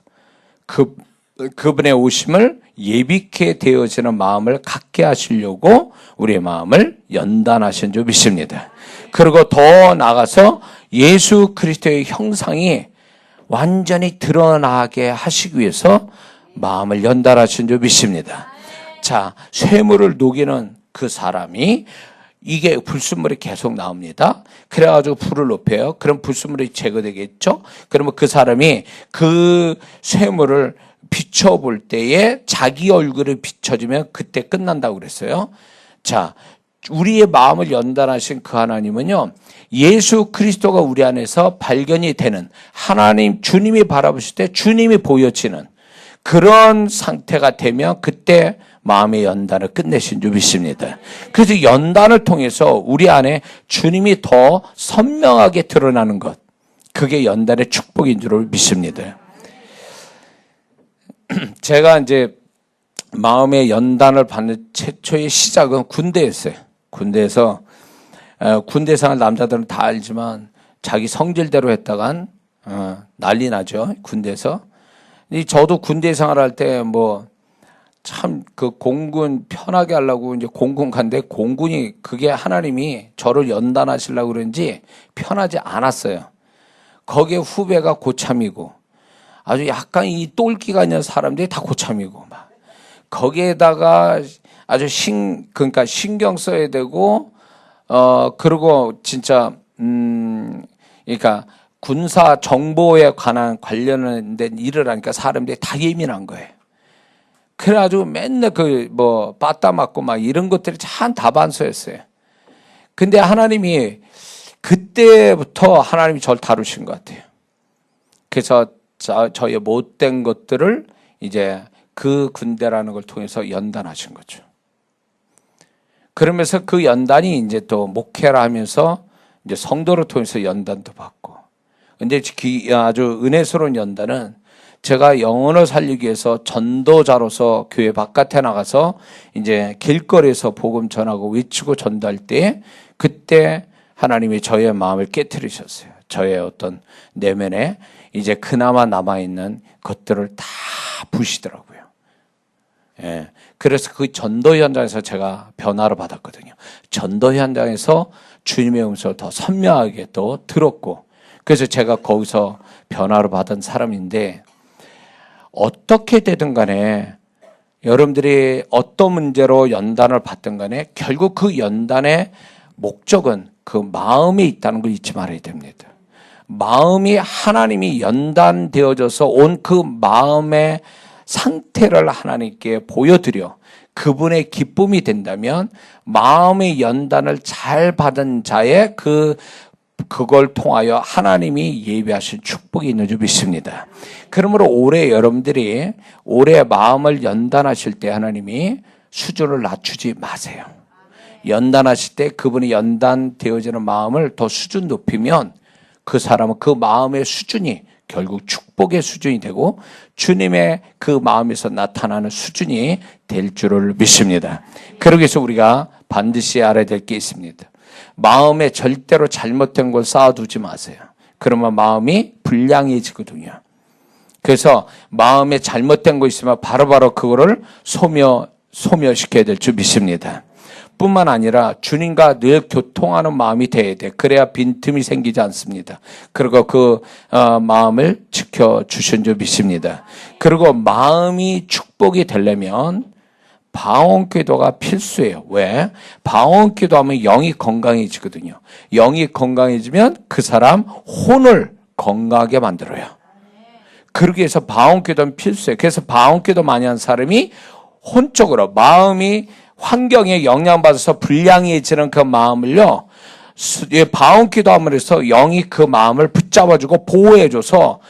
그분의 오심을 예비케 되어지는 마음을 갖게 하시려고 우리의 마음을 연단하신 줄 믿습니다. 그리고 더 나아가서 예수 그리스도의 형상이 완전히 드러나게 하시기 위해서 마음을 연단하신 줄 믿습니다. 자, 쇠물을 녹이는 그 사람이 이게 불순물이 계속 나옵니다. 그래가지고 불을 높여요. 그럼 불순물이 제거되겠죠? 그러면 그 사람이 그 쇠물을 비춰볼 때에 자기 얼굴을 비춰주면 그때 끝난다고 그랬어요. 자, 우리의 마음을 연단하신 그 하나님은요, 예수 그리스도가 우리 안에서 발견이 되는 하나님, 주님이 바라보실 때 주님이 보여지는 그런 상태가 되면 그때 마음의 연단을 끝내신 줄 믿습니다. 그래서 연단을 통해서 우리 안에 주님이 더 선명하게 드러나는 것, 그게 연단의 축복인 줄 믿습니다. 제가 이제 마음의 연단을 받는 최초의 시작은 군대였어요. 군대에서 군대 생활 남자들은 다 알지만 자기 성질대로 했다간 난리 나죠. 군대에서. 저도 군대 생활할 때 참 그 공군 편하게 하려고 이제 공군 간데 공군이 그게 하나님이 저를 연단하시려고 그런지 편하지 않았어요. 거기에 후배가 고참이고 아주 약간 이 똘끼가 있는 사람들이 다 고참이고 막 거기에다가 아주 그러니까 신경 써야 되고 그리고 진짜 그러니까 군사 정보에 관련된 일을 하니까 사람들이 다 예민한 거예요. 그래가지고 맨날 빠따 맞고 막 이런 것들이 참 다반소였어요. 근데 하나님이 그때부터 하나님이 저를 다루신 것 같아요. 그래서 저의 못된 것들을 이제 그 군대라는 걸 통해서 연단하신 거죠. 그러면서 그 연단이 이제 또 목회를 하면서 이제 성도를 통해서 연단도 받고. 근데 아주 은혜스러운 연단은 제가 영혼을 살리기 위해서 전도자로서 교회 바깥에 나가서 이제 길거리에서 복음 전하고 외치고 전도할 때 그때 하나님이 저의 마음을 깨트리셨어요. 저의 어떤 내면에 이제 그나마 남아있는 것들을 다 부시더라고요. 예. 그래서 그 전도 현장에서 제가 변화를 받았거든요. 전도 현장에서 주님의 음성을 더 선명하게 또 들었고, 그래서 제가 거기서 변화를 받은 사람인데, 어떻게 되든 간에 여러분들이 어떤 문제로 연단을 받든 간에 결국 그 연단의 목적은 그 마음에 있다는 걸 잊지 말아야 됩니다. 마음이 하나님이 연단되어져서 온 그 마음의 상태를 하나님께 보여드려 그분의 기쁨이 된다면 마음의 연단을 잘 받은 자의 그걸 통하여 하나님이 예비하신 축복이 있는 줄 믿습니다. 그러므로 올해 여러분들이 올해 마음을 연단하실 때 하나님이 수준을 낮추지 마세요. 연단하실 때 그분이 연단되어지는 마음을 더 수준 높이면 그 사람은 그 마음의 수준이 결국 축복의 수준이 되고 주님의 그 마음에서 나타나는 수준이 될 줄을 믿습니다. 그러기 위해서 우리가 반드시 알아야 될 게 있습니다. 마음에 절대로 잘못된 걸 쌓아두지 마세요. 그러면 마음이 불량해지거든요. 그래서 마음에 잘못된 거 있으면 바로바로 그거를 소멸시켜야 될 줄 믿습니다. 뿐만 아니라 주님과 늘 교통하는 마음이 돼야 돼. 그래야 빈틈이 생기지 않습니다. 그리고 그 마음을 지켜주신 줄 믿습니다. 그리고 마음이 축복이 되려면 방언기도가 필수예요. 왜? 방언기도하면 영이 건강해지거든요. 영이 건강해지면 그 사람 혼을 건강하게 만들어요. 그러기 위해서 방언기도는 필수예요. 그래서 방언기도 많이 한 사람이 혼적으로 마음이 환경에 영향받아서 불량해지는 그 마음을요, 방언기도 함으로써 영이 그 마음을 붙잡아주고 보호해줘서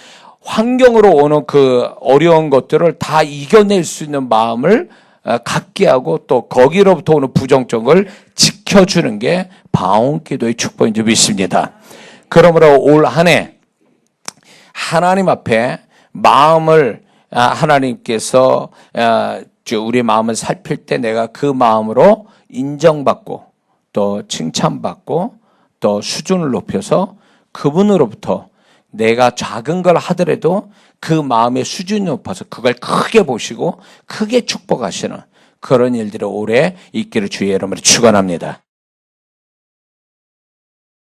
환경으로 오는 그 어려운 것들을 다 이겨낼 수 있는 마음을 갖게 하고 또 거기로부터 오는 부정적을 지켜주는 게 방언기도의 축복인 줄 믿습니다. 그러므로 올 한 해 하나님 앞에 마음을 하나님께서 우리 마음을 살필 때 내가 그 마음으로 인정받고 또 칭찬받고 또 수준을 높여서 그분으로부터 내가 작은 걸 하더라도 그 마음의 수준이 높아서 그걸 크게 보시고 크게 축복하시는 그런 일들이 올해 있기를 주의 이름으로 축원합니다.